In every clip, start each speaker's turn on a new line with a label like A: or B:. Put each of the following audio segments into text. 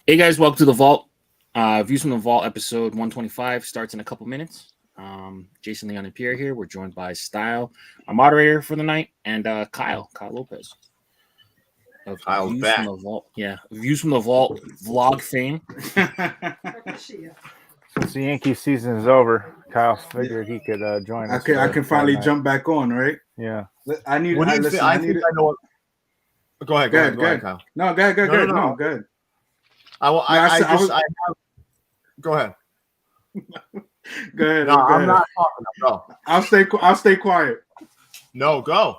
A: Hey guys, welcome to the Vault. Views from the Vault episode 125 starts in a couple minutes. Jason, Leon, and Pierre here. We're joined by Stile, our moderator for the night, and Kyle Lopez.
B: Kyle's
A: Views
B: back.
A: from the Vault. Yeah, Views from the Vault vlog fame.
C: Since the Yankee season is over, Kyle figured he could join us.
D: I can finally jump back on, right?
C: Yeah.
D: I need.
B: What do you
D: listen,
B: think? I think I know what. Go ahead, Kyle.
D: No, go ahead. No, go ahead.
B: Go ahead.
D: Go ahead.
B: No, I'm not talking. No.
D: I'll stay quiet.
B: No, go.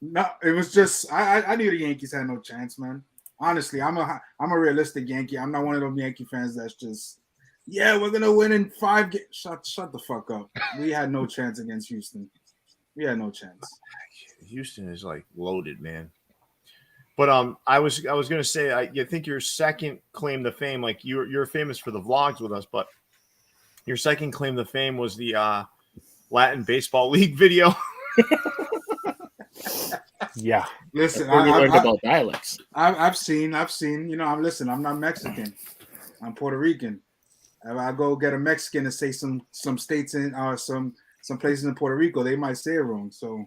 D: No, it was just I knew the Yankees had no chance, man. Honestly, I'm a realistic Yankee. I'm not one of those Yankee fans that's just, yeah, we're gonna win in 5 games. Shut the fuck up. We had no chance against Houston. We had no chance.
B: Houston is like loaded, man. But I was gonna say, I think your second claim to fame, like you're famous for the vlogs with us, but your second claim to fame was the Latin Baseball League video.
C: Yeah.
D: Listen,
A: We learned about dialects.
D: I've seen. You know, I'm not Mexican. I'm Puerto Rican. If I go get a Mexican and say some states in some places in Puerto Rico, they might say it wrong. So,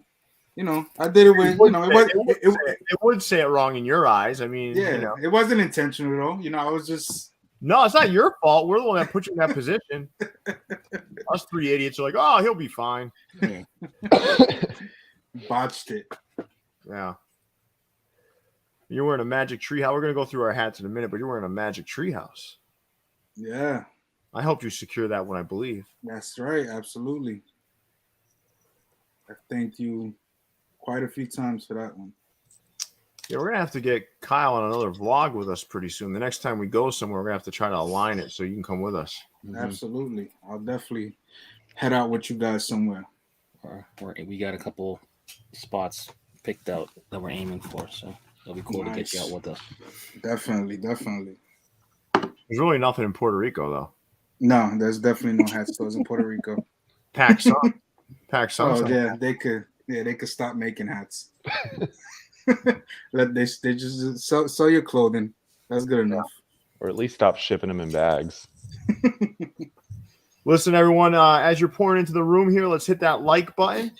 D: you know, I did it with,
B: it would say it wrong in your eyes. I mean,
D: yeah,
B: you know.
D: It wasn't intentional though. You know, I was just.
B: No, it's not your fault. We're the one that put you in that position. Us 3 idiots are like, oh, he'll be fine.
A: Yeah.
D: Botched it.
B: Yeah. You're wearing a magic tree house. We're going to go through our hats in a minute, but you're wearing a magic tree house.
D: Yeah.
B: I helped you secure that one, I believe.
D: That's right. Absolutely. I thanked you quite a few times for that one.
B: Yeah, we're going to have to get Kyle on another vlog with us pretty soon. The next time we go somewhere, we're going to have to try to align it so you can come with us.
D: Mm-hmm. Absolutely. I'll definitely head out with you guys somewhere.
A: We got a couple spots picked out that we're aiming for, so it'll be cool to get you out with us. Definitely.
B: There's really nothing in Puerto Rico, though.
D: No, there's definitely no hat stores in Puerto Rico.
B: PacSun.
D: Oh yeah, they could stop making hats. They just sell your clothing. That's good enough.
E: Or at least stop shipping them in bags.
B: Listen, everyone, as you're pouring into the room here, let's hit that like button.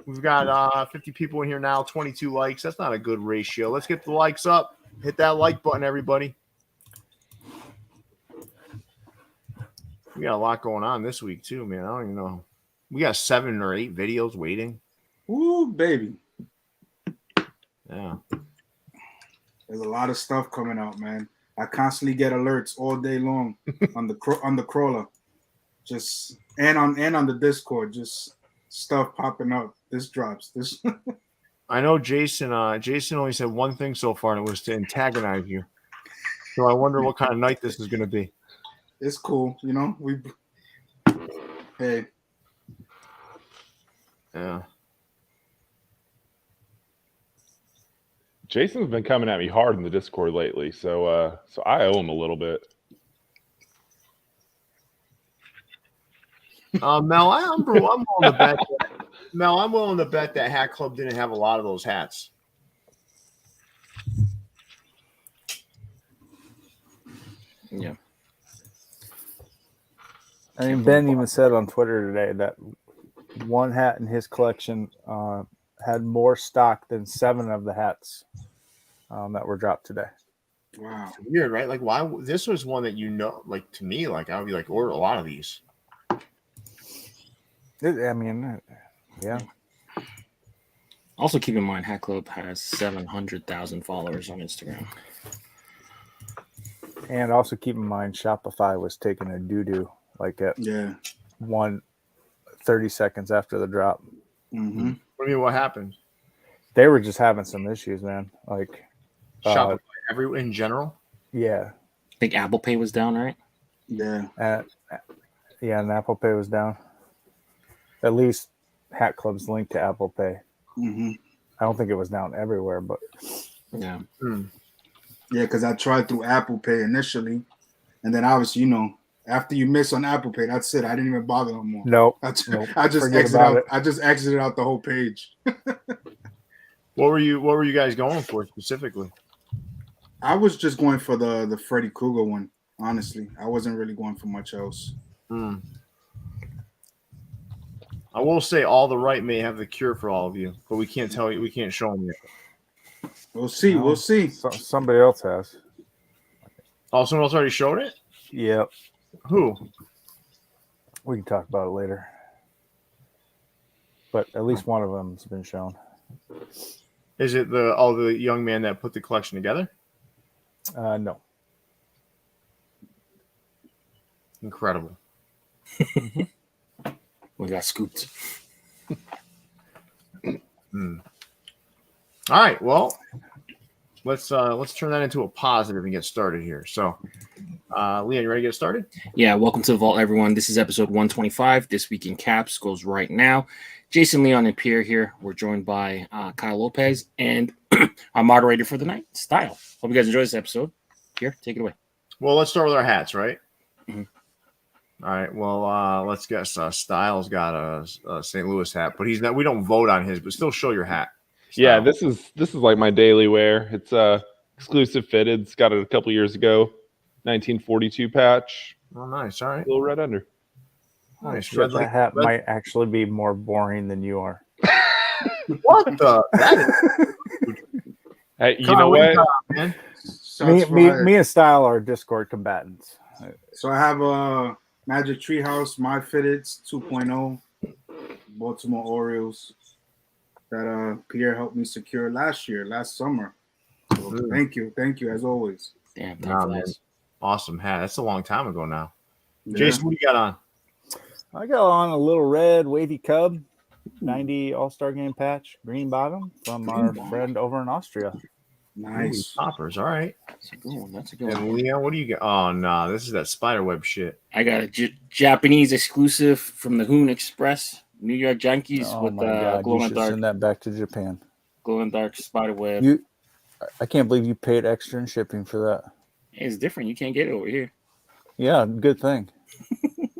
B: We've got 50 people in here now, 22 likes. That's not a good ratio. Let's get the likes up. Hit that like button, everybody. We got a lot going on this week, too, man. I don't even know. We got 7 or 8 videos waiting.
D: Ooh, baby.
B: Yeah.
D: There's a lot of stuff coming out, man. I constantly get alerts all day long on the crawler, just and on the Discord, just stuff popping up. This drops. This.
B: I know Jason. Jason only said one thing so far, and it was to antagonize you. So I wonder what kind of night this is going to be.
D: It's cool, you know. Hey.
B: Yeah.
E: Jason's been coming at me hard in the Discord lately, so I owe him a little bit.
B: Mel, I'm willing to bet. Mel, I'm willing to bet that Hat Club didn't have a lot of those hats.
A: Yeah.
C: I mean, Ben even said on Twitter today that one hat in his collection had more stock than 7 of the hats that were dropped today.
D: Wow.
B: It's weird, right? Like, why? This was one that, you know, like, to me, like, I would be like, order a lot of these.
C: I mean, yeah.
A: Also, keep in mind, Hat Club has 700,000 followers on Instagram.
C: And also keep in mind, Shopify was taking a doo-doo like at 30 seconds after the drop.
D: Mm-hmm.
B: What do you mean, what happened?
C: They were just having some issues, man. Like
B: Shopify in general?
C: Yeah.
A: I think Apple Pay was down, right?
D: Yeah.
C: And Apple Pay was down. At least Hat Club's linked to Apple Pay.
D: Mm-hmm.
C: I don't think it was down everywhere, but
A: yeah.
D: Yeah, because I tried through Apple Pay initially, and then obviously, you know, after you miss on Apple Pay, that's it. I didn't even bother no more.
C: Nope.
D: I just exited out the whole page.
B: What were you guys going for specifically?
D: I was just going for the Freddy Krueger one. Honestly, I wasn't really going for much else.
B: I will say all the right may have the cure for all of you, but we can't tell you. We can't show them yet.
D: We'll see.
C: No,
D: We'll see.
C: Somebody else has.
B: Oh, someone else already showed it?
C: Yep.
B: Who?
C: We can talk about it later. But at least one of them's been shown.
B: Is it the young man that put the collection together?
C: No.
B: Incredible.
A: We got scooped.
B: All right. Well, let's turn that into a positive and get started here. So, Leon, you ready to get started?
A: Yeah, welcome to the Vault, everyone. This is episode 125. This Week in Caps goes right now. Jason, Leon, and Pierre here. We're joined by Kyle Lopez and our moderator for the night, Stile. Hope you guys enjoy this episode. Pierre, take it away.
B: Well, let's start with our hats, right?
A: Mhm.
B: All right. Well, let's guess. Styles got a St. Louis hat, but he's not. We don't vote on his, but still show your hat.
E: Yeah,
B: Style.
E: this is like my daily wear. It's exclusive fitteds. Got it a couple years ago. 1942 patch.
B: Oh, nice. All right.
E: Little red under.
B: Nice.
C: That hat might actually be more boring than you are.
B: What the? That is,
E: Hey, you
B: Kyle,
E: know
B: what
E: what?
B: you got, man?
C: Me and Stile are Discord combatants.
D: So I have a Magic Treehouse, MyFitteds 2.0, Baltimore Orioles that Pierre helped me secure last summer. So thank you as always.
A: Damn,
B: Nah,
A: time
B: man.
A: flies.
B: Awesome hat. That's a long time ago now.
D: Yeah.
B: Jason, what do you got on?
C: I got on a little red wavy cub, 90 All-Star Game patch, green bottom from our friend over in Austria.
D: Nice.
B: Topperz. All right.
A: That's a good one. That's a good
B: And
A: one.
B: Leon, what do you get? Oh, no. This is that spiderweb shit.
A: I got a Japanese exclusive from the Hoon Express, New York Yankees
C: Oh
A: with
C: my God! You
A: glow in
C: should
A: dark,
C: send that back to Japan.
A: spider web.
C: I can't believe you paid extra in shipping for that.
A: It's different. You can't get it over here.
C: Yeah, good thing.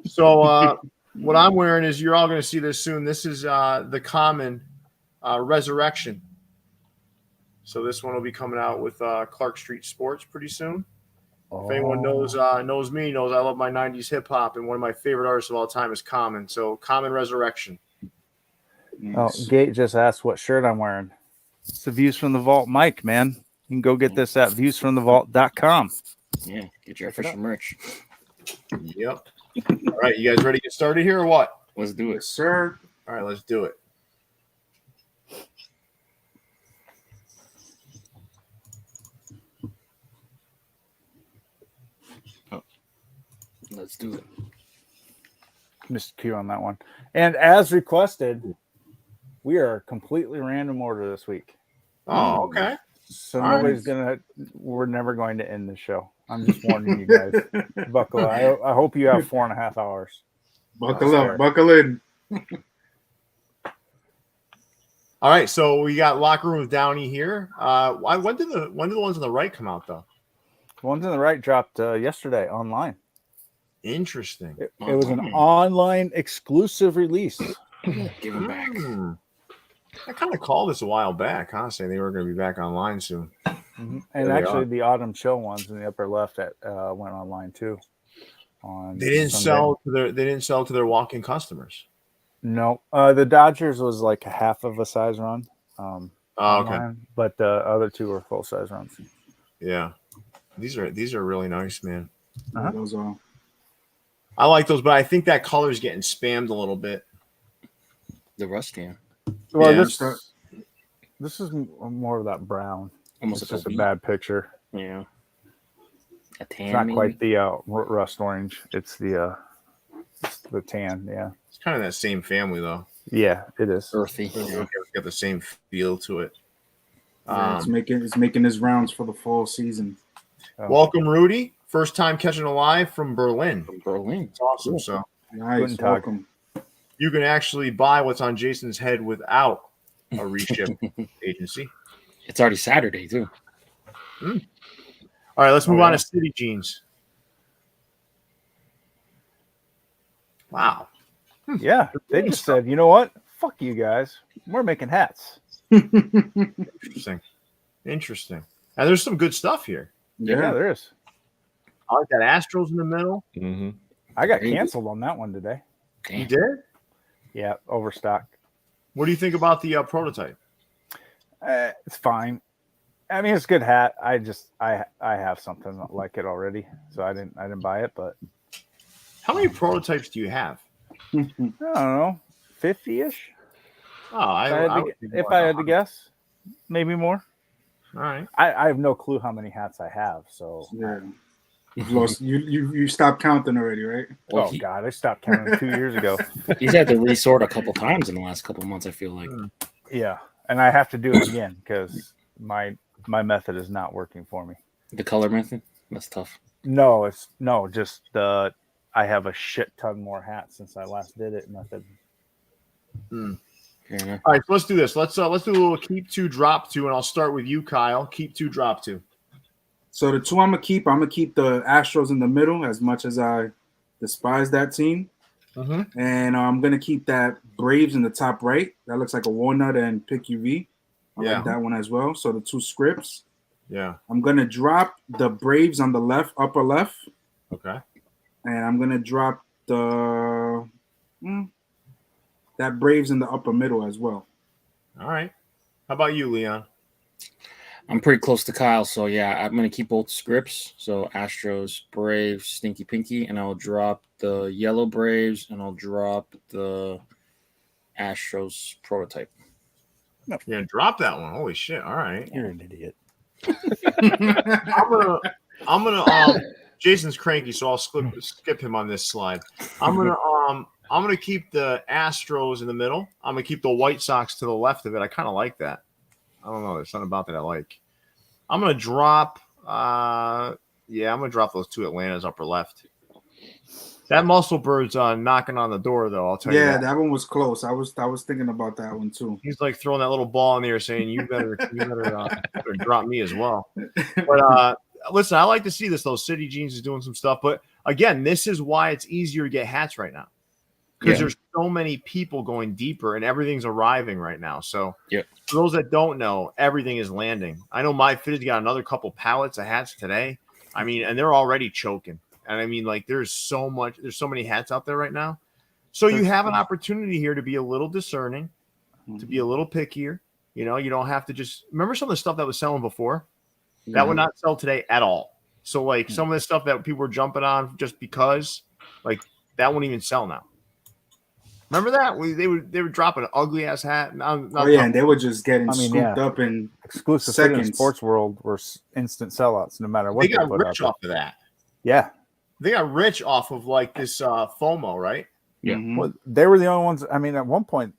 B: So, what I'm wearing is you're all going to see this soon. This is the common Resurrection. So this one will be coming out with Clark Street Sports pretty soon. If anyone knows me, knows I love my 90s hip hop, and one of my favorite artists of all time is Common. So Common Resurrection.
C: Oh, Gate just asked what shirt I'm wearing. It's the Views from the Vault mic, man. You can go get this at viewsfromthevault.com.
A: Yeah, get your official merch.
B: Yep. All right, you guys ready to get started here or what?
A: Let's do it.
D: Yes, sir.
B: All right, let's do it.
A: Let's do it.
C: Mr. Q on that one. And as requested, we are completely random order this week.
B: Oh, okay.
C: So
B: All
C: nobody's we're never going to end the show. I'm just warning you guys. Buckle up. I hope you have 4.5 hours.
D: Buckle up, buckle in.
B: All right, so we got Locker Room with Downey here. When did the ones on the right come out though?
C: The ones on the right dropped yesterday online.
B: Interesting.
C: It was an online exclusive release.
A: Give them back.
B: I kind of called this a while back, huh? Saying they were going to be back online soon.
C: Mm-hmm. And actually, the Autumn Chill ones in the upper left went online too.
B: They didn't sell to their walk-in customers.
C: No, the Dodgers was like a half of a size run.
B: Okay.
C: Online, but the other two were full size runs.
B: Yeah, these are really nice, man.
C: Uh-huh.
D: Those are.
B: I like those, but I think that color is getting spammed a little bit.
A: The rust can.
C: Well,
B: Yeah.
C: this is more of that brown.
A: Almost
C: It's
A: like
C: just a
A: wheat.
C: bad picture.
A: Yeah. A tan.
C: It's not
A: maybe?
C: quite the rust orange. It's the tan. Yeah.
B: It's kind of that same family, though.
C: Yeah, it is.
A: Earthy.
B: It's got the same feel to it.
D: Yeah, it's making his rounds for the fall season.
B: Welcome, Rudy. First time catching a live from Berlin.
A: From Berlin.
B: It's awesome.
A: Cool.
B: So
D: Nice,
C: Guten Tag.
D: welcome.
B: you can actually buy what's on Jason's head without a reship agency.
A: It's already Saturday, too.
B: All right, let's move on to City Jeans. Wow.
C: Yeah, they just said, you know what? Fuck you guys. We're making hats.
B: Interesting. And there's some good stuff here.
C: Yeah, there is.
B: I like that Astros in the middle.
E: Mm-hmm.
C: I got canceled on that one today.
B: You did?
C: Yeah, overstock.
B: What do you think about the prototype?
C: It's fine. I mean, it's a good hat. I have something like it already, so I didn't buy it. But
B: how many prototypes do you have?
C: I don't know, 50-ish.
B: Oh,
C: If I had to guess, maybe more.
B: All right.
C: I have no clue how many hats I have. So
D: yeah, you've lost. You stopped counting already, right?
A: Well,
C: God, I stopped counting 2 years ago.
A: He's had to resort a couple times in the last couple months, I feel like.
C: Yeah, and I have to do it again because my method is not working for me.
A: The color method? That's tough.
C: No, just I have a shit ton more hats since I last did it method.
B: Yeah. All right, so let's do this. Let's do a little keep two, drop two, and I'll start with you, Kyle. Keep two, drop two.
D: So the two I'm gonna keep the Astros in the middle, as much as I despise that team. And I'm gonna keep that Braves in the top right. That looks like a walnut and pick UV. I like that one as well. So the two scripts.
B: Yeah.
D: I'm gonna drop the Braves on the left, upper left.
B: Okay.
D: And I'm gonna drop the that Braves in the upper middle as well.
B: All right. How about you, Leon?
A: I'm pretty close to Kyle, so yeah, I'm gonna keep both scripts. So Astros, Braves, Stinky Pinky, and I'll drop the yellow Braves, and I'll drop the Astros prototype.
B: You're gonna drop that one. Holy shit! All right,
C: you're an idiot.
B: I'm gonna. Jason's cranky, so I'll skip him on this slide. I'm gonna keep the Astros in the middle. I'm gonna keep the White Sox to the left of it. I kind of like that. I don't know. There's something about that I like. I'm gonna drop. I'm gonna drop those two Atlantas upper left. That Muscle Bird's knocking on the door, though. I'll tell you.
D: Yeah, that one was close. I was thinking about that one too.
B: He's like throwing that little ball in the air, saying, "You better drop me as well." But listen, I like to see this. Those City Jeans is doing some stuff, but again, this is why it's easier to get hats right now. Because there's so many people going deeper and everything's arriving right now. So for those that don't know, everything is landing. I know MyFitteds got another couple pallets of hats today. I mean, and they're already choking. And I mean, like, there's so many hats out there right now. So you have an opportunity here to be a little discerning, to be a little pickier. You know, you don't have to just remember some of the stuff that was selling before that would not sell today at all. So like some of the stuff that people were jumping on just because, like, that wouldn't even sell now. Remember that they would drop an ugly ass hat.
D: And they were just getting scooped up in
C: exclusive
D: seconds.
C: Sportsworld were instant sellouts, no matter what
B: they got rich off of that.
C: Yeah,
B: they got rich off of like this FOMO, right?
A: Yeah,
C: well, they were the only ones. I mean, at one point,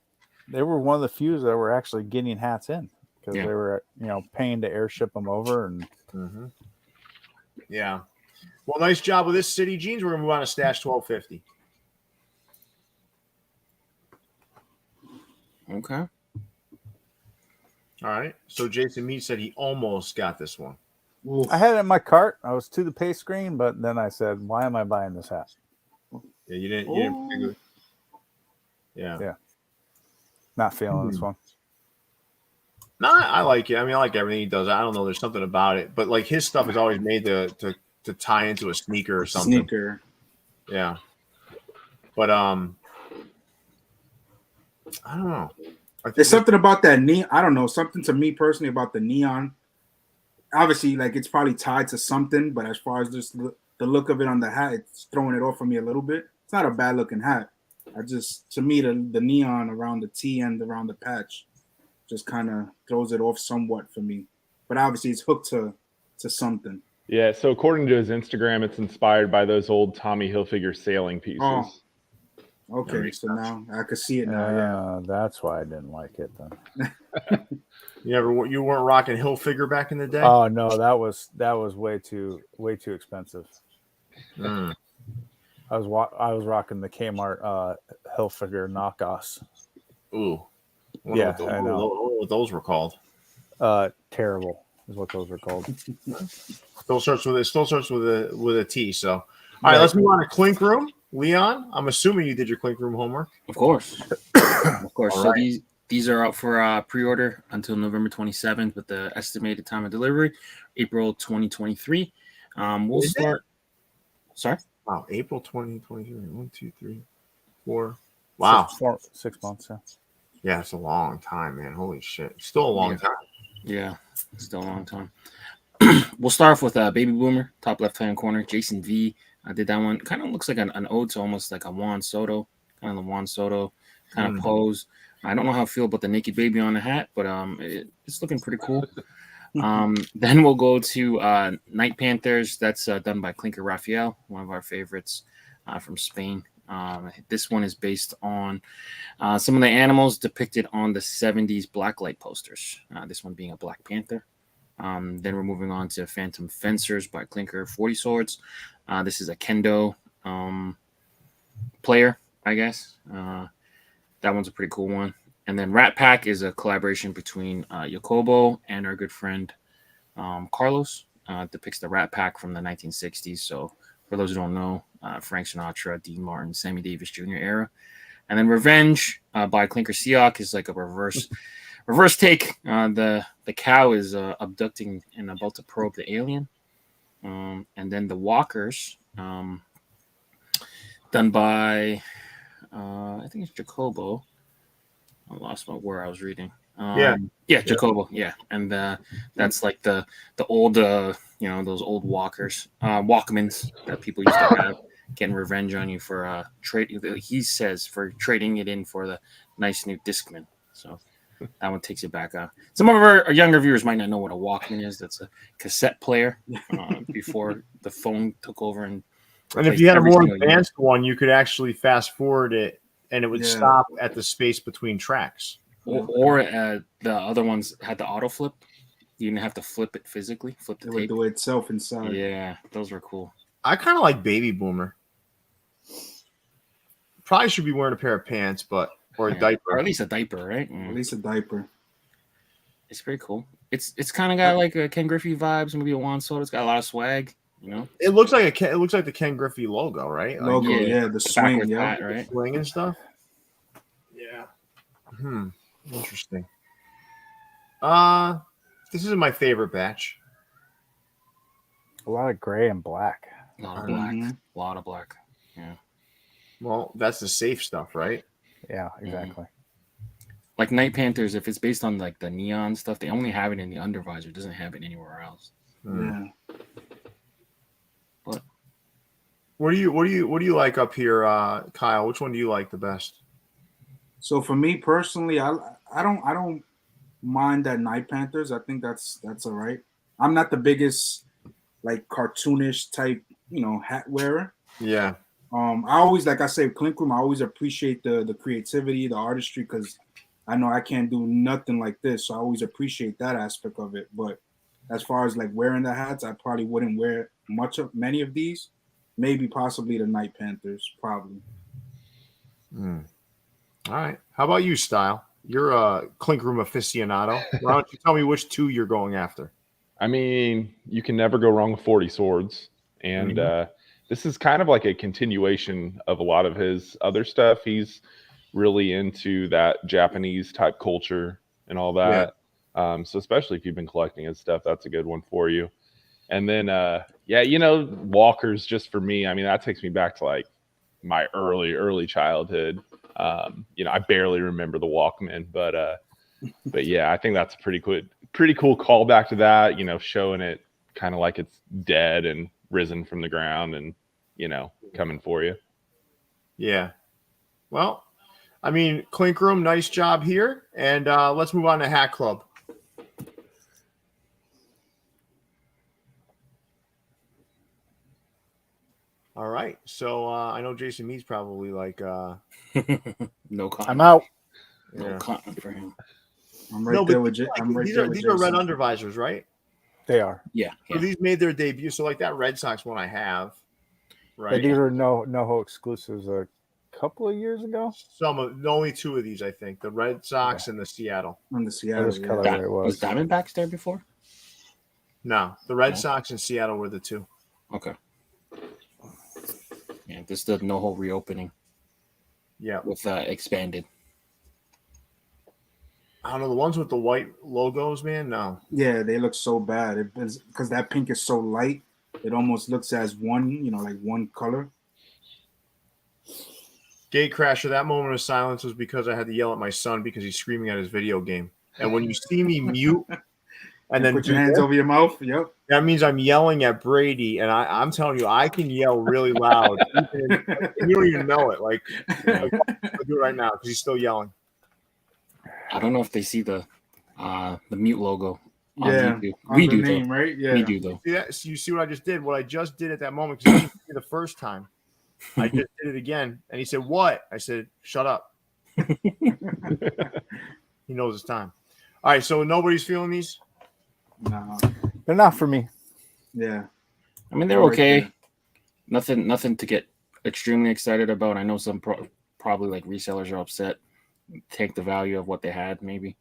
C: they were one of the few that were actually getting hats in because they were, paying to airship them over and.
B: Yeah. Well, nice job with this City Jeans. We're gonna move on to Stash 1250.
A: Okay.
B: All right. So Jason Mead said he almost got this one.
C: Oof. I had it in my cart. I was to the pay screen, but then I said, "Why am I buying this hat?"
B: Yeah, you didn't figure.
C: Yeah. Not feeling this one.
B: No, I like it. I mean, I like everything he does. I don't know. There's something about it, but like his stuff is always made to tie into a sneaker or something.
D: Sneaker.
B: Yeah. But I don't know.
D: There's something about that neon. I don't know. Something to me personally about the neon. Obviously, like it's probably tied to something, but as far as just the look of it on the hat, it's throwing it off for me a little bit. It's not a bad looking hat. To me, the neon around the T and around the patch just kind of throws it off somewhat for me. But obviously, it's hooked to something.
E: Yeah. So according to his Instagram, it's inspired by those old Tommy Hilfiger sailing pieces.
D: Oh. Okay, so now I can see it now. Yeah,
C: that's why I didn't like it then.
B: You weren't rocking Hilfiger back in the day?
C: Oh no, that was way too expensive. I was rocking the Kmart Hilfiger knockoffs.
B: Ooh,
C: I know
B: what those were called.
C: Terrible is what those were called.
B: Still starts with a T. So all right, let's move on to Clink Room. Leon, I'm assuming you did your Clink Room homework.
A: Of course. Of course.
B: All
A: So
B: right.
A: These are out for pre-order until November 27th, with the estimated time of delivery, April 2023. We'll
B: Is it?
A: start. Sorry.
B: Wow, April 2023. 1, 2, 3, 4. Wow.
C: 6 months. Yeah.
B: Yeah, it's a long time, man. Holy shit. Still a long time.
A: Yeah, still a long time. We'll start off with Baby Boomer, top left-hand corner. Jason V. I did that one. Kind of looks like an ode to almost like a Juan Soto, kind of the Juan Soto kind of pose. I don't know how I feel about the naked baby on the hat, but it's looking pretty cool. Then we'll go to Night Panthers. That's done by Clinker Raphael, one of our favorites from Spain. This one is based on some of the animals depicted on the 70s blacklight posters. This one being a Black Panther. Then we're moving on to Phantom Fencers by Clinker 40 Swords. This is a Kendo player, I guess. That one's a pretty cool one. And then Rat Pack is a collaboration between Jacobo and our good friend Carlos. Depicts the Rat Pack from the 1960s. So for those who don't know, Frank Sinatra, Dean Martin, Sammy Davis Jr. era. And then Revenge by Clinker Seahawk is like a reverse take. The cow is abducting and about to probe the alien. And then the Walkers, done by I think it's Jacobo. I lost where I was reading. Jacobo. Yeah, and that's like the old those old walkers, Walkmans that people used to have, getting revenge on you for trading. He says for trading it in for the nice new Discman. So that one takes it back. Some of our younger viewers might not know what a Walkman is. That's a cassette player before the phone took over. And
B: if you had a more advanced one, you could actually fast forward it, and it would stop at the space between tracks.
A: Or the other ones had the auto flip. You didn't have to flip it physically. Flip the tape.
D: It would do it itself inside.
A: Yeah, those were cool.
B: I kind of like Baby Boomer. Probably should be wearing a pair of pants, or a diaper,
A: or at least a diaper, right?
D: At least a diaper.
A: It's pretty cool. It's kind of got like a Ken Griffey vibes, maybe a Juan Soto. It's got a lot of swag.
B: It looks like the Ken Griffey logo, right?
D: Logo,
B: like,
D: the swing,
A: hat, right?
B: Swing and stuff. Yeah. Interesting. This is my favorite batch.
C: A lot of gray and black.
A: A lot of black. A lot of black. Yeah.
B: Well, that's the safe stuff, right?
C: Yeah, exactly.
A: Like Night Panthers, if it's based on like the neon stuff, they only have it in the undervisor. It doesn't have it anywhere else.
D: Yeah.
A: But
B: what do you like up here, Kyle? Which one do you like the best?
D: So for me personally, I don't mind that Night Panthers. I think that's all right. I'm not the biggest like cartoonish type, hat wearer.
B: Yeah.
D: I always, like I say, Clink Room, I always appreciate the creativity, the artistry, because I know I can't do nothing like this. So I always appreciate that aspect of it. But as far as like wearing the hats, I probably wouldn't wear many of these. Maybe possibly the Night Panthers, probably.
B: All right. How about you, Stile? You're a Clink Room aficionado. Why don't you tell me which two you're going after?
E: I mean, you can never go wrong with 40 Swords. And this is kind of like a continuation of a lot of his other stuff. He's really into that Japanese type culture and all that. Yeah. So especially if you've been collecting his stuff, that's a good one for you. And then, walkers just for me. I mean, that takes me back to like my early childhood. I barely remember the Walkman, but yeah, I think that's a pretty cool callback to that, showing it kind of like it's dead and risen from the ground and, coming for you.
B: Yeah. Well, I mean, Clink Room, nice job here. And let's move on to Hat Club. All right. So I know Jason Mead's probably like
A: no comment.
C: I'm out.
A: No comment for him.
D: I'm right there with
B: these are red undervisors, right?
C: They are.
A: Yeah.
B: So these made their debut. So like that Red Sox one I have, right?
C: These are NoHo exclusives a couple of years ago.
B: Only two of these, I think. The Red Sox and the Seattle.
D: And the Seattle.
A: Was Diamondbacks there before?
B: No, the Red Sox and Seattle were the two.
A: Okay. Yeah, this is the NoHo reopening.
B: Yeah.
A: With expanded.
B: I don't know, the ones with the white logos, man. No,
D: Yeah, they look so bad. Because that pink is so light, it almost looks as one, like one color.
B: Gatecrasher. That moment of silence was because I had to yell at my son because he's screaming at his video game. And when you see me mute and then
D: put your hands over your mouth. Yep.
B: that means I'm yelling at Brady, and I'm telling you, I can yell really loud. You don't even know it. Like I'll do it right now because he's still yelling.
A: I don't know if they see the mute logo. On
D: Yeah,
A: YouTube.
D: on
A: We
D: the
A: do
D: name,
A: though.
D: right? Yeah.
A: We do though.
B: See that? So you see what I just did? What I just did at that moment because he didn't see the first time. I just did it again, and he said, "What?" I said, "Shut up." He knows it's time. All right, so nobody's feeling these.
D: No.
C: They're not for me.
D: Yeah.
A: I mean, they're
D: Right
A: okay.
D: there.
A: Nothing to get extremely excited about. I know some probably like resellers are upset, take the value of what they had, maybe.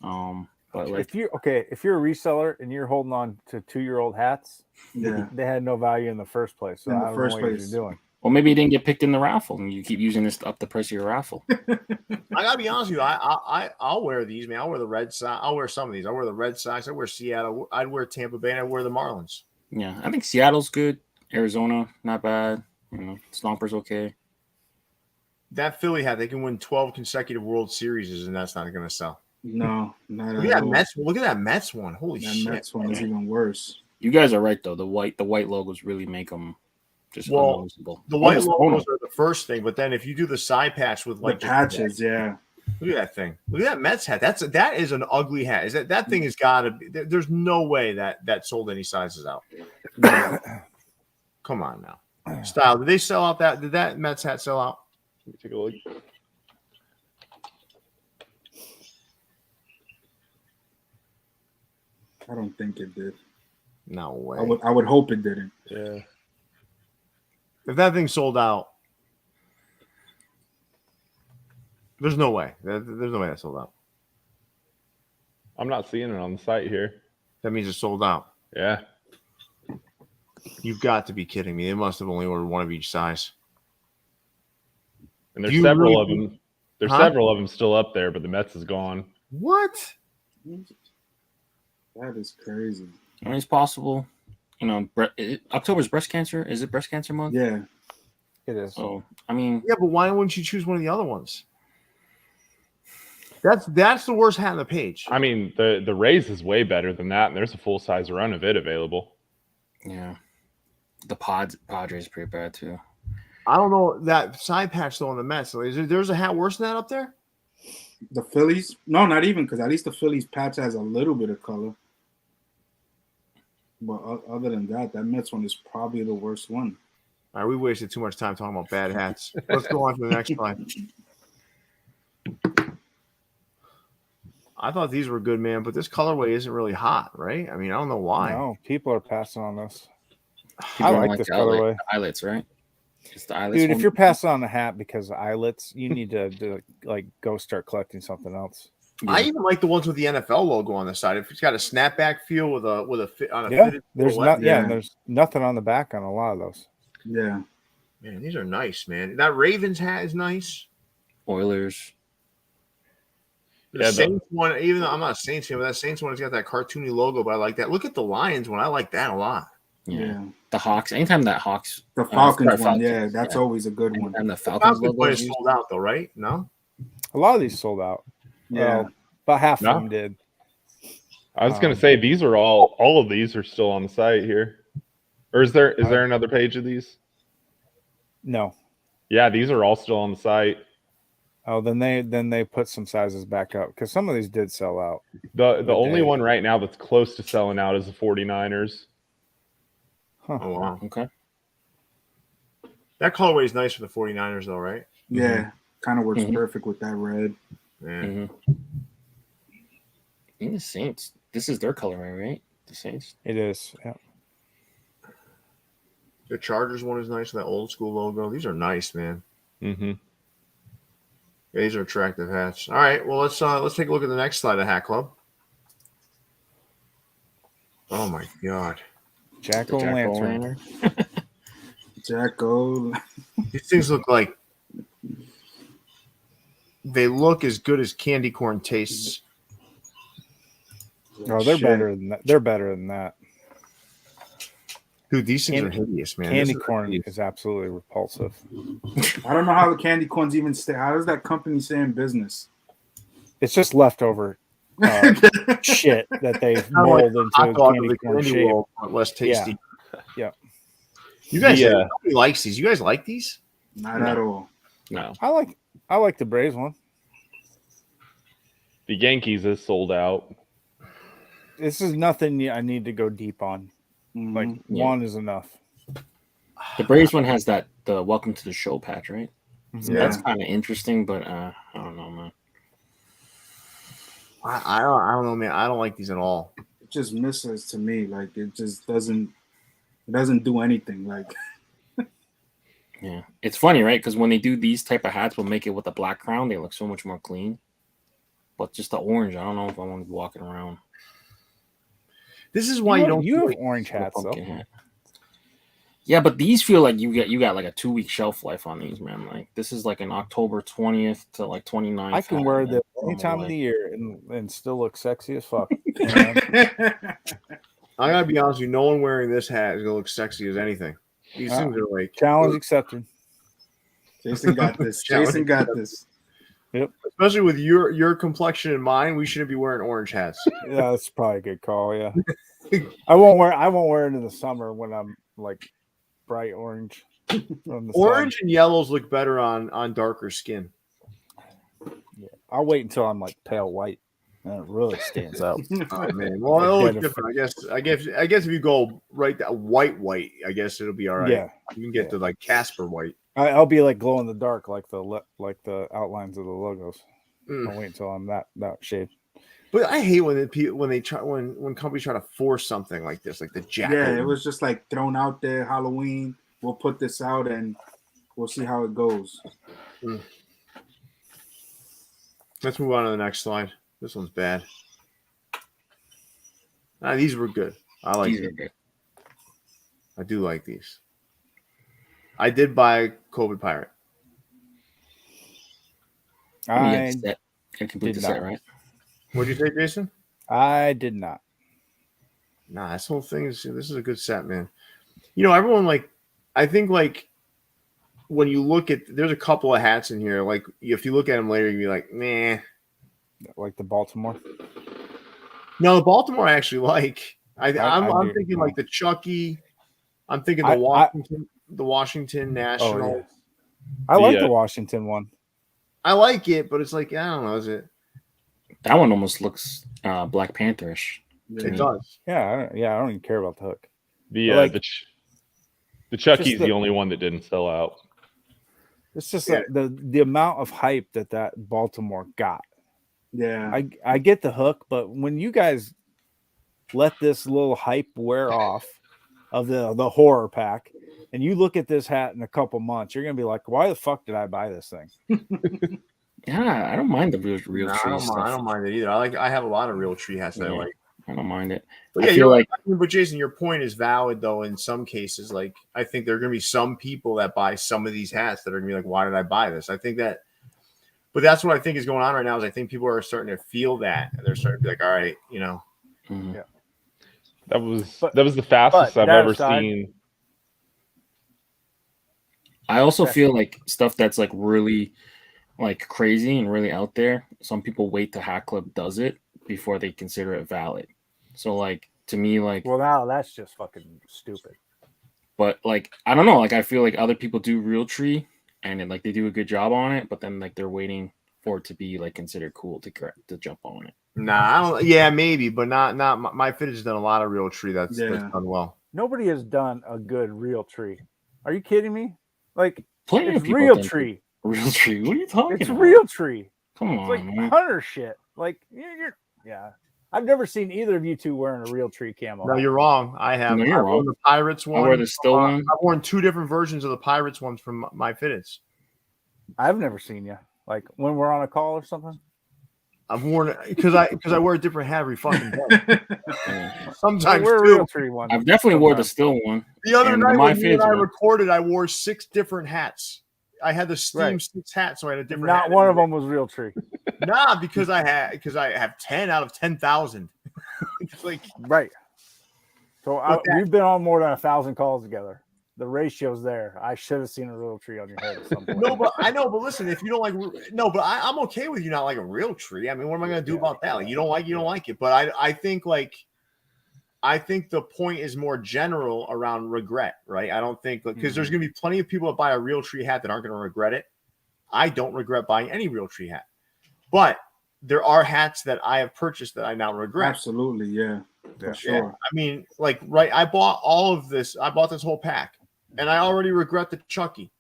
A: But like,
C: If you're a reseller and you're holding on to 2-year-old hats,
D: Yeah.
C: they had no value in the first place. So
D: In the
C: I don't
D: first
C: know what
D: place.
C: you're doing.
A: or maybe you didn't get picked in the raffle, and you keep using this to up the price of your raffle.
B: I gotta be honest with you. I'll wear these, man. I'll wear the Red Sox. I'll wear some of these. I'll wear the Red Sox. I wear Seattle. I'd wear Tampa Bay. And I'd wear the Marlins.
A: Yeah, I think Seattle's good. Arizona, not bad. Stomper's okay.
B: That Philly hat, they can win 12 consecutive World Series, and that's not going to sell.
D: No, not
B: Look
D: at
B: at that
D: all.
B: Mets. Look at that Mets one. Holy
D: That
B: shit!
D: Mets one is even worse.
A: You guys are right though. The white logos really make them just unnoticeable.
B: The white
A: Almost
B: logos are the first thing, but then if you do the side patch with like
D: The patches, yeah.
B: look at that thing. Look at that Mets hat. That is an ugly hat. Is that thing has got to be? There's no way that sold any sizes out. Come on now, Stile. Did they sell out that? Did that Mets hat sell out?
E: Let me take a look.
D: I don't think it did.
B: No way.
D: I would hope it didn't.
E: Yeah.
B: If that thing sold out, there's no way. There's no way that sold out.
E: I'm not seeing it on the site here.
B: That means it sold out.
E: Yeah.
B: You've got to be kidding me. They must have only ordered one of each size.
E: And there's
B: You
E: several
B: really
E: of them. There's
B: Huh?
E: several of them still up there, but the Mets is gone.
B: What?
D: That is crazy.
A: I mean, it's possible. October's breast cancer. Is it breast cancer month?
D: Yeah.
C: It is.
A: So I mean,
B: Yeah, but why wouldn't you choose one of the other ones? That's the worst hat on the page.
E: I mean, the Rays is way better than that, and there's a full size run of it available.
A: yeah, the Padres is pretty bad too.
B: I don't know that side patch though on the Mets. There's a hat worse than that up there?
D: The Phillies? No, not even, because at least the Phillies patch has a little bit of color. But other than that Mets one is probably the worst one.
B: All right, we wasted too much time talking about bad hats. Let's go on to the next slide. I thought these were good, man, but this colorway isn't really hot, right? I mean, I don't know why.
C: No, people are passing on this.
A: People
C: I
A: don't
C: like this
A: the
C: colorway.
A: eyelets, right? It's the eyelets.
C: Dude, if
A: one.
C: you're passing on a hat because of eyelets, you need to go start collecting something else.
B: I even like the ones with the NFL logo on the side. If it's got a snapback feel with a fit on a
C: Yeah,
B: fitted
C: there's
B: silhouette.
C: there's nothing on the back on a lot of those.
D: Yeah.
B: Man, these are nice, man. That Ravens hat is nice.
A: Oilers.
B: The
E: Yeah,
B: Saints one, even though I'm not a Saints fan, but that Saints one has got that cartoony logo, but I like that. Look at the Lions one. I like that a lot.
D: Yeah.
A: The Hawks. Anytime that Hawks.
D: The Falcons one,
A: Falcons,
D: yeah, that's always a good one.
A: And the
B: The
A: Falcons
B: Falcons
A: logo
B: one
A: is
B: is
A: used.
B: sold out though, right? No?
C: A lot of these sold out.
D: Yeah.
C: Well, about half
E: No.
C: of them did.
E: I was going to say these are all of these are still on the site here. Or is there another page of these?
C: No.
E: Yeah, these are all still on the site.
C: Oh, then they put some sizes back up because some of these did sell out.
E: The only
C: day.
E: one right now that's close to selling out is the 49ers.
C: Huh.
B: Oh, wow.
A: Okay.
B: That colorway is nice for the 49ers though, right?
D: Yeah. Kind of works
A: Mhm.
D: perfect with that red.
B: Yeah.
A: Mm-hmm. The Saints. This is their colorway, right? The Saints.
C: It is. Yeah.
B: The Chargers one is nice with that old school logo. These are nice, man.
E: Mm-hmm.
B: Yeah, these are attractive hats. All right, well let's take a look at the next slide of Hat Club. Oh my god.
C: Jack-o'-lantern.
D: Jack O.
B: These things look like they look as good as candy corn tastes.
C: No, they're
B: Shit.
C: better than that. They're better than that.
B: Dude, these things are hideous, man.
C: Candy
B: This is
C: corn
B: hideous.
C: is absolutely repulsive.
D: I don't know how the candy corns even stay. How does that company stay in business?
C: It's just leftover shit that they've
B: Kinda like
C: molded
B: the
C: into
B: hot
C: a
B: dog
C: candy
B: of the
C: corn
B: candy
C: shape.
B: world, but less tasty.
C: Yeah.
B: You guys,
E: Yeah.
B: nobody likes these. You guys like these?
D: Not at all.
A: No.
C: I like the Braves one.
E: The Yankees is sold out.
C: This is nothing I need to go deep on. Like
A: Yeah.
C: one is enough.
A: The Braves one has the welcome to the show patch, right? So
D: Yeah.
A: that's kind of interesting, but I don't know, man.
B: I don't know, man. I don't like these at all.
D: It just misses to me. Like it just doesn't. It doesn't do anything. Like
A: Yeah, it's funny, right? Because when they do these type of hats, we'll make it with a black crown. They look so much more clean. But just the orange, I don't know if I want to be walking around.
B: This is why you don't.
C: You
B: do
C: have
B: it.
C: orange
A: with a
C: hats though.
A: pumpkin hat. Yeah, but these feel like you got like a 2-week shelf life on these, man. Like this is like an October 20th to like 29th.
C: I can
A: hat,
C: wear
A: man.
C: this
A: Throw
C: any
A: 'em
C: time
A: away.
C: of the year and still look sexy as fuck.
B: I gotta be honest with you. No one wearing this hat is gonna look sexy as anything. These things are like
C: Challenge accepted.
D: Jason got this. Jason got this.
B: especially with your complexion and mine. We shouldn't be wearing orange hats.
C: Yeah, that's probably a good call. Yeah, I won't wear it in the summer when I'm like bright orange. From the
B: Orange and yellows look better on darker skin.
C: sun. Yeah. I'll wait until I'm like pale white, and it really stands out.
B: Oh man, well it'll look different. I guess if you go right that white, I guess it'll be all right.
C: Yeah,
B: You can get to like Casper white.
C: I'll be like glow in the dark, like the outlines of the logos.
B: Mm.
C: I'll wait until I'm that shade.
B: But I hate when companies try to force something like this, like the jacket.
D: Yeah, it was just like thrown out there. Halloween. We'll put this out and we'll see how it goes.
B: Let's move on to the next slide. This one's bad. These were good. I like
A: These
B: these.
A: are good.
B: I do like these. I did buy COVID Pirate.
C: I
A: Can complete
C: did
A: the set,
C: not.
A: right?
B: What'd you say, Jason?
C: I did not.
B: Nah, this whole thing this is a good set, man. You know, everyone I think when you look at, there's a couple of hats in here. Like if you look at them later, you'd be like, nah.
C: Like the Baltimore.
B: No, the Baltimore I actually like. I'm
C: do.
B: thinking like the Chucky. I'm thinking the Washington National.
C: Oh, yeah. I like
E: The,
C: the Washington one.
B: I like it, but it's like I don't know. Is it?
A: That one almost looks Black Pantherish.
B: It does.
C: Yeah, I don't even care about the hook.
E: The Chucky's
C: Just the-
E: the only one that didn't sell out.
C: It's just
B: Yeah.
C: the amount of hype that Baltimore got.
D: Yeah.
C: I get the hook, but when you guys let this little hype wear off of the horror pack, and you look at this hat in a couple months, you're gonna be like, "Why the fuck did I buy this thing?"
A: Yeah, I don't mind the real
B: No,
A: tree
B: I
A: stuff.
B: don't mind it either. I have a lot of real tree hats that I
A: Yeah.
B: like.
A: I don't mind it.
B: But
A: I
B: yeah,
A: feel
B: you're
A: like
B: right. But Jason, your point is valid though. In some cases, like I think there are going to be some people that buy some of these hats that are going to be like, "Why did I buy this?" I think that, but that's what I think is going on right now. Is I think people are starting to feel that, and they're starting to be like, "All right, you know."
A: mhm.
E: That was
C: But-
E: the fastest
C: but
E: I've
C: that
E: ever
C: aside-
E: seen.
A: I also feel like stuff that's like really like crazy and really out there. Some people wait till Hat Club does it before they consider it valid. So like to me, like,
C: Well, now that's just fucking stupid.
A: but like I don't know. Like I feel like other people do Realtree and then, like they do a good job on it, but then like they're waiting for it to be like considered cool to jump on it.
B: Nah, I don't. Yeah, maybe, but not. MyFitteds has done a lot of real tree that's done well.
C: Nobody has done a good real tree. Are you kidding me? Like
A: Plenty
C: it's
A: of people
C: real
A: think
C: tree.
A: Realtree. What are you talking
C: It's
A: about?
C: real tree.
A: Come
C: It's
A: on,
C: like
A: man.
C: hunter shit. Like you're yeah. I've never seen either of you two wearing a real tree camo.
B: No, you're wrong. I have.
A: No, you're
B: I've worn
A: wrong.
B: the Pirates
A: I
B: one.
A: wear the Stile one.
B: I've worn two different versions of the Pirates ones from MyFitteds.
C: I've never seen you. Like when we're on a call or something.
B: I've worn it because I wear a different hat every fucking day.
A: Yeah.
B: Sometimes
C: we're a
B: two.
C: real tree one.
A: I've definitely wore the
C: Sometimes.
A: Stile one.
B: The other
A: And
B: night
A: the
B: when you and
A: MyFitteds
B: I
A: one.
B: recorded, I wore 6 different hats. I had the Steam
C: Right.
B: 6 hat, so I had a different.
C: Not
B: hat
C: one of
B: every
C: them was Realtree.
B: day. Nah, because I have 10 out of 10,000. It's like
C: Right. So we've been on more than 1,000 calls together. The ratio's there. I should have seen a Realtree on your head at some point.
B: no, but I know. But listen, if you don't like, no, but I'm okay with you not like a Realtree. I mean, what am I going to do about that? Like, you don't like it. But I think the point is more general around regret, right? I don't think because there's going to be plenty of people that buy a Realtree hat that aren't going to regret it. I don't regret buying any Realtree hat, but there are hats that I have purchased that I now regret.
D: Absolutely, yeah, for sure.
B: Yeah. I mean, like, right? I bought all of this. I bought this whole pack, and I already regret the Chucky,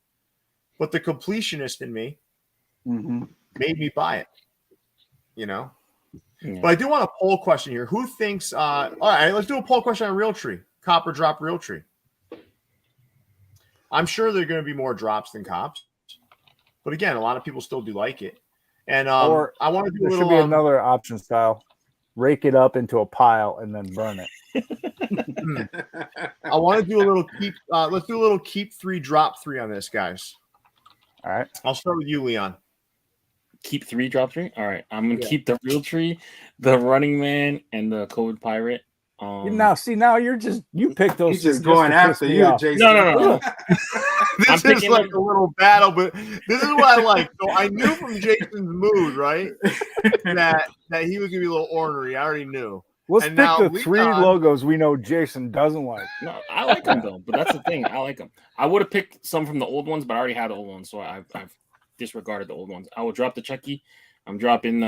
B: but the completionist in me made me buy it. You know. Yeah. But I do want a poll question here. Who thinks? All right, let's do a poll question on Realtree. Cop or drop Realtree? I'm sure there are going to be more drops than cops, but again, a lot of people still do like it. And I want to do.
C: There should be another option style. Rake it up into a pile and then burn it.
B: I want to do a little keep. Let's do a little keep 3, drop 3 on this, guys.
C: All right.
B: I'll start with you, Leon.
A: Keep 3, drop 3. All right, I'm gonna keep the Realtree, the Running Man, and the COVID Pirate.
C: Now you picked those.
D: He's just going after you, Jason.
A: No.
B: This is like a little battle, but this is what I like. So I knew from Jason's mood, right, that he was gonna be a little ornery. I already knew.
C: Let's pick the 3 logos we know Jason doesn't like.
A: No, I like them though, but that's the thing. I like them. I would have picked some from the old ones, but I already had the old ones, so I've disregarded the old ones. I will drop the Chucky. I'm dropping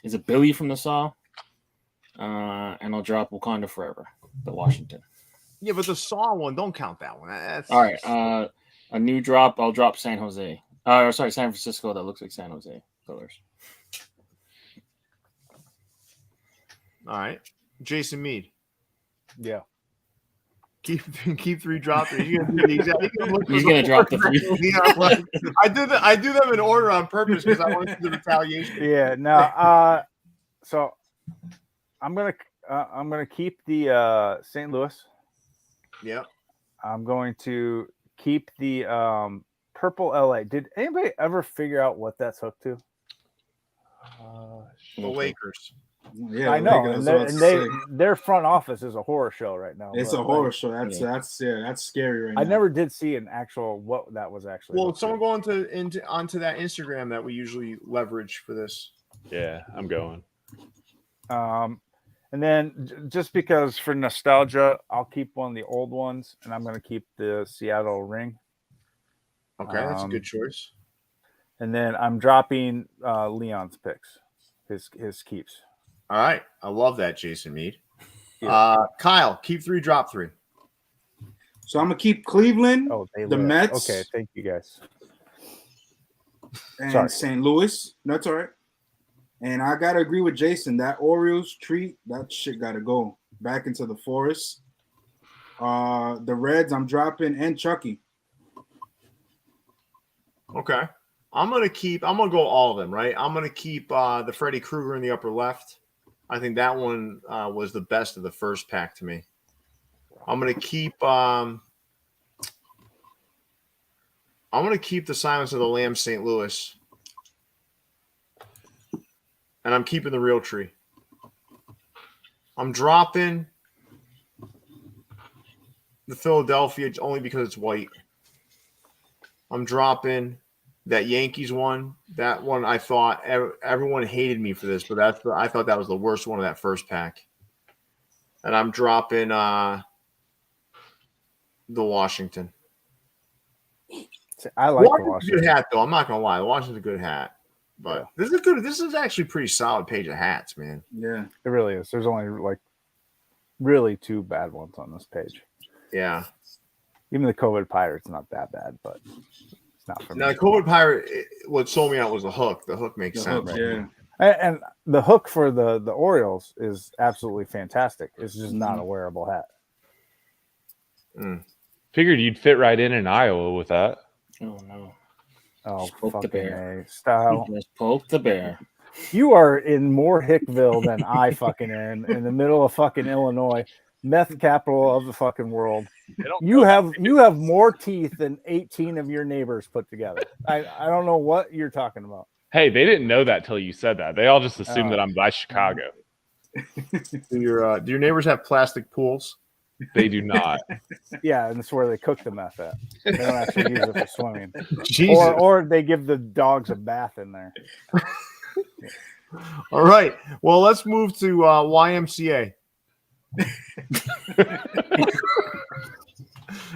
A: is it Billy from the Saw? And I'll drop Wakanda Forever, the Washington.
B: Yeah, but the Saw one, don't count that one. That's...
A: All right. A new drop, I'll drop San Jose. San Francisco. That looks like San Jose colors.
B: All right. Jason Mead.
C: Yeah.
B: Keep 3, drop 3. He's
A: gonna drop the 3.
B: I do them in order on purpose because I want to see the retaliation.
C: Yeah. No. So I'm gonna keep the St. Louis.
B: Yep.
C: I'm going to keep the purple LA. Did anybody ever figure out what that's hooked to?
B: The Lakers.
D: Yeah,
C: I know, and their front office is a horror show right now.
D: It's a horror show. That's scary right now.
C: I never did see an actual what that was actually.
B: Well, someone go onto that Instagram that we usually leverage for this.
E: Yeah, I'm going.
C: And then just because for nostalgia, I'll keep one of the old ones, and I'm going to keep the Seattle ring.
B: Okay, that's a good choice.
C: And then I'm dropping Leon's picks, his keeps.
B: All right. I love that, Jason Mead. Yeah. Kyle, keep 3, drop 3.
D: So I'm going to keep Cleveland, the Mets.
C: Okay, thank you guys.
D: And St. Louis. That's all right. And I got to agree with Jason. That Orioles treat, that shit got to go back into the forest. The Reds, I'm dropping, and Chucky.
B: Okay. I'm going to go all of them, right? I'm going to keep the Freddy Krueger in the upper left. I think that one was the best of the first pack to me. I'm going to keep the Silence of the Lambs St. Louis. And I'm keeping the Realtree. I'm dropping the Philadelphia only because it's white. I'm dropping that Yankees one. That one I thought everyone hated me for this, but I thought that was the worst one of that first pack. And I'm dropping the Washington.
C: I like
B: Washington's
C: the Washington.
B: A good hat, though. I'm not gonna lie. The Washington's a good hat. But this is actually a pretty solid page of hats, man.
D: Yeah.
C: It really is. There's only like really 2 bad ones on this page.
B: Yeah.
C: Even the COVID Pirate's not that bad, but it's not for me.
B: Now, the COVID Pirate, what sold me out was the hook. The hook makes sense.
D: Hook, yeah.
C: And the hook for the Orioles is absolutely fantastic. It's just not a wearable hat.
E: Figured you'd fit right in Iowa with that.
A: Oh, no.
C: Oh,
A: Poke the
C: fucking
A: bear.
C: Style.
A: Just poke the bear.
C: You are in more Hickville than I fucking am, in the middle of fucking Illinois. Meth capital of the fucking world.
E: They don't
C: You
E: know.
C: have more teeth than 18 of your neighbors put together. I don't know what you're talking about.
E: Hey, they didn't know that till you said that. They all just assumed that I'm by Chicago.
B: Do your neighbors have plastic pools?
E: They do not.
C: Yeah, and that's where they cook the meth at. They don't actually use it for swimming.
B: Jesus.
C: Or they give the dogs a bath in there.
B: All right. Well, let's move to YMCA.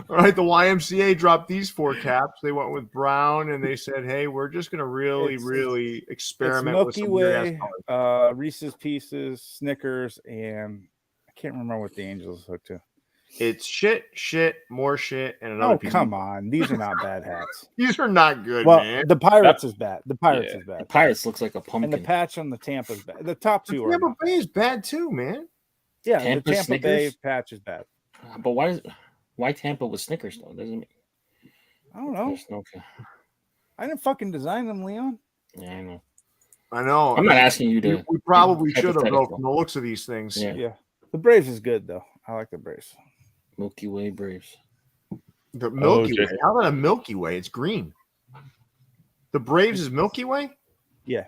B: All right, the YMCA dropped these 4 caps. They went with brown, and they said, "Hey, we're just going to really experiment with
C: Milky
B: some
C: Way,
B: weird-ass colors."
C: Reese's Pieces, Snickers, and I can't remember what the Angels hooked to.
B: It's shit, more shit, and another
C: Oh,
B: piece.
C: come on. These are not bad hats.
B: These are not good,
C: Well,
B: man.
C: the Pirates is bad. The Pirates is bad.
A: Pirates looks like a pumpkin.
C: And the patch on the Tampa's bad. The top two are.
B: Tampa Bay is bad too, man.
C: Yeah,
A: Tampa
C: the Tampa Bay
A: Snickers?
C: patch is bad.
A: But why Tampa with Snickers though? Doesn't
C: I don't know.
A: there's no.
C: I didn't fucking design them, Leon.
A: Yeah, I know.
B: I know.
A: I'm not asking you to.
B: We probably should have, though,
A: hypothetical.
B: from the looks of these things.
A: Yeah.
C: Yeah. The Braves is good though. I like the Braves.
A: Milky Way Braves.
B: The Milky Way.
E: Jason.
B: How about a Milky Way? It's green. The Braves is Milky Way?
C: Yeah.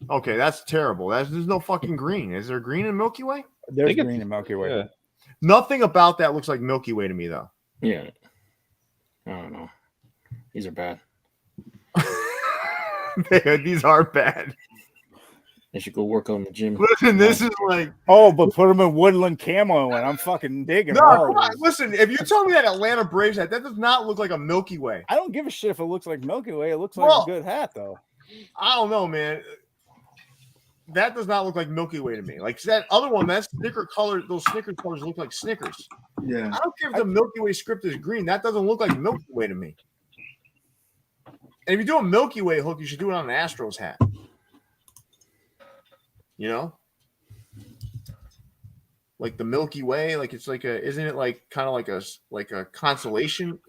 B: Okay, that's terrible. There's no fucking green. Is there green in Milky Way?
C: There's
E: think it's-
C: green in Milky Way.
E: Yeah.
B: Nothing about that looks like Milky Way to me, though.
A: Yeah. I don't know. These are bad.
B: These are bad.
A: They should go work out in the gym.
B: Listen, this is like
C: Oh, but put them in woodland camo and I'm fucking digging.
B: no.
C: all of
B: Come on,
C: these.
B: listen. If you tell me that Atlanta Braves hat, that does not look like a Milky Way.
C: I don't give a shit if it looks like Milky Way. It looks like
B: Well-
C: a good hat though.
B: I don't know, man. That does not look like Milky Way to me. Like that other one, that Snicker color, those Snickers colors look like Snickers.
D: Yeah.
B: I don't care if the Milky Way script is green. That doesn't look like Milky Way to me. And if you do a Milky Way hook, you should do it on an Astros hat. You know? Like the Milky Way, like it's like a, isn't it like kind of like a constellation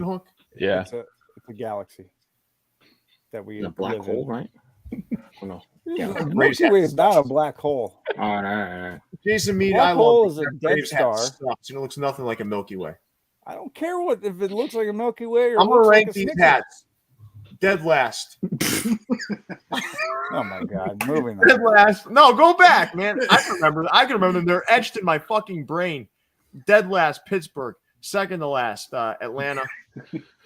B: hook?
E: Yeah.
C: It's a galaxy that we
A: The black
C: live
A: hole,
C: in.
A: right? Oh, no.
C: Yeah,
B: Braves
C: Milky Way
B: hat
C: is not a black hole.
A: All right.
B: Jason Mead,
C: Black
B: I
C: hole
B: love
C: is a
B: that
C: dead
B: Braves hat
C: star.
B: sucks, and it looks nothing like a Milky Way.
C: I don't care what if it looks like a Milky Way or
B: I'm gonna
C: looks
B: rank
C: like a
B: these
C: Snickers.
B: hats dead last.
C: Oh my god, moving
B: Dead
C: on.
B: last. No, go back, man. I can remember them. They're etched in my fucking brain. Dead last, Pittsburgh. Second to last, Atlanta.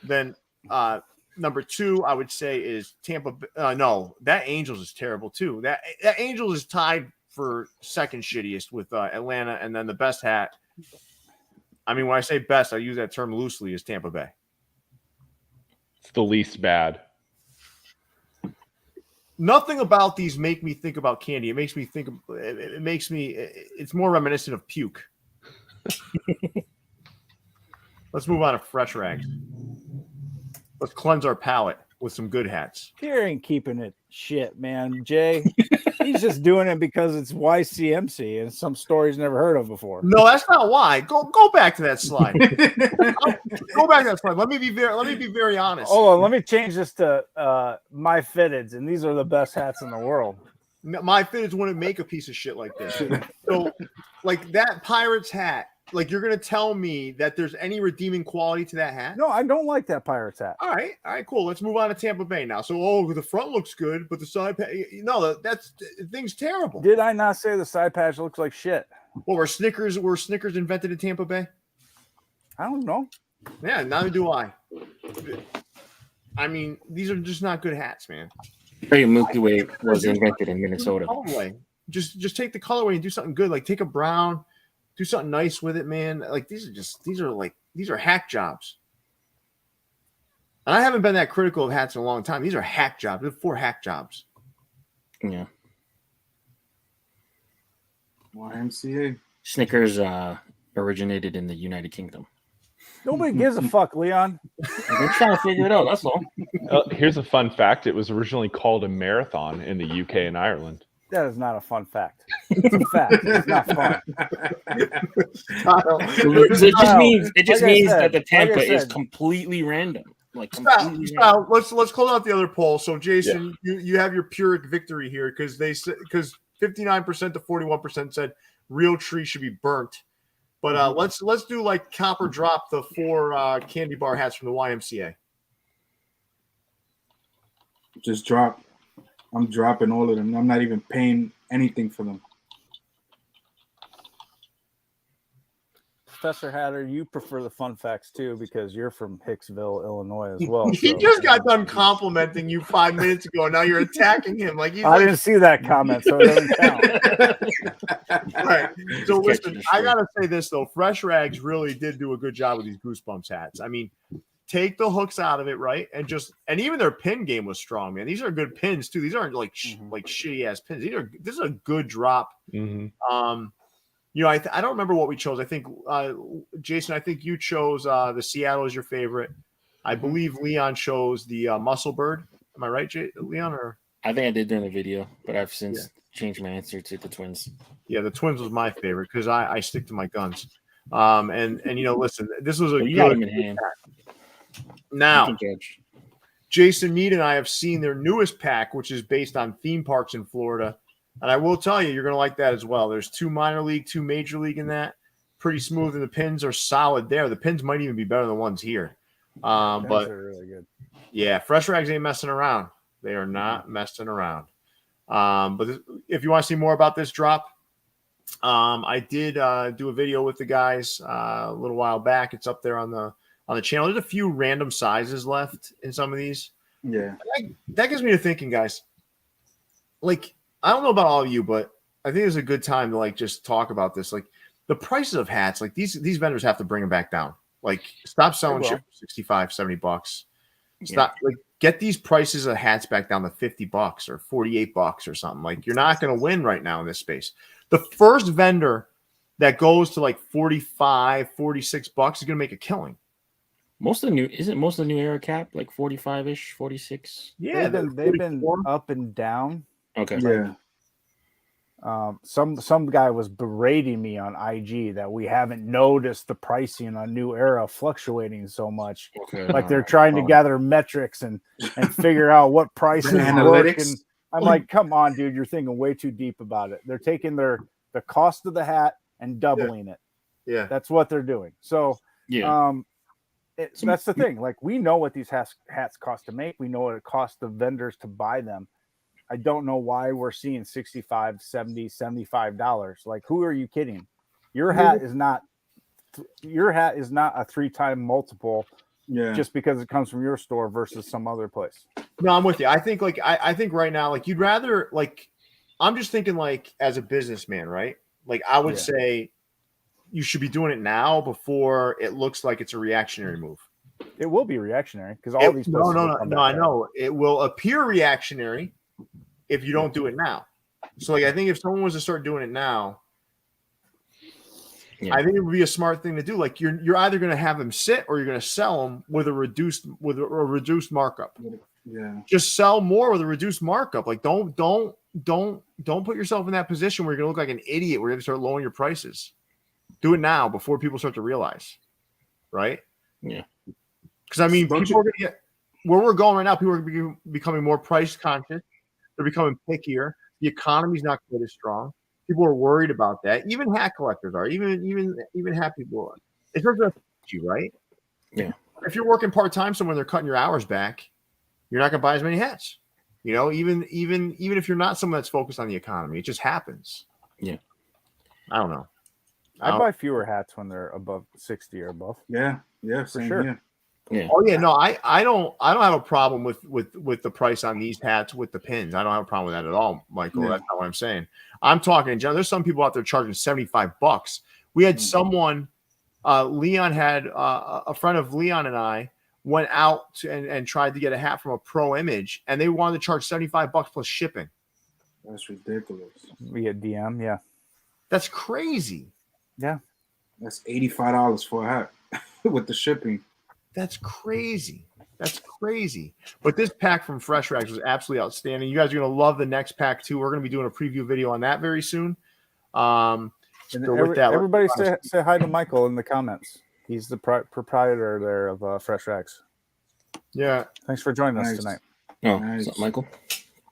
B: Then number 2, I would say, is Tampa. No, that Angels is terrible too. That Angels is tied for second shittiest with Atlanta, and then the best hat. I mean, when I say best, I use that term loosely, is Tampa Bay.
E: It's the least bad.
B: Nothing about these make me think about candy. It makes me think. It's more reminiscent of puke. Let's move on to fresh rags. Let's cleanse our palate with some good hats.
C: Pierre ain't keeping it shit, man. Jay, he's just doing it because it's YMCA and some stories never heard of before.
B: No, that's not why. Go back to that slide. Go back to that slide. Let me be very honest.
C: Hold on, let me change this to MyFitteds, and these are the best hats in the world.
B: MyFitteds wouldn't make a piece of shit like this. So, like that Pirates hat, like you're gonna tell me that there's any redeeming quality to that hat?
C: No, I don't like that Pirates hat.
B: All right, cool. Let's move on to Tampa Bay now. So, the front looks good, but the side, no, that's thing's terrible.
C: Did I not say the side patch looks like shit?
B: Well, were Snickers invented in Tampa Bay?
C: I don't know.
B: Yeah, neither do I. I mean, these are just not good hats, man.
A: Very Milky Way was invented in Minnesota.
B: Colorway. Just take the colorway and do something good. Like take a brown, do something nice with it, man. Like these are hack jobs. And I haven't been that critical of hats in a long time. These are hack jobs. They're 4 hack jobs.
A: Yeah.
D: YMCA.
A: Snickers originated in the United Kingdom.
C: Nobody gives a fuck, Leon.
A: I'm just trying to figure it out. That's all.
E: Here's a fun fact. It was originally called a marathon in the UK and Ireland.
C: That is not a fun fact. It's a fact. It's not fun.
A: It just
C: Like I
A: means
C: said,
A: that the Tampa
C: like I
A: is
C: said.
A: completely random. Like completely
B: Style. Let's close out the other poll. So Jason, you have your Pyrrhic victory here because 59% to 41% said Realtree should be burnt. But let's do like Copper drop the 4 candy bar hats from the YMCA.
D: Just drop. I'm dropping all of them. I'm not even paying anything for them.
C: Professor Hatter, you prefer the fun facts too because you're from Hicksville, Illinois as well.
B: He
C: so-
B: just got done complimenting you 5 minutes ago. Now you're attacking him. Like he's
C: I didn't see that comment, so it doesn't count.
B: All right. So listen, I gotta say this though. Fresh Rags really did do a good job with these Goosebumps hats. I mean, take the hooks out of it, right? And even their pin game was strong, man. These are good pins too. These aren't like like shitty ass pins. This is a good drop. You know, I don't remember what we chose. I think Jason, I think you chose the Seattle as your favorite. I believe Leon chose the Muscle Bird. Am I right, Leon? Or
A: I think I did during the video, but I've since changed my answer to the Twins.
B: Yeah, the Twins was my favorite because I stick to my guns. And you know, listen, this was a
A: You got
B: good
A: him in hand.
B: now.
A: You can judge.
B: Jason Mead and I have seen their newest pack, which is based on theme parks in Florida. And I will tell you, you're going to like that as well. There's 2 minor league, 2 major league in that. Pretty smooth, and the pins are solid there. The pins might even be better than the ones here. But
C: they're really good.
B: Yeah, Fresh Rags ain't messing around. They are not messing around. But if you want to see more about this drop, I did do a video with the guys a little while back. It's up there on the channel. There's a few random sizes left in some of these.
D: Yeah.
B: That gets me to thinking, guys. Like, I don't know about all of you, but I think it's a good time to like just talk about this. Like the prices of hats, like these vendors have to bring them back down. Like stop selling shit for $65, $70. Stop like get these prices of hats back down to $50 or $48 or something. Like you're not going to win right now in this space. The first vendor that goes to like $45, $46 is going to make a killing.
A: Most of the new era cap like 45-ish, 46?
B: Yeah,
C: they've been up and down.
A: Okay.
D: Yeah.
C: Some guy was berating me on IG that we haven't noticed the pricing on New Era fluctuating so much.
A: Okay.
C: Like they're trying to gather metrics and figure out what prices work.
D: Analytics.
C: And I'm like, come on, dude, you're thinking way too deep about it. They're taking the cost of the hat and doubling it.
B: Yeah,
C: that's what they're doing. So that's the thing. Like we know what these hats cost to make. We know what it costs the vendors to buy them. I don't know why we're seeing $65, $70, $75. Like, who are you kidding? Your hat is not a 3-time multiple just because it comes from your store versus some other place.
B: No, I'm with you. I think I think right now, like you'd rather like I'm just thinking like as a businessman, right? Like I would say you should be doing it now before it looks like it's a reactionary move.
C: It will be reactionary because all these places
B: no, I know. It will appear reactionary if you don't do it now. So like I think if someone was to start doing it now, I think it would be a smart thing to do. Like you're either going to have them sit or you're going to sell them with a reduced markup.
D: Yeah.
B: Just sell more with a reduced markup. Like don't put yourself in that position where you're going to look like an idiot where you're going to start lowering your prices. Do it now before people start to realize, right?
A: Yeah.
B: Because I mean, people are going to get where we're going right now. People are becoming more price conscious. They're becoming pickier. The economy's not quite as strong. People are worried about that. Even hat collectors are. Even hat people are. It's not just you, right?
A: Yeah.
B: If you're working part time somewhere, they're cutting your hours back. You're not going to buy as many hats. You know, even if you're not someone that's focused on the economy, it just happens.
A: Yeah.
B: I don't know.
C: I buy fewer hats when they're above 60 or above.
D: Yeah,
C: for sure.
D: Here.
A: Yeah.
B: Oh yeah, no, I don't have a problem with the price on these hats with the pins. I don't have a problem with that at all, Michael.
D: Yeah.
B: That's not what I'm saying. I'm talking in general. There's some people out there charging $75. We had someone, Leon had a friend of Leon and I went out and tried to get a hat from a Pro Image, and they wanted to charge $75 plus shipping.
D: That's ridiculous.
C: Via DM, yeah.
B: That's crazy.
C: Yeah.
D: That's $85 for a hat with the shipping.
B: That's crazy. That's crazy. But this pack from Fresh Rags was absolutely outstanding. You guys are going to love the next pack too. We're going to be doing a preview video on that very soon.
C: Everybody say hi to Michael in the comments. He's the proprietor there of Fresh Rags.
B: Yeah.
C: Thanks for joining us tonight.
A: Oh,
D: Nice.
A: what's up, Michael?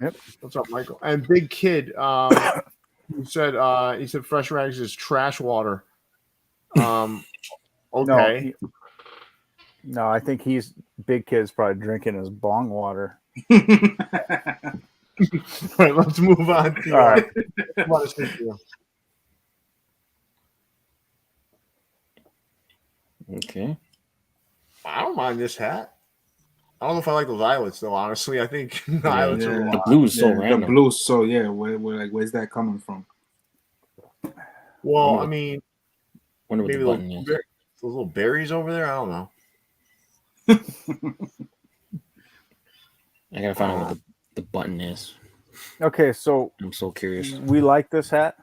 C: Yep.
B: What's up, Michael? And Big Kid. He said fresh rags is trash water. Okay.
C: No, I think Big Kid's probably drinking his bong water.
B: All right, let's move on to
C: All right.
A: Okay.
B: I don't mind this hat. I don't know if I like the violets though. Honestly, I think violets are a
A: The
B: lot.
A: blue is so
D: the
A: random.
D: blue, so yeah, where's that coming from?
B: Well, I mean,
A: Wonder what
B: maybe
A: the button is.
B: those little berries over there. I don't know.
A: I gotta find out what the button is.
C: Okay, so
A: I'm so curious.
C: we like this hat.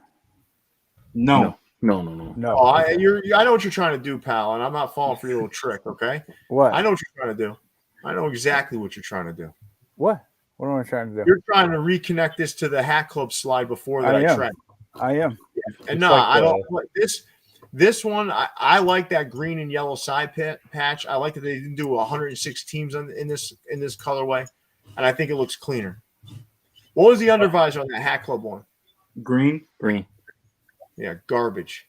D: No.
A: No.
C: No.
B: Oh, I know what you're trying to do, pal, and I'm not falling for your little trick. Okay,
C: What?
B: I know what you're trying to do. I know exactly what you're trying to do.
C: What? What am I trying to do?
B: You're trying to reconnect this to the Hat Club slide before that I tried.
C: I am.
B: And
C: It's
B: no,
C: like
B: I don't like this. This one, I like that green and yellow side patch. I like that they didn't do 106 teams in this colorway, and I think it looks cleaner. What was the undervisor on that Hat Club one?
D: Green.
B: Yeah, garbage.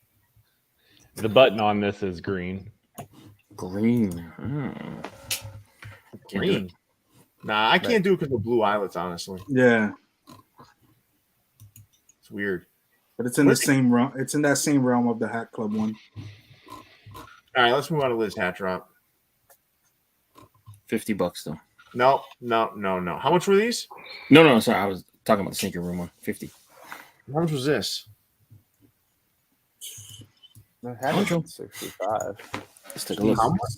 E: The button on this is green.
A: Green.
B: Green. Nah, I can't do it because of blue eyelets, honestly.
D: Yeah,
B: It's weird.
D: but it's in the same realm. It's in that same realm of the Hat Club one.
B: All right, let's move on to Liz Hat Drop.
A: $50 though.
B: No. How much were these?
A: No. Sorry, I was talking about the sneaker room one. 50.
B: How much was this?
C: The hat is 65.
A: Let's take a look.
B: How much?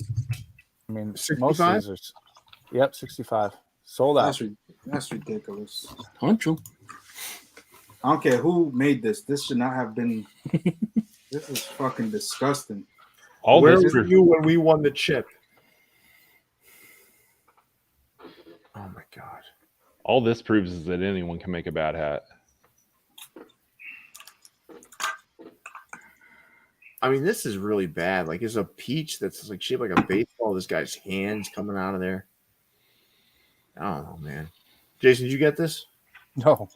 C: I mean,
B: 65?
C: most of these are. Yep, 65. Sold out.
D: That's ridiculous.
A: Huncho.
D: I don't care who made this. This should not have been. This is fucking disgusting.
B: Where
E: this
B: were you when we won the chip? Oh my god!
E: all this proves is that anyone can make a bad hat.
B: I mean, this is really bad. Like, it's a peach that's like shaped like a baseball. This guy's hands coming out of there. I don't know, man. Jason, did you get this?
C: No.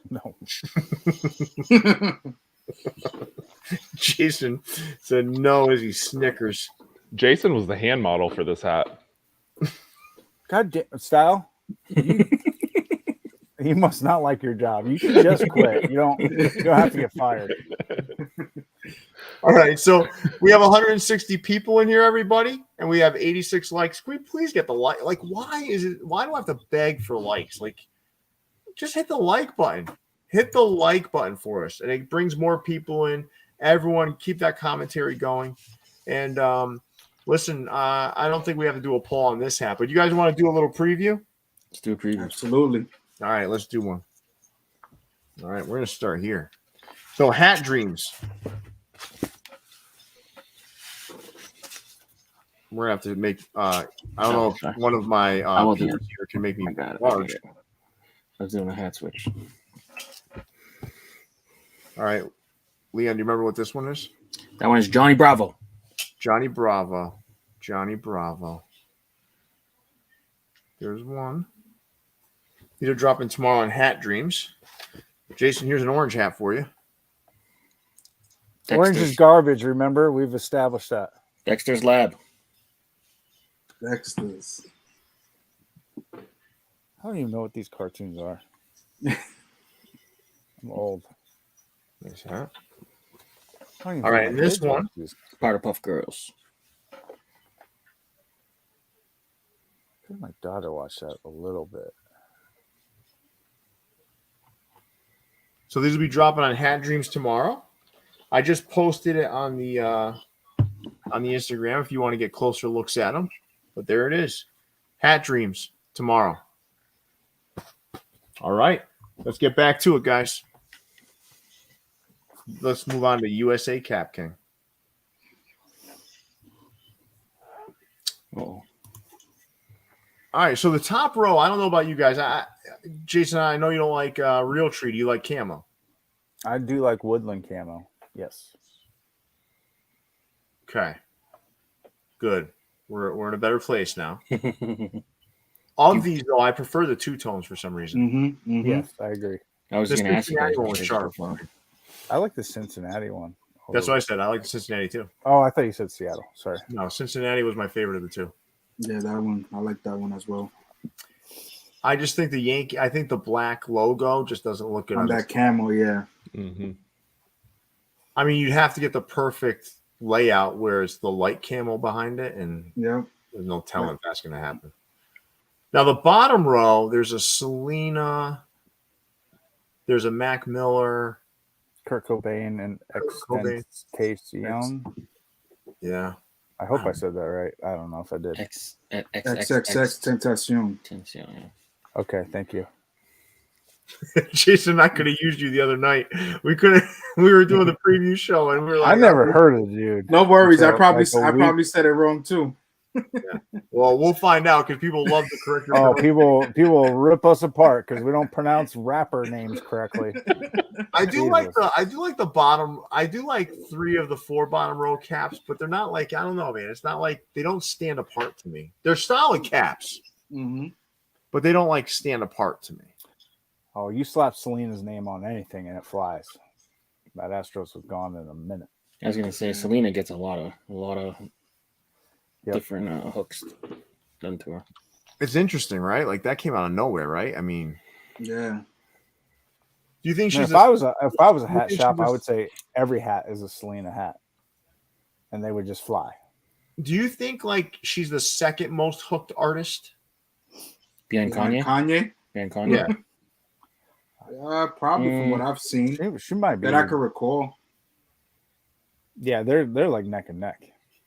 B: Jason said no as he snickers.
E: Jason was the hand model for this hat.
C: God damn, Stile. You must not like your job. You should just quit. You don't have to get fired.
B: All right, so we have 160 people in here, everybody, and we have 86 likes. Can we please get the like? Like, why do I have to beg for likes? Like, just hit the like button. Hit the like button for us, and it brings more people in. Everyone, keep that commentary going. And listen, I don't think we have to do a poll on this hat, but you guys want to do a little preview?
A: Let's do a preview.
D: Absolutely.
B: All right, let's do one. All right, we're going to start here. So, Hat Dreams. We're going to have to make, I don't know if one of my peers here can make me large.
A: I was doing a hat switch.
B: All right. Leon, do you remember what this one is?
A: That one is Johnny Bravo.
B: Johnny Bravo. There's one. These are dropping tomorrow on Hat Dreams. Jason, here's an orange hat for you.
C: Orange is garbage, remember? We've established that.
A: Dexter's Lab.
D: Dexter's.
C: I don't even know what these cartoons are. I'm old.
B: Nice hat.
C: All
B: right, and this one.
A: Powder Puff Girls.
C: My daughter watched that a little bit.
B: So these will be dropping on Hat Dreams tomorrow. I just posted it on the Instagram if you want to get closer looks at them. But there it is. Hat Dreams tomorrow. All right. Let's get back to it, guys. Let's move on to USA Cap King.
A: Oh.
B: All right, so the top row, I don't know about you guys. Jason, I know you don't like Realtree. Do you like camo?
C: I do like woodland camo. Yes.
B: Okay. Good. We're in a better place now. Of these, though, I prefer the two tones for some reason.
C: Yes, I agree.
A: I was going to ask you guys.
B: One sharp.
C: I like the Cincinnati one.
B: That's what I said. I like Cincinnati too.
C: Oh, I thought you said Seattle. Sorry.
B: No, Cincinnati was my favorite of the two.
D: Yeah, that one. I like that one as well.
B: I just think I think the black logo just doesn't look good
D: On that camo, yeah.
E: Mm-hmm.
B: I mean, you'd have to get the perfect layout where it's the light camo behind it, and
D: Yep.
B: there's no telling if that's going to happen. Now, the bottom row, there's a Selena, there's a Mac Miller.
C: Kurt Cobain and Extentation.
B: Yeah.
C: I hope I said that right. I don't know if I did.
D: XXX Tentacion.
A: Yeah.
C: Okay, thank you.
B: Jason, I could have used you the other night. We were doing the preview show, and we were like,
C: I never heard of the dude.
D: No worries.
C: Until,
D: I probably
C: like,
D: said it wrong too.
B: Well, we'll find out because people love the correct.
C: Oh, people rip us apart because we don't pronounce rapper names correctly.
B: I do like the bottom. I do like 3 of the 4 bottom row caps, but they're not like, I don't know, man. It's not like they don't stand apart to me. They're solid caps, but they don't like stand apart to me.
C: Oh, you slap Selena's name on anything and it flies. That Astros was gone in a minute.
A: I was gonna say Selena gets a lot of different hooks done to her.
B: It's interesting, right? Like that came out of nowhere, right? I mean,
D: yeah.
B: Do you think
C: Man,
B: she's?
C: if I was a hat shop, I would say every hat is a Selena hat, and they would just fly.
B: Do you think like she's the second most hooked artist?
A: Behind Kanye? Behind Kanye?
B: Yeah.
D: Probably from what I've seen.
C: She might be.
D: That I could recall.
C: Yeah, they're like neck and neck.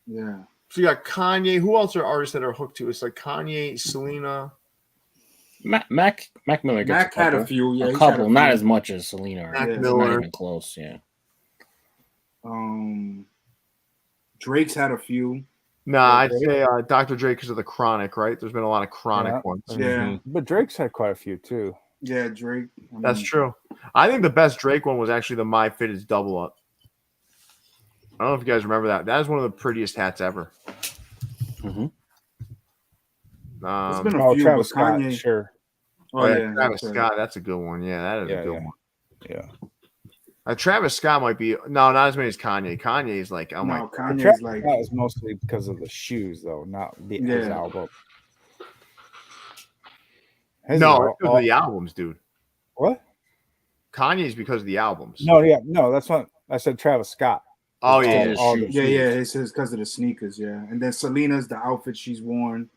D: Yeah.
B: So you got Kanye. Who else are artists that are hooked to? It's like Kanye, Selena.
A: Mac Miller gets
D: Mac had a few. Yeah,
A: a couple, not as much as Selena.
B: Mac Miller.
A: Not even close. Yeah.
D: Drake's had a few.
B: Nah, I'd say Dr. Dre because of the chronic, right? There's been a lot of chronic ones.
D: Yeah.
C: But Drake's had quite a few too.
D: Yeah, Drake.
B: That's true. I think the best Drake one was actually the MyFitteds double up. I don't know if you guys remember that. That is one of the prettiest hats ever.
D: There's been a few,
C: Travis
D: but Kanye.
C: Scott, sure.
B: Oh yeah, Travis Scott. That's a good one. Yeah, that is a good one.
C: Yeah.
B: Travis Scott might be not as many as Kanye. Kanye is like, oh my.
D: Kanye's
C: Travis
D: like
C: Scott is mostly because of the shoes, though, not his album.
B: It's because of the albums, dude.
C: What?
B: Kanye's because of the albums.
C: No, that's what I said. Travis Scott.
B: Oh yeah,
D: It says because of the sneakers, yeah. And then Selena's the outfit she's worn.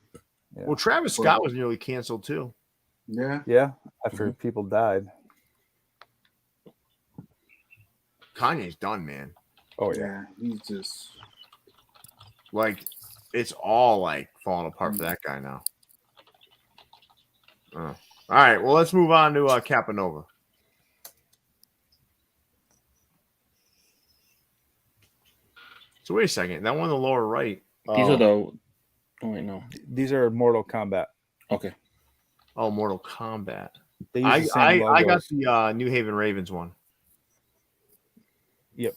C: Yeah.
B: Well, Travis Scott was nearly canceled too.
D: Yeah.
C: After people died.
B: Kanye's done, man.
C: Oh yeah.
D: He's just
B: like it's all like falling apart for that guy now. All right, well, let's move on to Cappanova. So wait a second. That one in the lower right.
A: These are the. Oh wait, no.
C: These are Mortal Kombat.
A: Okay.
B: Oh, Mortal Kombat.
C: I
B: got the New Haven Ravens one.
C: Yep.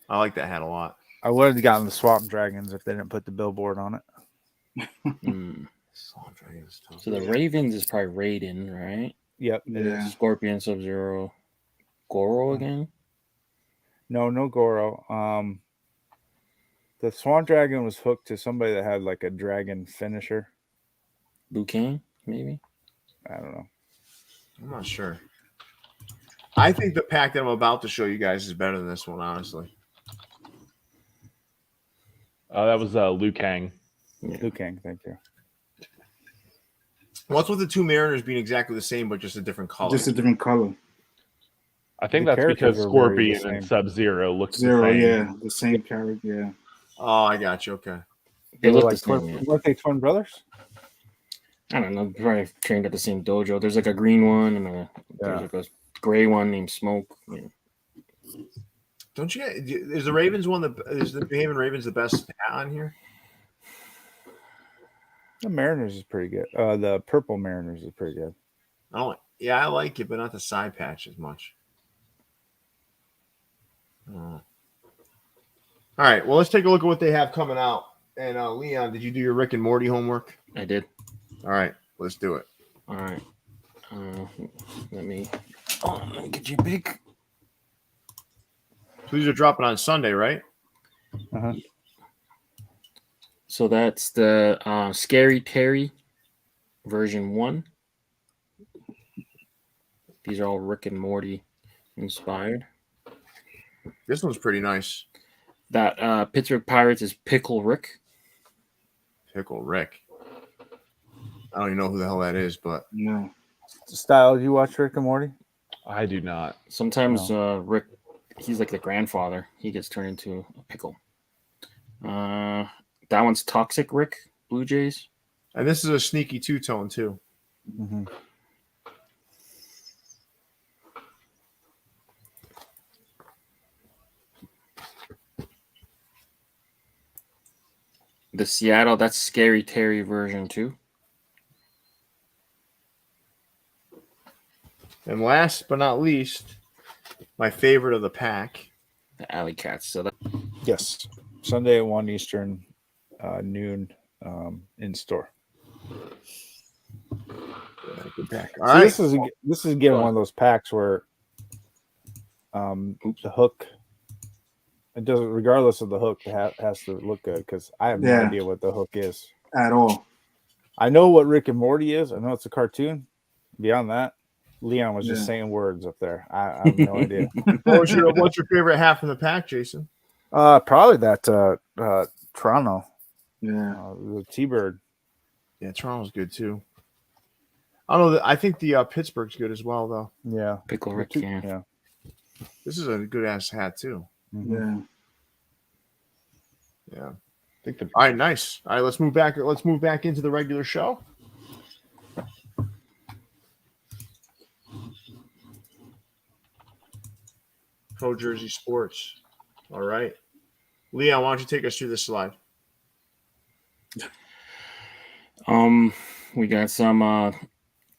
B: I like that hat a lot.
C: I would have gotten the Swamp Dragons if they didn't put the billboard on it.
B: Swamp Dragons.
A: So the Ravens is probably Raiden, right?
C: Yep.
D: Yeah.
A: Scorpion, Sub-Zero, Goro again.
C: No Goro. The Swan Dragon was hooked to somebody that had like a dragon finisher.
A: Liu Kang, maybe.
C: I don't know.
B: I'm not sure. I think the pack that I'm about to show you guys is better than this one, honestly.
E: That was Liu Kang.
C: Liu Kang, thank you.
B: What's with the two Mariners being exactly the same, but just a different color?
D: Just a different color.
E: I think
C: The
E: that's because
C: characters are very the
E: Scorpion and
C: same.
E: Sub-Zero look the
D: Zero,
E: same.
D: yeah. The same character, yeah.
B: Oh, I got you. Okay.
A: They look
C: like
A: the same.
C: twin, weren't they twin brothers?
A: I don't know. Probably trained at the same dojo. There's like a green one and there's like a gray one named Smoke. Yeah.
B: Don't you? Is the Ravens one? Is the New Haven Ravens the best hat on here?
C: The Mariners is pretty good. The purple Mariners is pretty good.
B: Yeah, I like it, but not the side patch as much. All right, well, let's take a look at what they have coming out. And Leon, did you do your Rick and Morty homework?
A: I did.
B: All right, let's do it.
A: All right. Let me get you big.
B: So these are dropping on Sunday, right?
C: Uh-huh.
A: So that's the Scary Terry version 1. These are all Rick and Morty inspired.
B: This one's pretty nice.
A: That Pittsburgh Pirates is Pickle Rick.
B: Pickle Rick. I don't even know who the hell that is, but
D: Yeah.
C: Style, did you watch Rick and Morty?
E: I do not.
A: Sometimes Rick, he's like the grandfather. He gets turned into a pickle. That one's Toxic Rick, Blue Jays.
B: and this is a sneaky two-tone too.
C: Mm-hmm.
A: The Seattle, that's Scary Terry version 2.
B: And last but not least, my favorite of the pack.
A: The Alley Cats. So that
C: Yes. Sunday at 1 Eastern, noon, in store.
B: Good pack.
C: So
B: All right.
C: this is getting one of those packs where the hook, it doesn't, regardless of the hook, has to look good, because I have no
D: Yeah.
C: idea what the hook is.
D: At all.
C: I know what Rick and Morty is. I know it's a cartoon. Beyond that, Leon was just
D: Yeah.
C: saying words up there. I have no idea.
B: What's your favorite half in the pack, Jason?
C: Probably that Toronto,
D: Yeah.
C: the T-Bird.
B: Yeah, Toronto's good too. I don't know. I think the Pittsburgh's good as well, though.
C: Yeah,
A: Pickle Rick, yeah.
B: This is a good ass hat too.
C: Mhm.
D: Yeah.
B: Yeah.
E: I think the
B: All right, nice. All right, let's move back. Let's move back into the regular show. Pro Jersey Sports. All right. Leon, why don't you take us through this slide?
A: We got some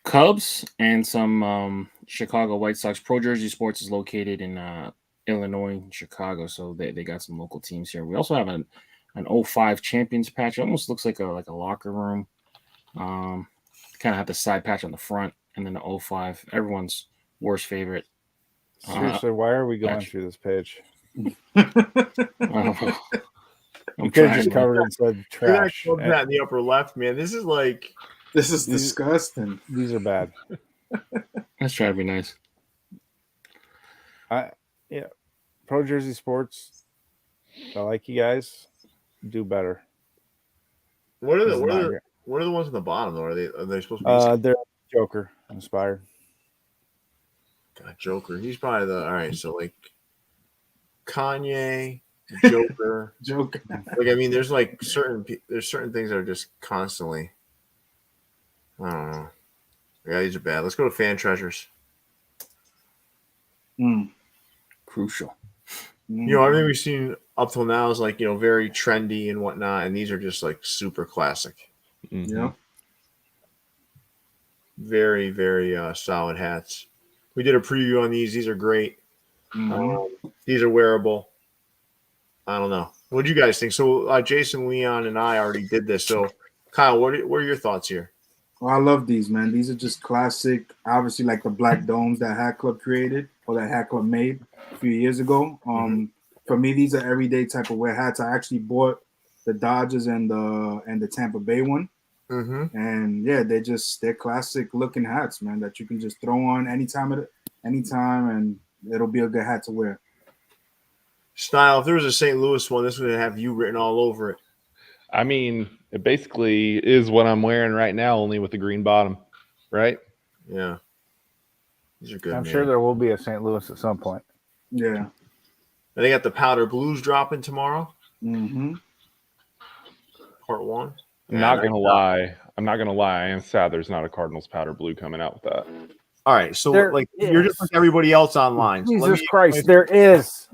A: Cubs and some Chicago White Sox. Pro Jersey Sports is located in Illinois, Chicago, so they got some local teams here. We also have an 05 Champions patch. It almost looks like a locker room. Kind of have the side patch on the front, and then the 05. Everyone's worst favorite.
C: Seriously, why are we going
A: patch.
C: through this page?
A: I'm
C: You could have just
A: trying.
C: covered it and said trash.
B: Look at that in the upper left, man. This is like
D: This is disgusting.
C: These are bad.
A: Let's try to be nice.
C: Pro Jersey Sports. I like you guys. Do better.
B: what are
C: This is not
B: the
C: great.
B: what are the ones at the bottom though? Are they supposed to be
C: They're Joker inspired.
B: God, Joker? He's probably the all right. So like Kanye, Joker.
D: Joke.
B: Like I mean, there's like certain things that are just constantly. I don't know. Yeah, these are bad. Let's go to fan treasures.
D: Mm.
A: Crucial.
B: You know, everything we've seen up till now is like, you know, very trendy and whatnot, and these are just like super classic.
E: Mhm.
D: Yeah.
B: Very, very solid hats. We did a preview on these. These are great.
D: Mhm.
B: These are wearable. I don't know. What do you guys think? So Jason, Leon, and I already did this. So Kyle, what are your thoughts here?
D: Oh, I love these, man. These are just classic. Obviously, like the black domes that Hat Club created or that Hat Club made a few years ago. For me, these are everyday type of wear hats. I actually bought the Dodgers and the Tampa Bay one,
B: Mm-hmm.
D: and yeah, they're classic looking hats, man. That you can just throw on anytime, and it'll be a good hat to wear.
B: Style, if there was a St. Louis one, this would have you written all over it.
E: I mean, it basically is what I'm wearing right now, only with the green bottom, right?
B: Yeah. These are good.
C: I'm
B: man.
C: sure there will be a St. Louis at some point.
D: Yeah.
B: And they got the powder blues dropping tomorrow,
D: Mm-hmm.
B: part 1.
E: I'm not gonna lie. I am sad there's not a Cardinals powder blue coming out with that.
B: All right, so
C: There
B: like you're just like everybody else online. So let
C: Jesus
B: me-
C: Christ, there is.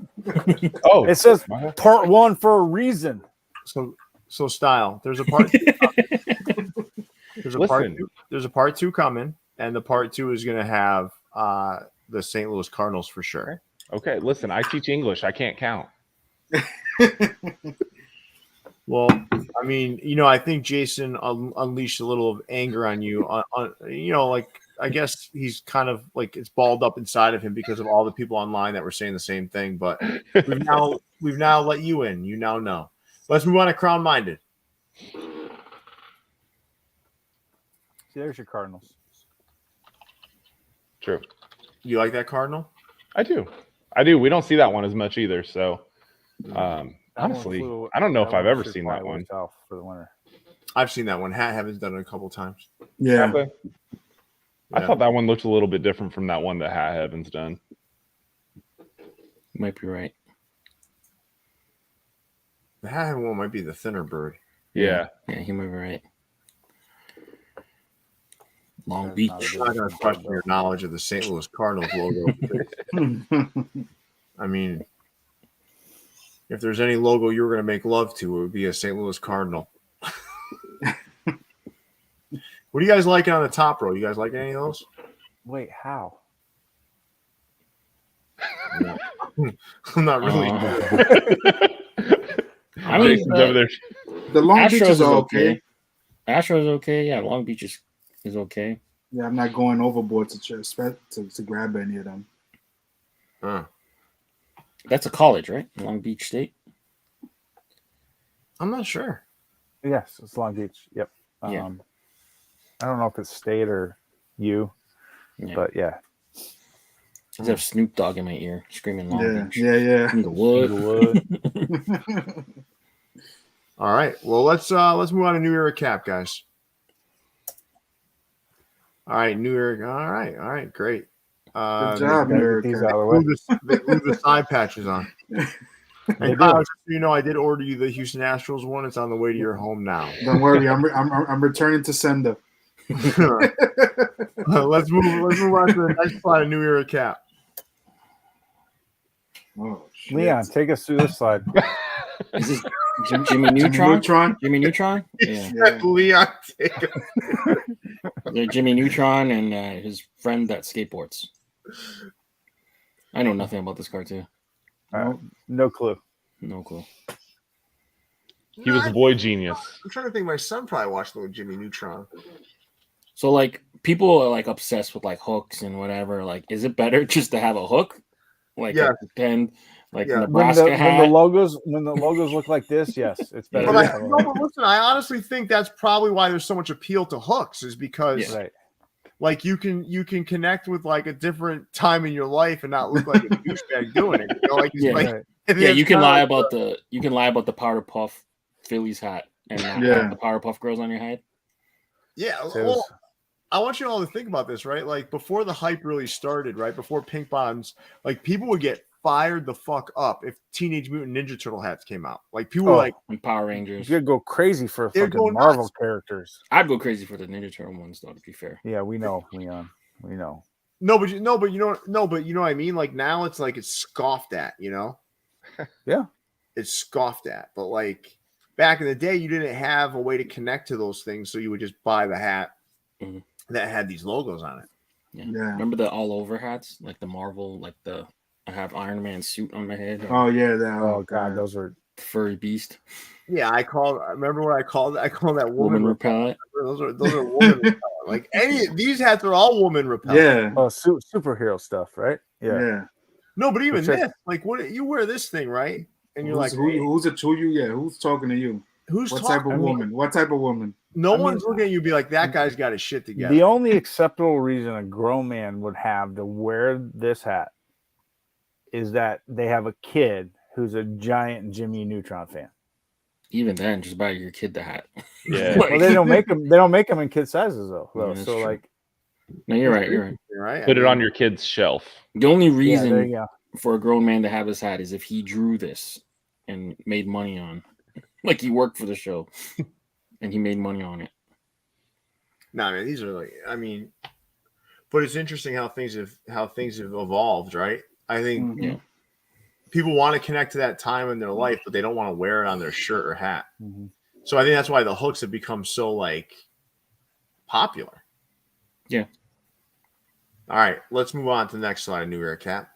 E: Oh,
C: It says
E: my bad.
C: part 1 for a reason.
B: So Style, there's a part. There's a part.
E: Listen.
B: There's a part 2 coming, and the part 2 is going to have the St. Louis Cardinals for sure.
E: Okay, listen, I teach English. I can't count.
B: Well, I mean, you know, I think Jason unleashed a little of anger on you. On you know, like I guess he's kind of like it's balled up inside of him because of all the people online that were saying the same thing. But we've now let you in. You now know. Let's move on to Crown Minded.
C: See, there's your Cardinals.
E: True.
B: You like that Cardinal?
E: I do. We don't see that one as much either. So,
C: That
E: honestly,
C: one flew-
E: I don't know if
C: that
E: I've
C: one
E: ever
C: should
E: seen
C: fly
E: that one.
C: south for the winter.
B: I've seen that one. Hat Heaven's done it a couple times.
D: Yeah.
E: I
B: Yeah.
E: thought that one looked a little bit different from that one that Hat Heaven's done.
A: You might be right.
B: The Hat Heaven one might be the thinner bird.
E: Yeah.
A: Yeah, he might be right. Long
C: That's
A: Beach.
C: not a
B: I'm not going to question your knowledge of the St. Louis Cardinals logo. I mean, if there's any logo you were going to make love to, it would be a St. Louis Cardinal. What do you guys like on the top row? You guys like any of those?
C: Wait, how?
B: No. I'm not really.
A: I mean,
E: Jason's over there.
D: The Long Beach
A: Astros
D: is okay.
A: Astros okay. Yeah, Long Beach is okay.
D: Yeah, I'm not going overboard to grab any of them.
B: Huh.
A: That's a college, right? Long Beach State.
B: I'm not sure.
C: Yes, it's Long Beach. Yep.
A: Yeah.
C: I don't know if it's state or you,
A: Yeah.
C: but yeah.
A: I just have Snoop Dogg in my ear screaming Long
D: Yeah,
A: Beach.
D: yeah.
A: In the wood.
B: All right. Well, let's move on to New Era Cap, guys. All right, New Era. All right, great.
D: Good job,
C: Gotta
D: Merc.
C: get these out of the way.
B: They glue the side patches on. And Kyle, just so you know, I did order you the Houston Astros one. It's on the way to your home now.
D: Don't worry, I'm returning to sender.
B: Let's move on to the next slide of New Era Cap.
D: Oh, shit.
C: Leon, take us through this slide.
A: Is this Jimmy Neutron?
D: Neutron?
A: Jimmy Neutron? Yeah.
D: Yeah.
B: Leon, take
A: They're Jimmy Neutron and his friend that skateboards. I know nothing about this cartoon.
C: No clue.
A: No clue.
E: He was a boy genius.
B: I'm trying to think. My son probably watched little Jimmy Neutron.
A: So like people are like obsessed with like hooks and whatever. Like, is it better just to have a hook? Like
B: Yeah.
A: pretend like
B: Yeah.
A: Nebraska
C: When the logos look like this, yes, it's better.
B: But
C: to have a hook.
B: but listen, I honestly think that's probably why there's so much appeal to hooks, is because
C: Right.
B: like you can connect with like a different time in your life and not look like a douchebag doing it. You know? Like,
A: Yeah.
B: like,
C: Right.
A: Yeah, you can
B: kinda
A: lie
B: like
A: about the Powder Puff Phillies hat and not
D: Yeah.
A: have the Powder Puff girls on your head.
B: yeah.
C: So it
B: Well,
C: was-
B: I want you all to think about this, right? Like before the hype really started, right? Before pink bottoms, like people would get fired the fuck up if Teenage Mutant Ninja Turtle hats came out. Like people were
C: Oh.
B: like,
A: And Power Rangers.
C: you could go crazy for
B: They're
C: fucking
B: going
C: Marvel
B: nuts.
C: characters.
A: I'd go crazy for the Ninja Turtle ones, though. To be fair.
C: Yeah, we know, Leon. We know.
B: but you know what I mean? Like now it's like it's scoffed at, you know?
C: Yeah.
B: It's scoffed at. But like back in the day, you didn't have a way to connect to those things, so you would just buy the hat
A: Mhm.
B: that had these logos on it.
A: Yeah.
D: Yeah.
A: Remember the all over hats, like the Marvel, like I have Iron Man suit on my head.
D: Oh yeah, that.
C: Oh god, those were
A: Furry beast.
B: Yeah, I remember what I called that
A: Woman
B: woman
A: repellent.
B: Those are woman repellent. Like these hats are all woman repellent.
D: Yeah.
C: superhero stuff, right?
D: Yeah.
B: No, but even
C: Which I-
B: this, like what you wear this thing, right? And you're like,
D: who's talking to you?
B: who's
D: What
B: talking?
D: type of woman? What type of woman?
B: No
C: I
B: one's
C: mean-
B: looking at you and be like, that guy's got his shit together.
C: The only acceptable reason a grown man would have to wear this hat is that they have a kid who's a giant Jimmy Neutron fan.
A: Even then, just buy your kid the hat.
E: Yeah.
A: Like-
C: Well, they don't make them. They don't make them in kid sizes though.
A: Yeah, that's
C: So
A: true.
C: like,
A: No, you're right. You're right.
B: right?
E: Put it on your kid's shelf.
A: The only
C: yeah, there
A: reason
C: you go.
A: for a grown man to have his hat is if he drew this and made money on, like he worked for the show, and he made money on it.
B: No, man, these are like, I mean, but it's interesting how things have evolved, right? I think
A: Yeah.
B: people want to connect to that time in their life, but they don't want to wear it on their shirt or hat.
C: Mhm.
B: So I think that's why the hooks have become so like popular.
A: Yeah.
B: All right, let's move on to the next slide. New Era Cap.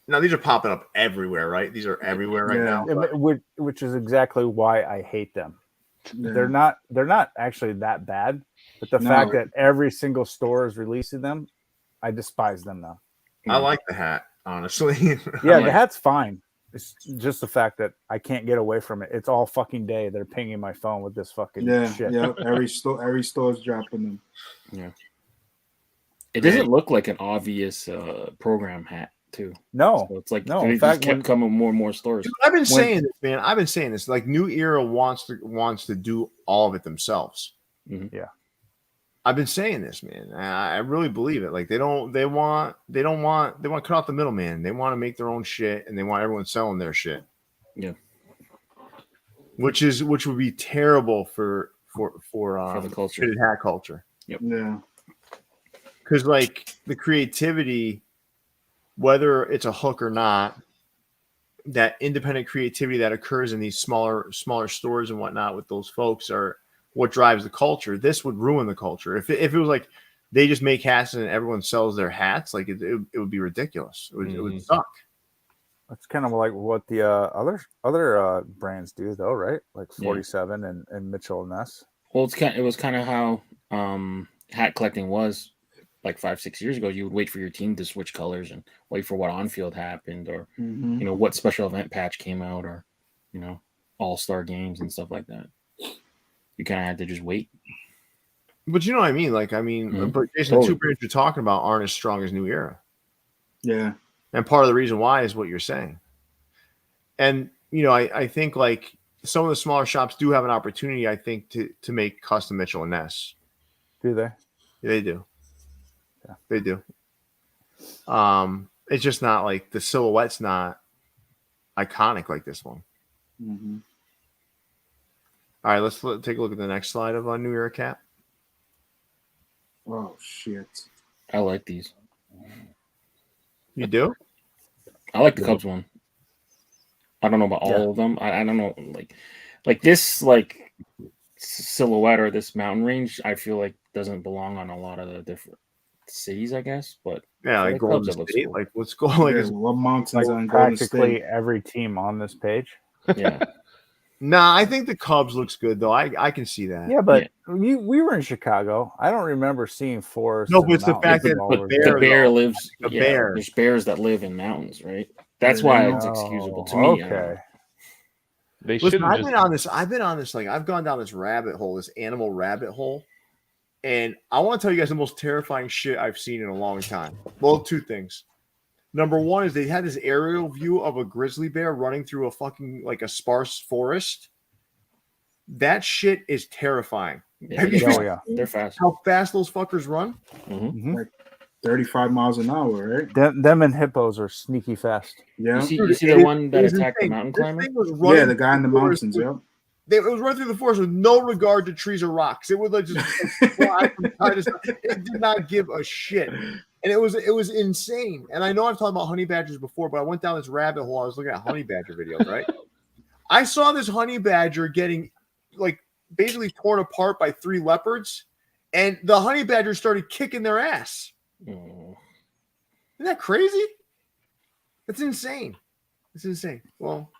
B: Now these are popping up everywhere, right? These are everywhere right
D: Yeah.
B: now.
C: Which is exactly why I hate them.
D: Yeah.
C: They're not actually that bad, but the fact that every single store is releasing them, I despise them now.
B: I like the hat, honestly.
C: Yeah, the hat's fine. It's just the fact that I can't get away from it. It's all fucking day. They're pinging my phone with this fucking shit.
D: Yeah. Every store's dropping them.
A: Yeah. It doesn't look like an obvious program hat, too.
C: No,
A: So it's like
C: no.
A: they
C: In
A: just
C: fact,
A: kept coming more and more stores.
B: Dude, I've been saying this, man. I've been saying this. Like, New Era wants to do all of it themselves.
A: Mm-hmm.
C: Yeah.
B: I've been saying this, man. I really believe it. Like, they want to cut off the middleman. They want to make their own shit, and they want everyone selling their shit.
A: Yeah.
B: Which would be terrible for
A: the culture.
B: fitted hat culture.
A: Yep.
D: Yeah.
B: Because, like, the creativity, whether it's a hook or not, that independent creativity that occurs in these smaller stores and whatnot with those folks are what drives the culture. This would ruin the culture. If it was like they just make hats and everyone sells their hats, like it would be ridiculous. It would suck.
C: That's kind of like what the other brands do, though, right? Like 47 and Mitchell and Ness.
A: Well, it was kind of how hat collecting was like 5-6 years ago. You would wait for your team to switch colors and wait for what on-field happened, or what special event patch came out, or all-star games and stuff like that. You kind of had to just wait.
B: But you know what I mean? Like, but Jason, the two brands you're talking about aren't as strong as New Era.
D: Yeah.
B: And part of the reason why is what you're saying. And, I think like some of the smaller shops do have an opportunity, I think, to make custom Mitchell and Ness.
C: Do they?
B: Yeah, they do.
C: Yeah.
B: They do. It's just not like the silhouette's not iconic like this one.
D: Mm-hmm.
B: All right, let's take a look at the next slide of New Era cap.
D: Oh shit!
A: I like these.
B: You do?
A: I like the Cubs one. I don't know about all of them. I don't know, like this silhouette or this mountain range. I feel like doesn't belong on a lot of the different cities, I guess. But
B: yeah, like Golden State. Cool. Like what's going? Like,
D: what mountains on
C: practically
D: Golden State?
C: Every team on this page.
A: Yeah.
B: Nah, I think the Cubs looks good though. I can see that.
C: Yeah, but we were in Chicago. I don't remember seeing forests.
B: No, but it's the fact that
A: the bear lives.
B: The bear.
A: There's bears that live in mountains, right? That's why it's excusable to me.
C: Okay.
E: They should.
B: I've been on this. Like, I've gone down this rabbit hole, this animal rabbit hole, and I want to tell you guys the most terrifying shit I've seen in a long time. Well, two things. Number one is they had this aerial view of a grizzly bear running through a fucking like a sparse forest. That shit is terrifying.
A: Yeah, they're fast.
B: How fast those fuckers run?
C: Mm-hmm.
D: Like 35 miles an hour, right?
C: Them and hippos are sneaky fast.
D: Yeah.
A: You see the one that attacked the mountain climber?
D: Yeah, the guy in the mountains. Yep.
B: It was running through the forest with no regard to trees or rocks. It would like just fly from side to side. It did not give a shit. And it was insane. And I know I've talked about honey badgers before, but I went down this rabbit hole. I was looking at honey badger videos, right? I saw this honey badger getting like basically torn apart by 3 leopards, and the honey badgers started kicking their ass. Isn't that crazy? That's insane. It's insane. Well,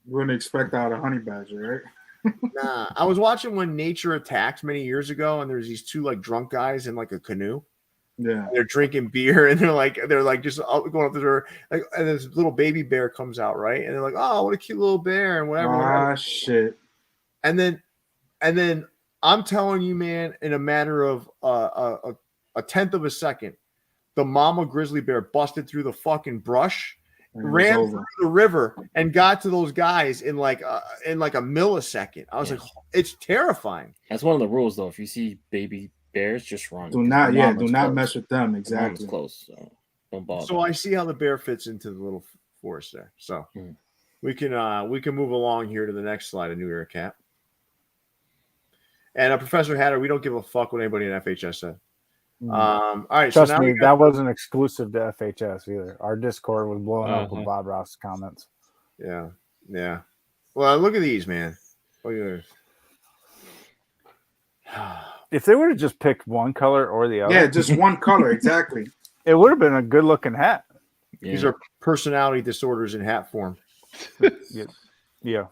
D: wouldn't expect out a honey badger, right?
B: Nah. I was watching When Nature Attacks many years ago, and there's these 2 like drunk guys in like a canoe.
D: Yeah,
B: they're drinking beer and they're like just going up the door, like, and this little baby bear comes out, right? And they're like, "Oh, what a cute little bear," and whatever.
D: Ah, shit.
B: And then I'm telling you, man, in a matter of a tenth of a second, the mama grizzly bear busted through the fucking brush, ran through the river, and got to those guys in like a millisecond. I was like, it's terrifying.
A: That's one of the rules, though. If you see baby bears, just run.
D: Do not mess with them. Exactly.
A: Close, so don't bother.
B: So I see how the bear fits into the little forest there. So we can move along here to the next slide, a New Era cap. And Professor Hatter, we don't give a fuck what anybody in FHS said. All right,
C: trust me, that wasn't exclusive to FHS either. Our Discord was blowing up with Bob Ross comments.
B: Yeah. Well, look at these, man. Look at this.
C: If they would have just picked one color or the other,
D: yeah, just one color, exactly.
C: It would have been a good looking hat.
A: Yeah.
B: These are personality disorders in hat form.
C: Yeah.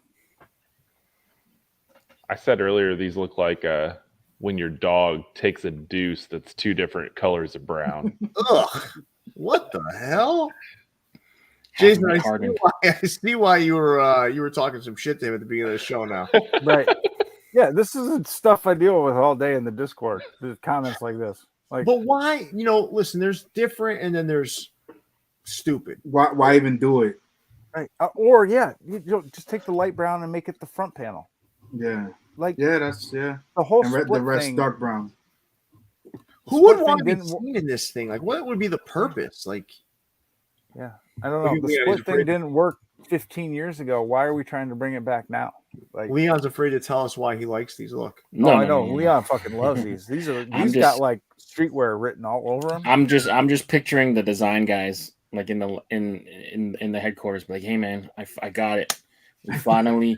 E: I said earlier these look like when your dog takes a deuce that's 2 different colors of brown.
B: Ugh, what the hell? Jason, I see why you were talking some shit to him at the beginning of the show now.
C: Right. Yeah, this isn't stuff I deal with all day in the Discord. There's comments like this. Like,
B: But why? Listen, there's different and then there's stupid.
D: Why even do it?
C: right. Or you just take the light brown and make it the front panel.
D: Yeah.
C: Like
D: The
C: whole
D: and
C: split
D: the rest
C: thing.
D: dark brown.
B: Who would
C: split
B: want to
C: thing
B: be
C: didn't
B: seen in this thing? Like, what would be the purpose? Like,
C: Yeah, I don't know. The
B: Leon's
C: split
B: afraid
C: thing didn't work 15 years ago. Why are we trying to bring it back now? Like,
B: Leon's afraid to tell us why he likes these. Look,
C: I know Leon fucking loves these. These got like streetwear written all over them.
A: I'm just picturing the design guys like in the headquarters, like, hey man, I got it. We finally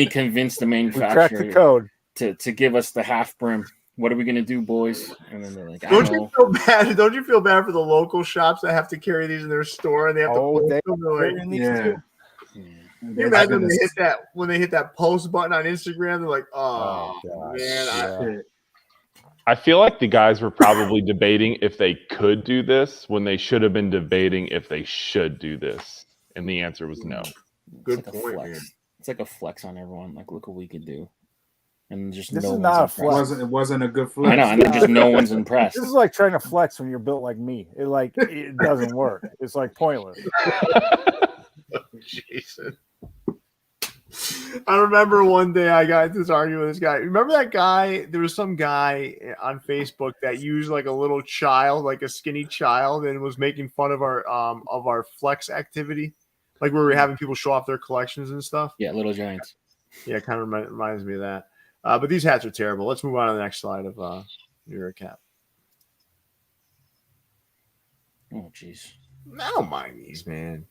A: convinced the manufacturer
C: We cracked the code
A: to give us the half brim. What are we gonna do, boys? And then they're like,
B: don't you feel bad? Don't you feel bad for the local shops that have to carry these in their store and they have to post them? Like,
D: yeah.
B: Can you imagine when they hit that post button on Instagram? They're like, oh man,
E: I feel like the guys were probably debating if they could do this when they should have been debating if they should do this, and the answer was no.
B: Good
A: like
B: point, man.
A: It's like a flex on everyone. Like, look what we could do, and just
C: This
A: no
C: is
A: one's
C: not a
A: impressed.
C: flex.
D: It wasn't a good flex.
A: I know, and just no one's impressed.
C: This is like trying to flex when you're built like me. It doesn't work. It's like pointless.
B: Jason. I remember one day I got into this argument with this guy. Remember that guy? There was some guy on Facebook that used like a little child, like a skinny child, and was making fun of our flex activity. Like we were having people show off their collections and stuff.
A: Yeah, Little Giants.
B: Yeah, it kind of reminds me of that. But these hats are terrible. Let's move on to the next slide of New York cap.
A: Oh, jeez.
B: I don't mind these, man.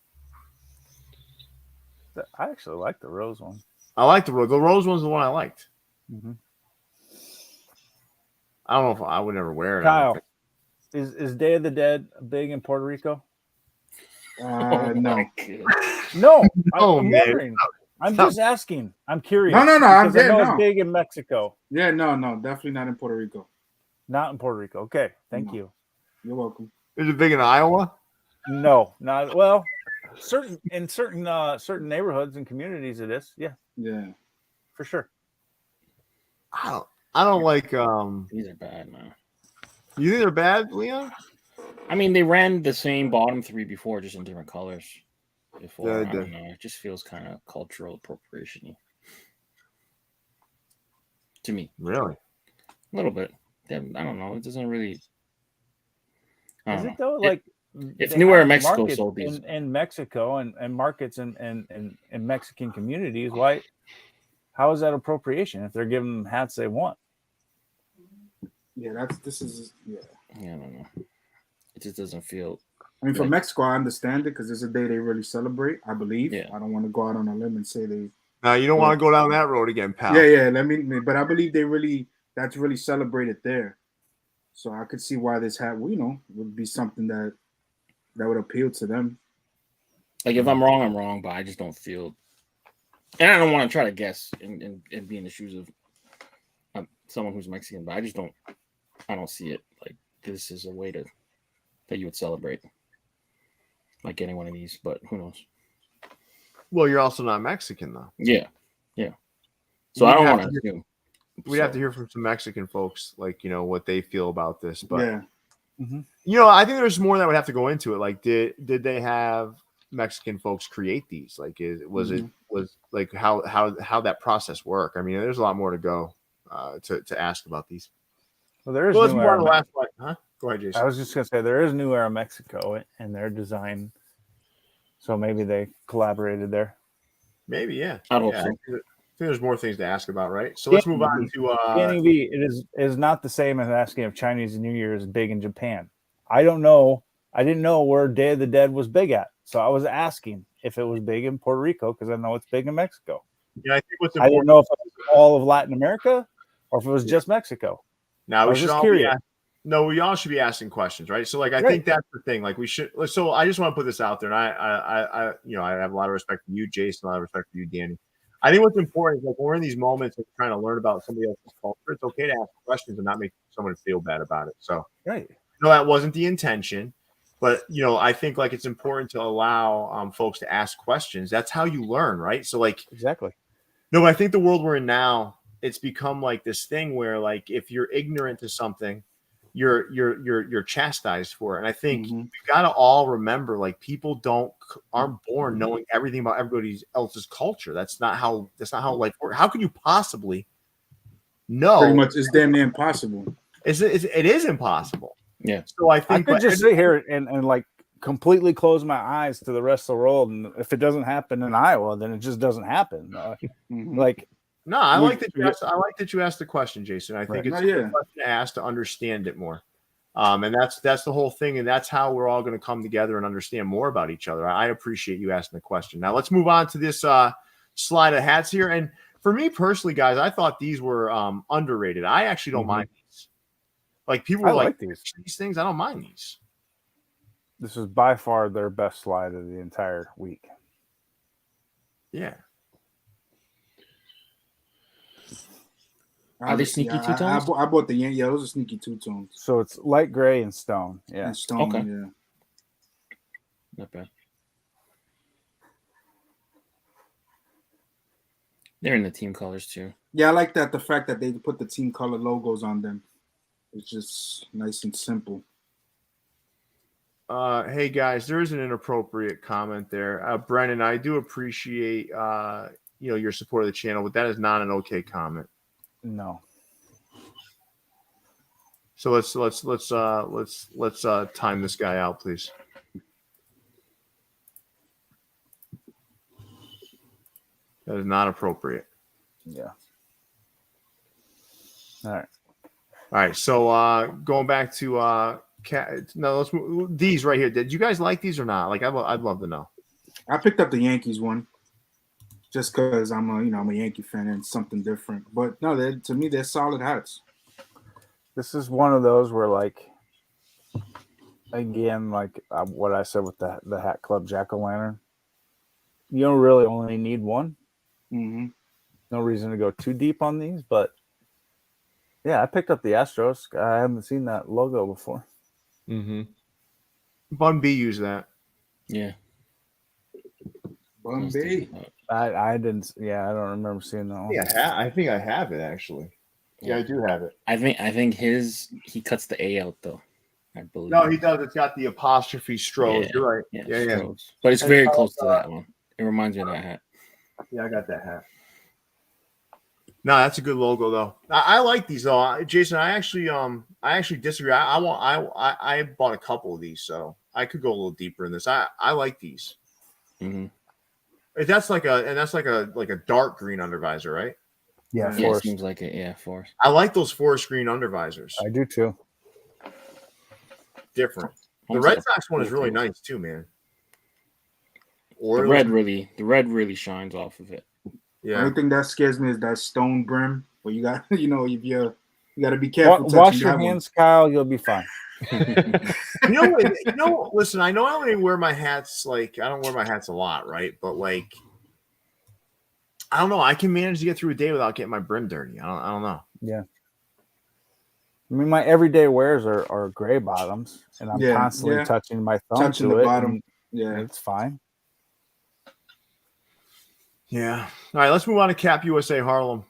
C: I actually like the rose one.
B: I like the rose. The rose one's the one I liked.
C: Mm-hmm.
B: I don't know if I would never wear it.
C: Kyle, is Day of the Dead big in Puerto Rico?
D: No.
C: No,
B: Oh,
C: I'm
B: man.
C: wondering. I'm just asking. I'm curious.
D: No.
C: I know
D: No.
C: it's big in Mexico.
D: Yeah, no, definitely not in Puerto Rico.
C: Not in Puerto Rico. Okay, thank
D: No.
C: you.
D: You're welcome.
B: Is it big in Iowa?
C: No, not well. Certain neighborhoods and communities it is. Yeah, for sure.
B: I don't like.
A: These are bad, man.
B: You think they're bad, Leon?
A: I mean, they ran the same bottom three before, just in different colors. Before,
B: Yeah,
A: I
B: they
A: don't
B: did.
A: know. It just feels kind of cultural appropriation-y. To me,
B: Really?
A: a little bit. I don't know. It doesn't really. I
C: Is
A: don't
C: it
A: know.
C: though? Like
A: If
C: they
A: New Era
C: have
A: Mexico
C: markets
A: sold these,
C: in Mexico and markets in Mexican communities, why? How is that appropriation if they're giving them hats they want?
D: Yeah,
A: I don't know. It just doesn't feel.
D: I mean, for
A: Like-
D: Mexico, I understand it because it's a day they really celebrate. I believe.
A: Yeah.
D: I don't want to go out on a limb and say they.
B: No, you don't want to go down that road again, pal.
D: Yeah. But I believe that's really celebrated there. So I could see why this hat, would be something that would appeal to them.
A: Like, if I'm wrong, I'm wrong, but I just don't feel. And I don't want to try to guess and be in the shoes of someone who's Mexican, but I just don't. I don't see it like this is a way that you would celebrate. Like getting one of these, but who knows?
B: Well, you're also not Mexican, though.
A: Yeah. So I don't want to assume.
B: We'd have to hear from some Mexican folks, like, what they feel about this. But,
D: Yeah.
B: I think there's more that would have to go into it. Like, did they have Mexican folks create these? Like, was how that process work? I mean, there's a lot more to go to ask about these.
C: Well, there is.
B: Let's
C: New
B: move on
C: Era
B: to the last one. Huh? Go ahead, Jason.
C: I was just gonna say there is New Era Mexico and their design, so maybe they collaborated there.
B: Maybe, yeah.
A: I hope so.
B: I think there's more things to ask about, right? So let's move on to
C: Danny V, it is not the same as asking if Chinese New Year is big in Japan. I don't know. I didn't know where Day of the Dead was big at, so I was asking if it was big in Puerto Rico because I know it's big in Mexico.
B: I think what's
C: I didn't
B: important.
C: know if it was all of Latin America or if it was just Mexico.
B: Now
C: I
B: we
C: was
B: should
C: just
B: all
C: curious.
B: we all should be asking questions, right? So, like, I
C: Right.
B: think that's the thing. Like, we should. So, I just want to put this out there, and I have a lot of respect for you, Jason. A lot of respect for you, Danny. I think what's important is like when we're in these moments of trying to learn about somebody else's culture, it's okay to ask questions and not make someone feel bad about it. So,
C: Right.
B: no, that wasn't the intention, but I think like it's important to allow folks to ask questions. That's how you learn, right? So, like,
C: Exactly.
B: no, but I think the world we're in now, it's become like this thing where like if you're ignorant to something, you're chastised for it. And I think we got to all remember, like, people aren't born knowing everything about everybody else's culture. That's not how life works. How can you possibly know?
D: Pretty much, it's damn near impossible.
B: It is impossible.
A: Yeah.
B: So I think
C: I could just sit here and like completely close my eyes to the rest of the world, and if it doesn't happen in Iowa, then it just doesn't happen. Like,
B: no, I like that you asked the question, Jason. I think
C: Right.
B: it's a good question to ask to understand it more. And that's the whole thing, and that's how we're all going to come together and understand more about each other. I appreciate you asking the question. Now let's move on to this slide of hats here. And for me personally, guys, I thought these were underrated. I actually don't mind these. Like, people were like these things. I don't mind these.
C: This is by far their best slide of the entire week.
B: Yeah.
A: Are they sneaky two-tones?
D: I bought the Yankee. Yeah, those are sneaky two-tones.
C: So it's light gray and stone. Yeah.
D: And stone,
A: Okay.
D: yeah.
A: Not bad. They're in the team colors too.
D: Yeah, I like that. The fact that they put the team color logos on them. It's just nice and simple.
B: Hey guys, there is an inappropriate comment there. Brennan, I do appreciate your support of the channel, but that is not an okay comment.
C: No.
B: So let's time this guy out, please. That is not appropriate.
C: Yeah. All
B: right. So going back to let's move, these right here. Did you guys like these or not? Like, I'd love to know.
D: I picked up the Yankees one just because I'm a Yankee fan and it's something different. But no, to me they're solid hats.
C: This is one of those where, like, again, like what I said with the Hat Club Jack-o'-lantern, you don't really only need one.
D: Mm-hmm.
C: No reason to go too deep on these, but yeah, I picked up the Astros. I haven't seen that logo before.
E: Mm-hmm.
B: Bun B used that.
A: Yeah.
D: Bun B.
C: I didn't. Yeah, I don't remember seeing that one.
B: Yeah, I think I have it actually. Yeah, I do have it.
A: I think he cuts the A out though. I believe.
B: No, he does. It's got the apostrophe Stros.
A: Yeah.
B: You're right.
A: Yeah.
B: Yeah.
A: But it's very close to that one. It reminds me of that hat.
B: Yeah, I got that hat. No, that's a good logo though. I like these though, Jason. I actually disagree. I bought a couple of these, so I could go a little deeper in this. I like these.
A: Mm-hmm.
B: That's like a dark green undervisor, right?
C: Yeah,
A: Yeah, it seems like it. Yeah, forest.
B: I like those forest green undervisors.
C: I do too.
B: Different. The Red Sox one is really nice too, man.
A: The red really shines off of it.
B: Yeah.
D: The only thing that scares me is that stone brim. Where you got, if you got to be careful.
C: Wash your hands, Kyle. You'll be fine.
B: Listen, I know I only wear my hats. Like, I don't wear my hats a lot, right? But like, I don't know. I can manage to get through a day without getting my brim dirty. I don't know.
C: Yeah. I mean, my everyday wears are gray bottoms, and I'm constantly touching my thumb
D: touching
C: to
D: the
C: it.
D: bottom. Yeah,
C: it's fine.
B: Yeah. All right, let's move on to Cap USA Harlem.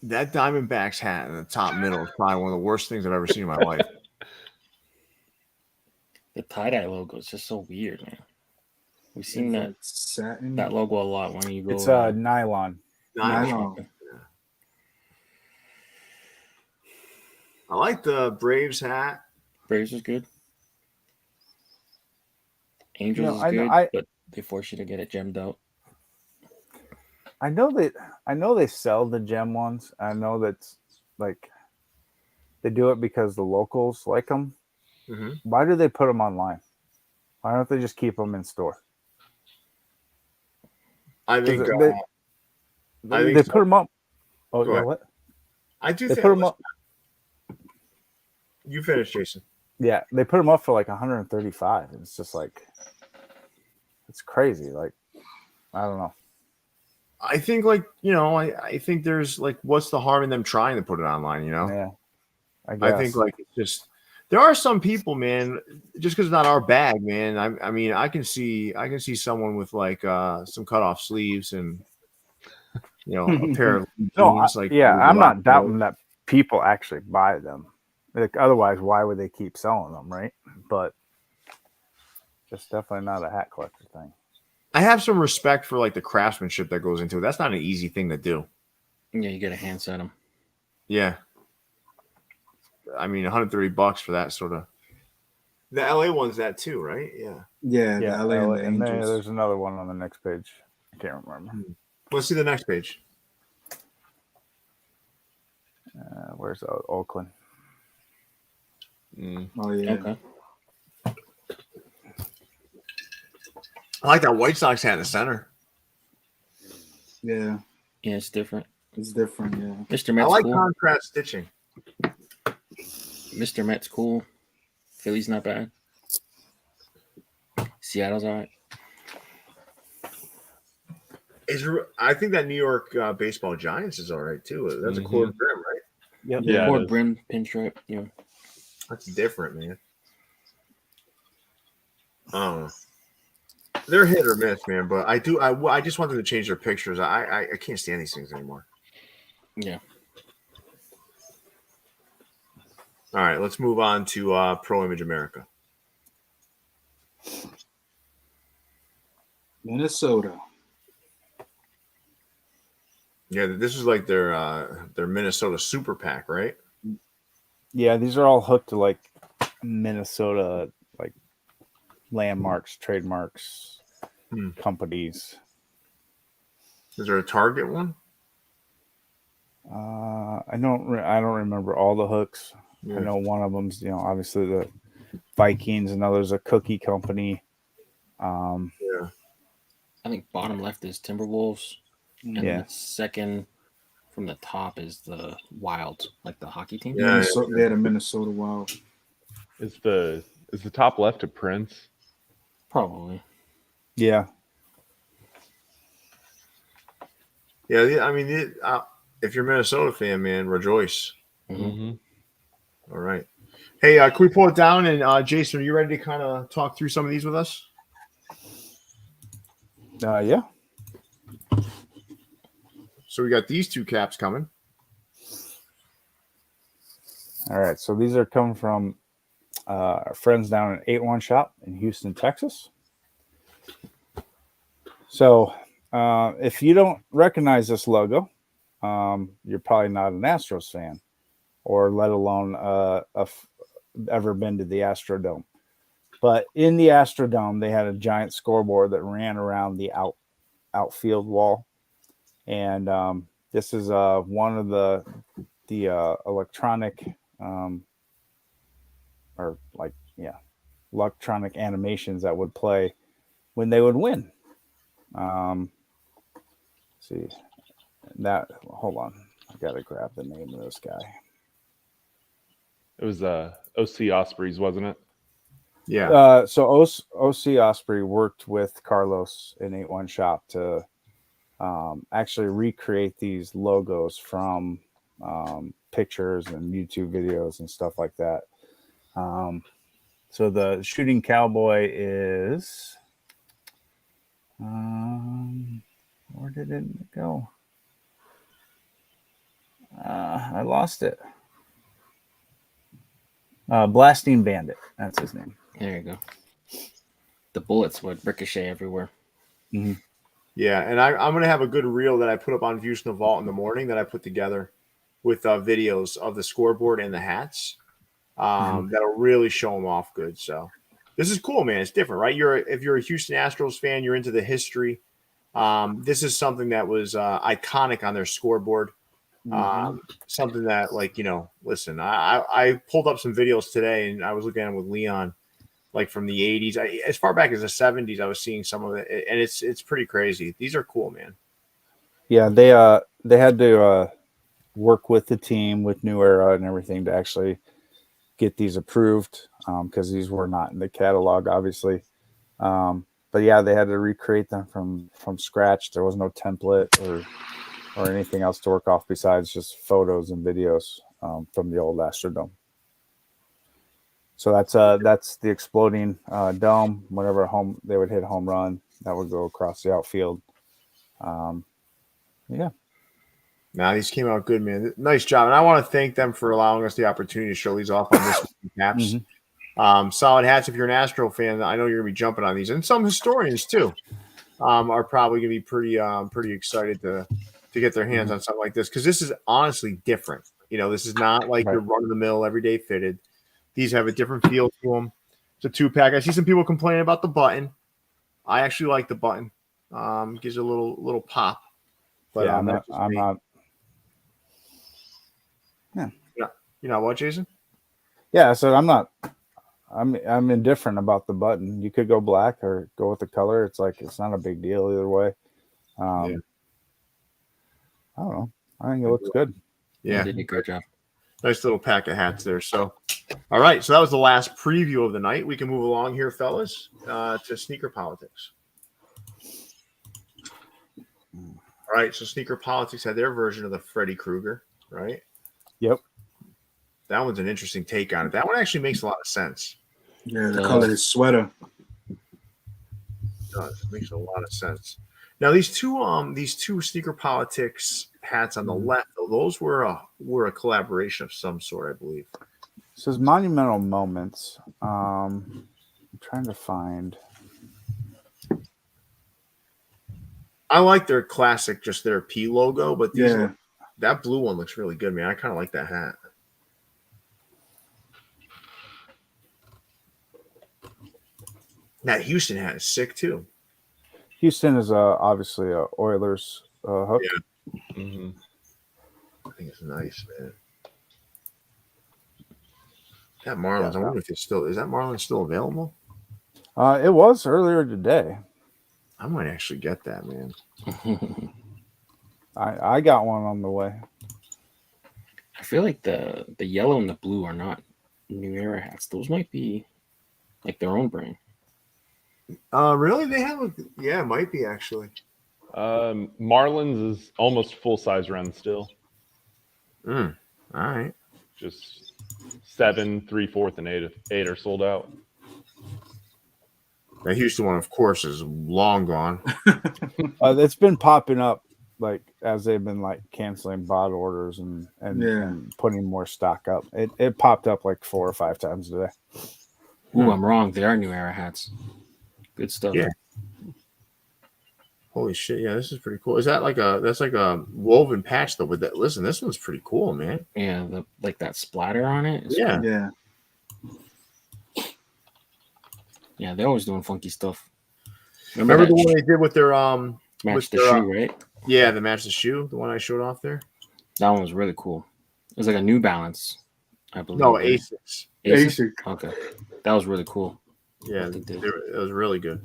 B: That Diamondbacks hat in the top middle is probably one of the worst things I've ever seen in my life.
A: The tie-dye logo is just so weird, man. We've seen that logo a lot when you go.
C: It's nylon.
B: Nylon. I like the Braves hat.
A: Braves is good. Angels is good, but they force you to get it gemmed out.
C: I know they sell the gem ones. I know that's like they do it because the locals like them.
B: Mm-hmm.
C: Why do they put them online? Why don't they just keep them in store?
B: I think
C: they put them up. Oh, yeah, what?
B: I do.
C: They put them up.
B: You finish, Jason.
C: Yeah, they put them up for like 135. And it's just like, it's crazy. Like, I don't know.
B: I think like, I think there's like, what's the harm in them trying to put it online,
C: Yeah, I guess.
B: I think like it's just, there are some people, man, just because it's not our bag, man. I mean, I can see someone with like some cut off sleeves and a pair of jeans.
C: I'm not doubting that people actually buy them. Like, otherwise, why would they keep selling them, right? But just definitely not a hat collector thing.
B: I have some respect for like the craftsmanship that goes into it. That's not an easy thing to do.
A: Yeah, you got to hand set them.
B: Yeah. I mean, $130 for that sort of. The LA one's that too, right? Yeah.
D: Yeah, the LA and the
C: and then
D: Angels.
C: there's another one on the next page. I can't remember.
B: Let's see the next page.
C: Where's Oakland?
D: Oh yeah.
A: Okay.
B: I like that White Sox hat in the center.
D: Yeah,
A: Yeah, it's different.
D: it's different. Yeah.
A: Mr.
B: I
A: Met's
B: like
A: cool.
B: contrast stitching.
A: Mr. Met's cool. Philly's not bad. Seattle's all right.
B: I think that New York baseball Giants is all right too. That's a cord brim, right?
C: Yep.
E: Yeah,
A: Cord brim pinstripe. Yeah.
B: That's different, man. Oh, they're hit or miss, man. But I just want them to change their pictures. I can't stand these things anymore.
A: Yeah.
B: All right, let's move on to Pro Image America.
D: Minnesota.
B: Yeah, this is like their Minnesota Super Pack, right?
C: Yeah, these are all hooked to like Minnesota, like landmarks, trademarks, companies.
B: Is there a Target one?
C: I don't remember all the hooks.
B: Yeah.
C: I know one of them's obviously the Vikings, and others a cookie company.
B: Yeah.
A: I think bottom left is Timberwolves. And
C: Yeah.
A: the second from the top is the Wild, like the hockey team.
B: Yeah.
D: They're the Minnesota Wild.
E: Is the top left a Prince?
A: Probably.
C: Yeah.
B: Yeah, I mean, if you're a Minnesota fan, man, rejoice.
E: Mm-hmm.
B: All right. Hey, can we pull it down? And Jason, are you ready to kind of talk through some of these with us?
C: Yeah.
B: So we got these two caps coming.
C: All right. So these are coming from our friends down at 8-1 Shop in Houston, Texas. So if you don't recognize this logo, you're probably not an Astros fan, or let alone ever been to the Astrodome. But in the Astrodome, they had a giant scoreboard that ran around the outfield wall. And this is one of the electronic electronic animations that would play when they would win. See that. Hold on, I gotta grab the name of this guy.
E: It was OC Ospreys, wasn't it?
B: Yeah.
C: So OC Osprey worked with Carlos in 8-1 Shop to actually recreate these logos from pictures and YouTube videos and stuff like that. So the shooting cowboy is where did it go? I lost it. Blasting Bandit. That's his name.
A: There you go. The bullets would ricochet everywhere.
C: Mm-hmm.
B: Yeah, and I'm going to have a good reel that I put up on Views from the Vault in the morning that I put together with videos of the scoreboard and the hats. That'll really show them off good. So this is cool, man. It's different, right? If you're a Houston Astros fan, you're into the history. This is something that was iconic on their scoreboard. Something that, like, listen, I pulled up some videos today and I was looking at them with Leon, like from the 80s. As far back as the 70s, I was seeing some of it, and it's pretty crazy. These are cool, man.
C: Yeah, they had to work with the team with New Era and everything to actually get these approved because these were not in the catalog, obviously. But yeah, they had to recreate them from scratch. There was no template or anything else to work off besides just photos and videos from the old Astrodome. So that's the exploding dome. Whenever they would hit home run, that would go across the outfield. Yeah.
B: Nah, these came out good, man. Nice job. And I want to thank them for allowing us the opportunity to show these off on this Caps. Solid hats. If you're an Astro fan, I know you're gonna be jumping on these, and some historians too are probably gonna be pretty excited to get their hands on something like this, because this is honestly different. You know, this is not like your run of the mill everyday fitted. These have a different feel to them. It's a 2-pack. I see some people complaining about the button. I actually like the button. Gives it a little pop. But
C: yeah, I'm not. Yeah.
B: You know what, Jason?
C: Yeah, so I'm not. I'm indifferent about the button. You could go black or go with the color. It's not a big deal either way. I don't know. I think it looks good.
B: Yeah,
A: You did a great job.
B: Nice little pack of hats there. So, all right. So that was the last preview of the night. We can move along here, fellas, to sneaker politics. All right. So Sneaker Politics had their version of the Freddy Krueger, right?
C: Yep.
B: That one's an interesting take on it. That one actually makes a lot of sense.
D: Yeah, the color of his sweater.
B: It does. It makes a lot of sense. Now these two Sneaker Politics hats on the left, those were a collaboration of some sort, I believe.
C: It says monumental moments. I'm trying to find.
B: I like their classic, just their P logo, but that blue one looks really good, man. I kind of like that hat. That Houston hat is sick too.
C: Houston is obviously a Oilers hook.
B: Yeah. I think it's nice, man. That Marlins, I wonder if is that Marlins still available?
C: It was earlier today.
B: I might actually get that, man.
C: I got one on the way.
A: I feel like the yellow and the blue are not New Era hats. Those might be like their own brand.
B: Really? They have it might be actually.
E: Marlins is almost full size run still.
B: All right.
E: Just 7, 3/4, and 8 are sold out.
B: The Houston one, of course, is long gone.
C: It's been popping up like as they've been like canceling bot orders and putting more stock up. It popped up like 4 or 5 times today.
A: Ooh, I'm wrong. They are New Era hats. Good stuff.
B: Yeah. Holy shit! Yeah, this is pretty cool. Is that that's like a woven patch though? With that, listen, this one's pretty cool, man.
A: Yeah, like that splatter on it.
B: Yeah,
A: cool.
D: Yeah.
A: Yeah, they're always doing funky stuff.
B: Remember the one they did with their
A: match the shoe, right?
B: Yeah, the match the shoe, the one I showed off there.
A: That one was really cool. It was like a New Balance, I believe.
B: No, Asics.
D: Asics.
A: Okay, that was really cool.
B: Yeah, it was really good.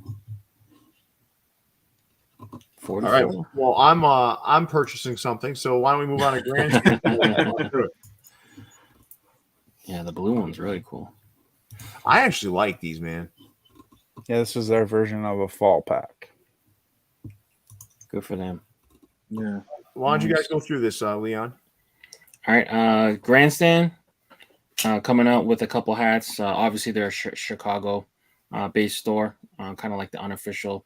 A: 44.
B: All right. Well, I'm purchasing something, so why don't we move on to Grand?
A: Yeah, the blue one's really cool.
B: I actually like these, man.
C: Yeah, this is their version of a fall pack.
A: Good for them.
D: Yeah.
B: Why don't you guys go through this, Leon?
A: All right, Grandstand coming out with a couple hats. Obviously, they're a Chicago based store, kind of like the unofficial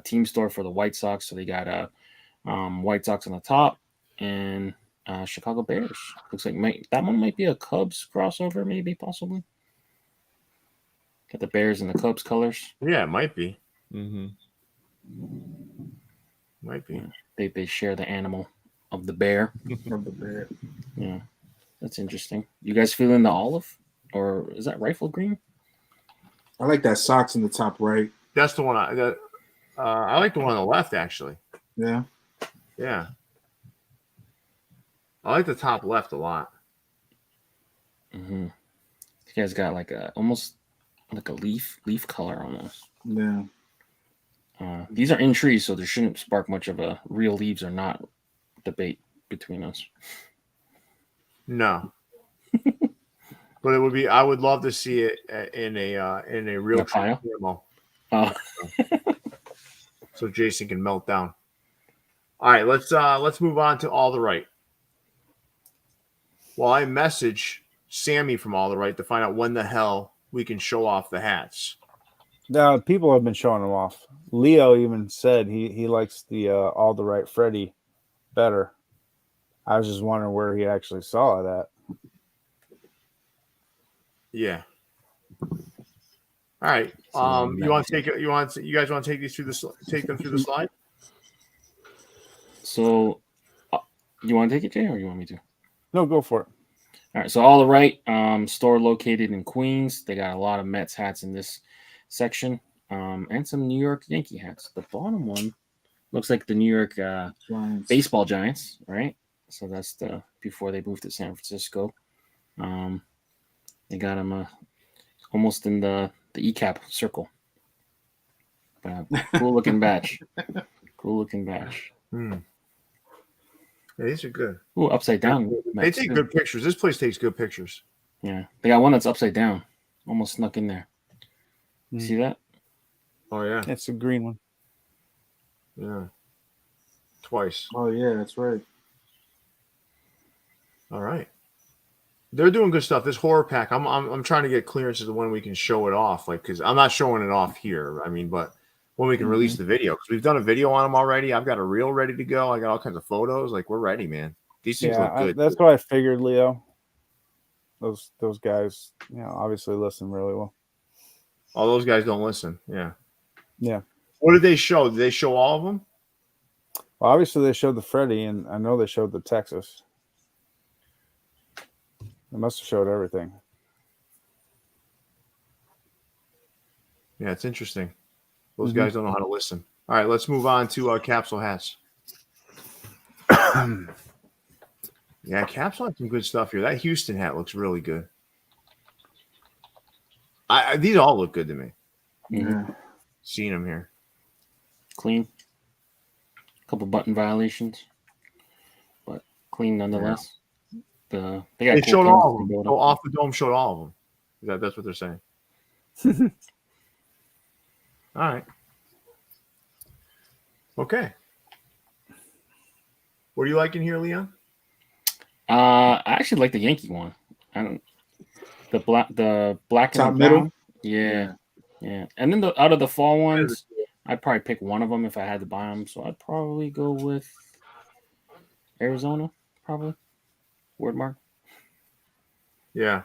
A: team store for the White Sox. So they got White Sox on the top and Chicago Bears. Looks like that one might be a Cubs crossover, maybe, possibly. Got the Bears and the Cubs colors.
B: Yeah, it might be.
A: Might be. Yeah. They share the animal of the bear.
D: Of the bear.
A: Yeah, that's interesting. You guys feeling the olive, or is that rifle green?
D: I like that socks in the top right.
B: That's the one I like the one on the left, actually.
D: Yeah.
B: Yeah. I like the top left a lot.
A: Mm-hmm. You guys got like almost like a leaf color almost.
D: Yeah.
A: These are in trees, so there shouldn't spark much of a real leaves or not debate between us.
B: No. But it would be. I would love to see it in a real
A: pile?
B: camo,
A: Oh,
B: so Jason can melt down. All right, let's move on to All the Right. Well, I message Sammy from All the Right to find out when the hell we can show off the hats.
C: Now people have been showing them off. Leo even said he likes the All the Right Freddy better. I was just wondering where he actually saw it at.
B: Yeah. All right. You want to take it? You guys want to take these through take them through the slide?
A: so you want to take it, Jay, or you want me to?
C: No, go for it.
A: All right, so All the Right, store located in Queens. They got a lot of Mets hats in this section, and some New York Yankee hats. The bottom one looks like the New York
D: Giants.
A: baseball Giants, right? So that's the before they moved to San Francisco. They got them almost in the ECAP circle. Cool looking badge. Cool looking badge.
B: Yeah, these are good.
A: Ooh, upside down.
B: They take good pictures. This place takes good pictures.
A: Yeah, they got one that's upside down, almost snuck in there. You see that?
B: Oh yeah,
C: It's a green one.
B: yeah, twice.
D: Oh yeah, that's right.
B: All right, they're doing good stuff. This horror pack, I'm trying to get clearances of when we can show it off. Like, because I'm not showing it off here. I mean, but when we can release the video, because we've done a video on them already. I've got a reel ready to go. I got all kinds of photos. Like, we're ready, man. These things look good.
C: That's what I figured, Leo. Those guys, obviously listen really well.
B: All those guys don't listen. Yeah.
C: Yeah.
B: What did they show? Did they show all of them?
C: Well, obviously they showed the Freddy, and I know they showed the Texas. They must have showed everything.
B: Yeah, it's interesting. Those guys don't know how to listen. All right, let's move on to capsule hats. Yeah, capsule has some good stuff here. That Houston hat looks really good. These all look good to me.
D: Yeah.
B: Seeing them here.
A: Clean. A couple button violations, but clean nonetheless. They
B: showed all of them. So Off the Dome showed all of them. That's what they're saying. All right. Okay. What do you like in here, Leon?
A: I actually like the Yankee one. The black
D: Top
A: and the
D: middle?
A: brown. Yeah. And then out of the fall ones, I'd probably pick one of them if I had to buy them. So I'd probably go with Arizona, probably. Word mark.
B: Yeah.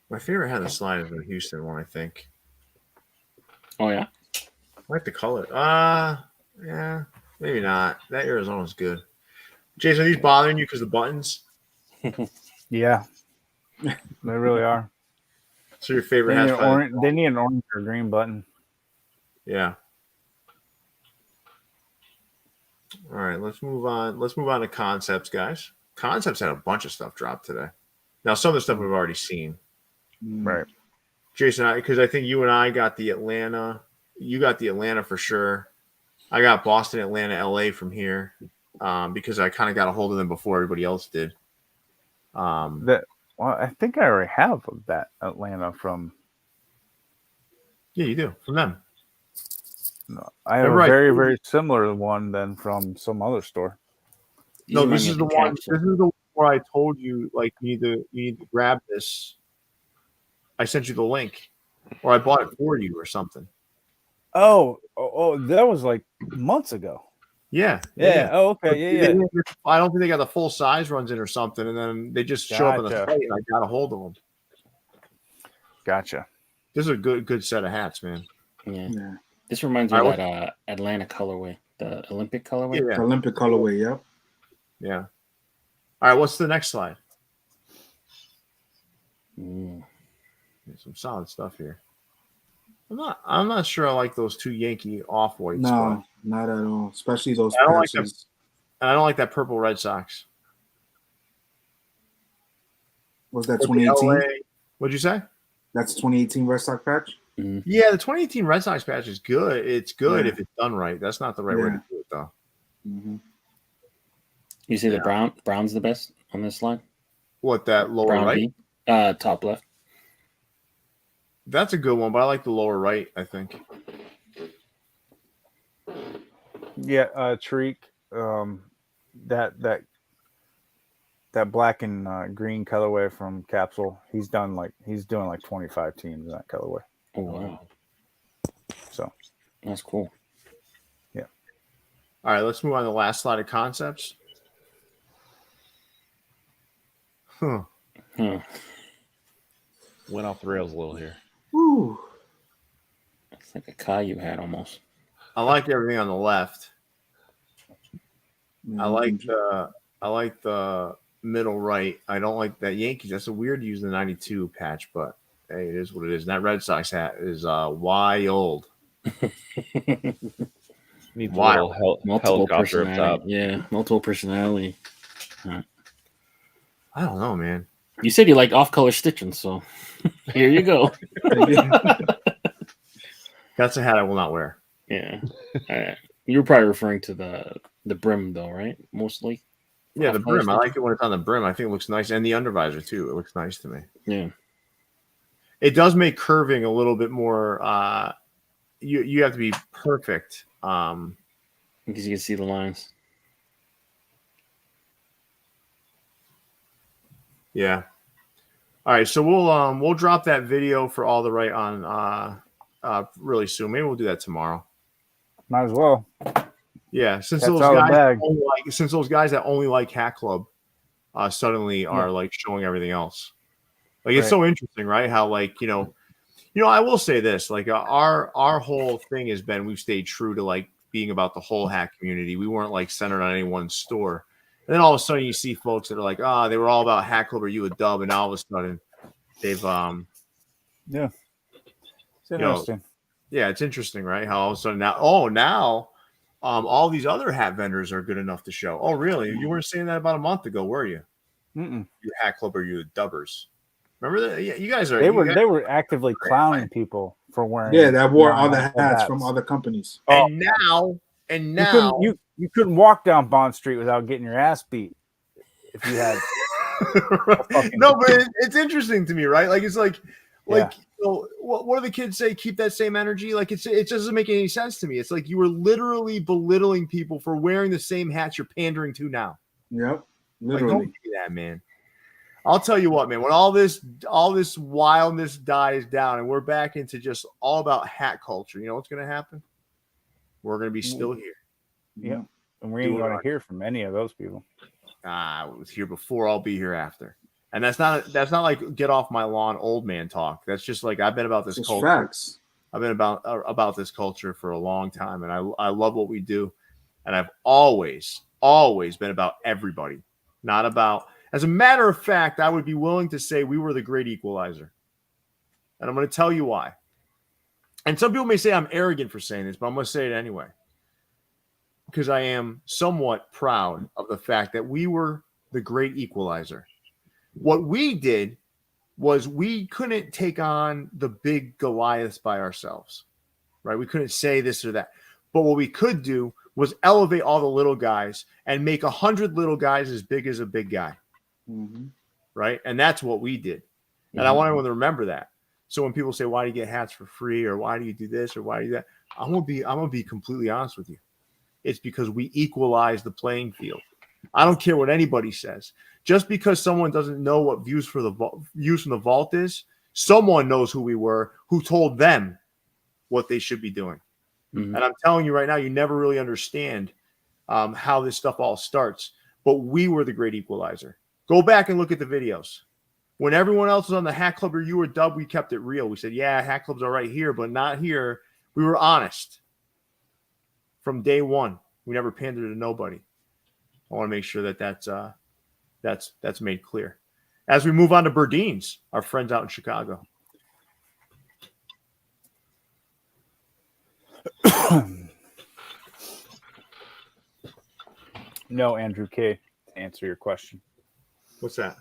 B: My favorite hat in the slide is the Houston one, I think.
A: Oh yeah.
B: I like the color. Yeah, maybe not. That Arizona's good. Jason, are these bothering you because the buttons?
C: Yeah, they really are.
B: So your favorite hat's
C: They need an orange or green button.
B: Yeah. All right, let's move on. Let's move on to Concepts, guys. Concepts had a bunch of stuff dropped today. Now, some of the stuff we've already seen.
C: Right.
B: Jason, because I think you and I got the Atlanta. You got the Atlanta for sure. I got Boston, Atlanta, LA from here because I kind of got a hold of them before everybody else did.
C: I think I already have that Atlanta from.
B: Yeah, you do from them.
C: No, I have a very, very similar one than from some other store.
B: No, this is the one. This is the one where I told you, like, you need to grab this. I sent you the link, or I bought it for you, or something.
C: Oh, that was like months ago.
B: Yeah.
C: Oh, okay. Yeah.
B: I don't think they got the full size runs in or something, and then they just show up in the site, and I got a hold of them.
C: Gotcha.
B: This is a good set of hats, man.
A: Yeah. This reminds me of that Atlanta colorway, the Olympic colorway.
D: Yeah. Olympic colorway, yep.
B: Yeah. All right, what's the next slide? Some solid stuff here. I'm not sure I like those two Yankee off-whites.
D: No, not at all. Especially those
B: I don't
D: patches.
B: I don't like that purple Red Sox.
D: Was that 2018?
B: What'd you say?
D: That's 2018 Red Sox patch?
B: Mm-hmm. Yeah, the 2018 Red Sox patch is good. It's good if it's done right. That's not the right way to do it, though.
A: Mm-hmm. You say the brown's the best on this slide?
B: What, that lower
A: Brown
B: right?
A: V. Top left.
B: That's a good one, but I like the lower right, I think.
C: Yeah, Tariq, that black and green colorway from Capsule, he's doing like 25 teams in that colorway.
A: Oh wow,
C: So
A: that's cool.
C: Yeah.
B: All right, let's move on to the last slide of concepts. Huh.
E: Went off the rails a little here.
D: Woo.
A: It's like a Caillou hat almost.
B: I like everything on the left. I like the middle right. I don't like that Yankees. That's a weird use the 92 patch, but hey, it is what it is. And that Red Sox hat is wild.
E: Needs
B: Wild.
E: a little
A: Multiple
E: helicopter up top.
A: personality. Yeah, multiple personality.
B: I don't know, man.
A: You said you like off-color stitching, so here you go.
B: That's a hat I will not wear.
A: Yeah, you were probably referring to the brim, though, right? Mostly.
B: Yeah, the
A: Off-color
B: brim. I
A: stitching?
B: like it when it's on the brim. I think it looks nice, and the undervisor too. It looks nice to me.
A: Yeah.
B: It does make curving a little bit more. You have to be perfect.
A: Because you can see the lines.
B: Yeah. All right, so we'll drop that video for all the right on really soon. Maybe we'll do that tomorrow.
C: might as well.
B: Yeah, since
C: That's
B: those
C: out of the
B: guys
C: bag.
B: since those guys that only like Hat Club suddenly are like showing everything else. Like it's
C: Right.
B: so interesting, right? How like I will say this, like our whole thing has been we've stayed true to like being about the whole hat community. We weren't like centered on any one store. And then all of a sudden you see folks that are like, they were all about Hat Club or you a dub, and now all of a sudden they've
C: Yeah. It's interesting.
B: yeah, it's interesting, right? How all of a sudden now all these other hat vendors are good enough to show. Oh, really? You weren't saying that about a month ago, were you?
C: Mm-mm.
B: You Hat Club or you the dubbers? Remember that? Yeah, you guys are.
C: They
B: you guys-
C: were actively clowning people for wearing.
D: Yeah, that wore
C: wearing
D: other
C: multiple
D: hats from other companies.
B: and now
C: You couldn't walk down Bond Street without getting your ass beat if you had.
B: no, but it's interesting to me, right? Like it's like
C: Yeah.
B: what do the kids say? Keep that same energy. Like it doesn't make any sense to me. It's like you were literally belittling people for wearing the same hats you're pandering to now.
D: Yep,
B: Like,
D: literally.
B: don't do that, man. I'll tell you what, man. When all this wildness dies down and we're back into just all about hat culture, you know what's going to happen? We're going to be still here.
C: Yeah. And we ain't going to hear from any of those people.
B: I was here before. I'll be here after. And that's not like get off my lawn, old man talk. That's just like I've been about this
D: It's
B: culture.
D: facts.
B: I've been about this culture for a long time, and I love what we do. And I've always been about everybody, not about. As a matter of fact, I would be willing to say we were the great equalizer. And I'm going to tell you why. And some people may say I'm arrogant for saying this, but I'm going to say it anyway. Because I am somewhat proud of the fact that we were the great equalizer. What we did was we couldn't take on the big Goliaths by ourselves, right? We couldn't say this or that. But what we could do was elevate all the little guys and make 100 little guys as big as a big guy.
D: Mm-hmm.
B: Right. And that's what we did. And I want everyone to remember that. So when people say, why do you get hats for free? Or why do you do this? Or why do you do that? I'm going to be completely honest with you. It's because we equalize the playing field. I don't care what anybody says. Just because someone doesn't know what views from the vault is, someone knows who we were, who told them what they should be doing.
A: Mm-hmm.
B: And I'm telling you right now, you never really understand how this stuff all starts. But we were the great equalizer. Go back and look at the videos. When everyone else was on the Hat Club or you were dub, we kept it real. We said, yeah, Hat Club's all right here, but not here. We were honest from day one. We never pandered to nobody. I want to make sure that that's made clear. As we move on to Burdines, our friends out in Chicago.
C: No, Andrew K. To answer your question.
B: What's that?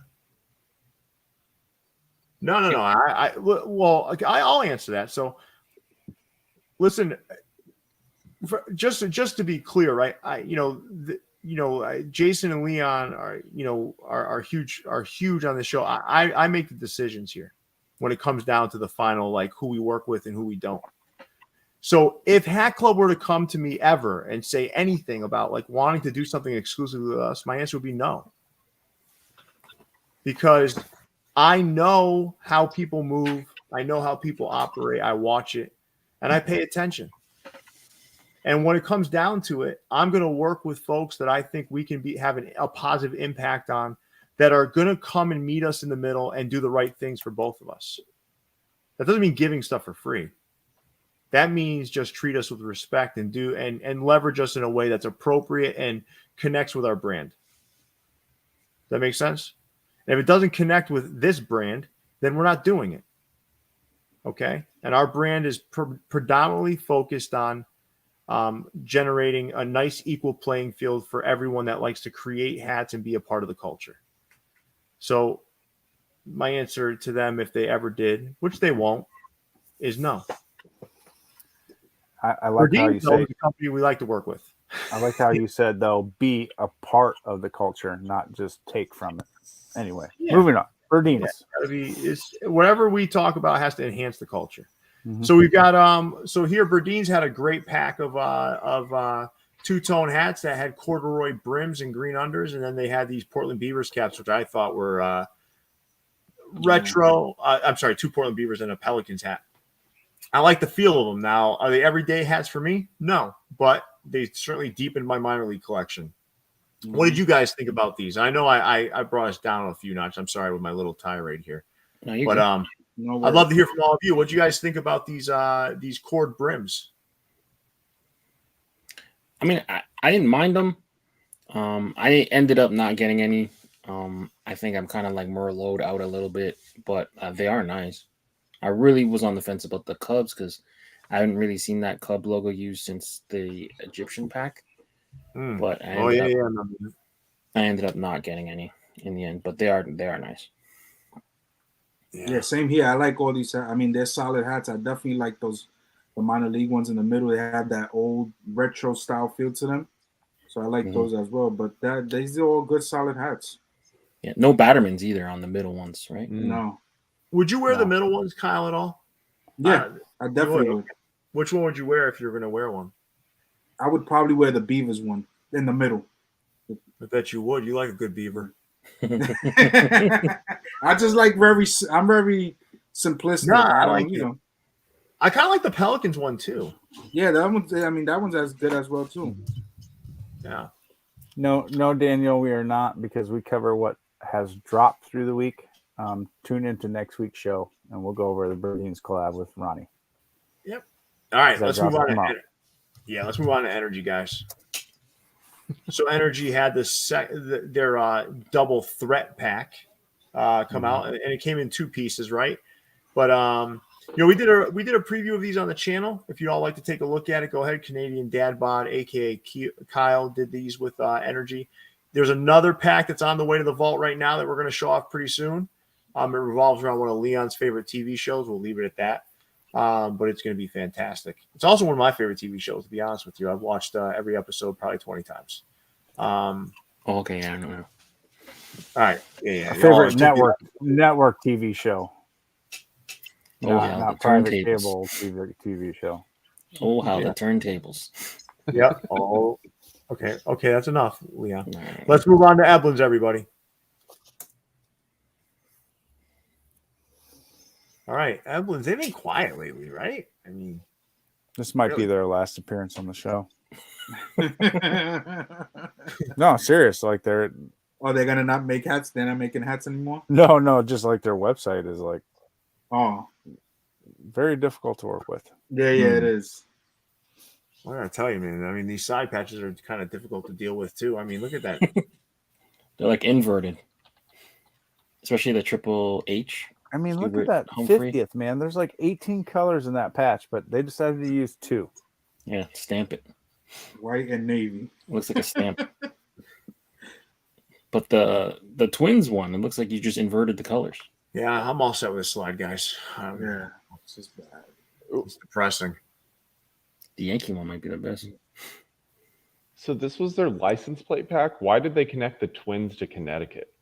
B: No. I'll answer that. So, listen, just to be clear, right? Jason and Leon are huge on the show. I make the decisions here when it comes down to the final, like who we work with and who we don't. So if Hat Club were to come to me ever and say anything about like wanting to do something exclusively with us, my answer would be no. Because I know how people move. I know how people operate. I watch it and I pay attention. And when it comes down to it, I'm going to work with folks that I think we can have a positive impact on, that are going to come and meet us in the middle and do the right things for both of us. That doesn't mean giving stuff for free. That means just treat us with respect and leverage us in a way that's appropriate and connects with our brand. Does that make sense? And if it doesn't connect with this brand, then we're not doing it. Okay? And our brand is predominantly focused on generating a nice equal playing field for everyone that likes to create hats and be a part of the culture. So my answer to them, if they ever did, which they won't, is no.
C: I like how you say
B: the company we like to work with.
C: I like how you said, though, be a part of the culture, not just take from it. Anyway, moving on. Burdines.
B: Whatever we talk about has to enhance the culture.
C: Mm-hmm.
B: So we've got so here Burdines had a great pack of two-tone hats that had corduroy brims and green unders, and then they had these Portland Beavers caps, which I thought were retro. I'm sorry, two Portland Beavers and a Pelicans hat. I like the feel of them. Now, are they everyday hats for me? No, but they certainly deepened my minor league collection. Mm-hmm. What did you guys think about these? I know I brought us down a few notches. I'm sorry with my little tirade here.
A: No,
B: but I'd love to hear from all of you. What do you guys think about these cord brims?
A: I mean, I didn't mind them. I ended up not getting any. I think I'm kind of like Merlot out a little bit, but they are nice. I really was on the fence about the Cubs because I haven't really seen that Cub logo used since the Egyptian pack. But I ended up not getting any in the end. But they are nice.
D: Yeah, same here. I like all these. I mean, they're solid hats. I definitely like the minor league ones in the middle. They have that old retro style feel to them. So I like those as well. But these are all good, solid hats.
A: Yeah, no Battermans either on the middle ones, right?
D: No.
B: Would you wear the middle ones, Kyle, at all?
D: Yeah, I definitely would.
B: Which one would you wear if you were going to wear one?
D: I would probably wear the Beavers one in the middle.
B: I bet you would. You like a good beaver.
D: I just like I'm very simplistic.
B: No, I kind of like the Pelicans one too.
D: Yeah, that one's as good as well too.
B: Yeah.
C: No, Daniel, we are not, because we cover what has dropped through the week. Tune into next week's show, and we'll go over the Burdines collab with Ronnie.
B: Yep. All right, let's move on. Let's move on to Energy, guys. So Energy had their double threat pack come out, and it came in two pieces, right? But we did a preview of these on the channel. If you all like to take a look at it, go ahead. Canadian Dad Bod, aka Kyle, did these with Energy. There's another pack that's on the way to the vault right now that we're going to show off pretty soon. It revolves around one of Leon's favorite TV shows. We'll leave it at that. But it's going to be fantastic. It's also one of my favorite TV shows, to be honest with you. I've watched every episode probably 20 times.
A: Okay, yeah, I know.
B: All right. Yeah.
C: Favorite network TV show.
A: Not
C: private cable TV show.
A: Oh, how the turntables.
B: Yep. Oh, okay. That's enough, Leon. Let's move on to Eblens, everybody. All right, Eblens, they've been quiet lately, right? I mean,
C: this might be their last appearance on the show. No, serious. Like they're
D: gonna not make hats? They're not making hats anymore?
C: No, just like their website is like very difficult to work with.
D: Yeah, it is.
B: I gotta tell you, man. I mean, these side patches are kind of difficult to deal with too. I mean, look at that.
A: They're like inverted, especially the triple H.
C: I mean, look at that 50th, man. There's like 18 colors in that patch, but they decided to use 2.
A: Yeah, stamp it.
D: White and navy.
A: Looks like a stamp. But the Twins one, it looks like you just inverted the colors.
B: Yeah, I'm all set with this slide, guys.
D: It's just bad.
B: It's depressing.
A: The Yankee one might be the best.
E: So this was their license plate pack. Why did they connect the Twins to Connecticut?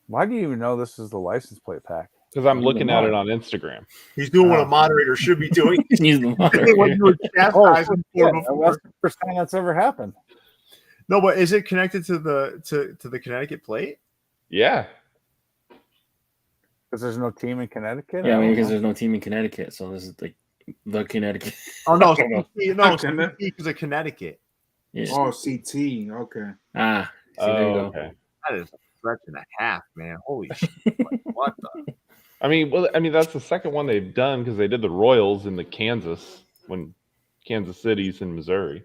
C: Why do you even know this is the license plate pack?
E: Because I'm looking at it on Instagram.
B: He's doing what a moderator should be doing.
A: He's the
B: What
A: moderator.
B: you were chastising for
C: That's
B: before.
C: the first time that's ever happened.
B: No, but is it connected to the Connecticut plate?
E: Yeah.
C: Because there's no team in Connecticut?
A: Yeah, I mean,
C: don't
A: because
C: know.
A: there's no team in Connecticut, so this is like the Connecticut.
B: Oh no,
A: Okay.
B: because of Connecticut.
A: Yeah.
D: Oh, CT. Okay.
A: Ah, see, there you go.
E: Okay.
B: That is a stretch and a half, man. Holy shit! Like, what the?
E: I mean, that's the second one they've done because they did the Royals in the Kansas when Kansas City's in Missouri.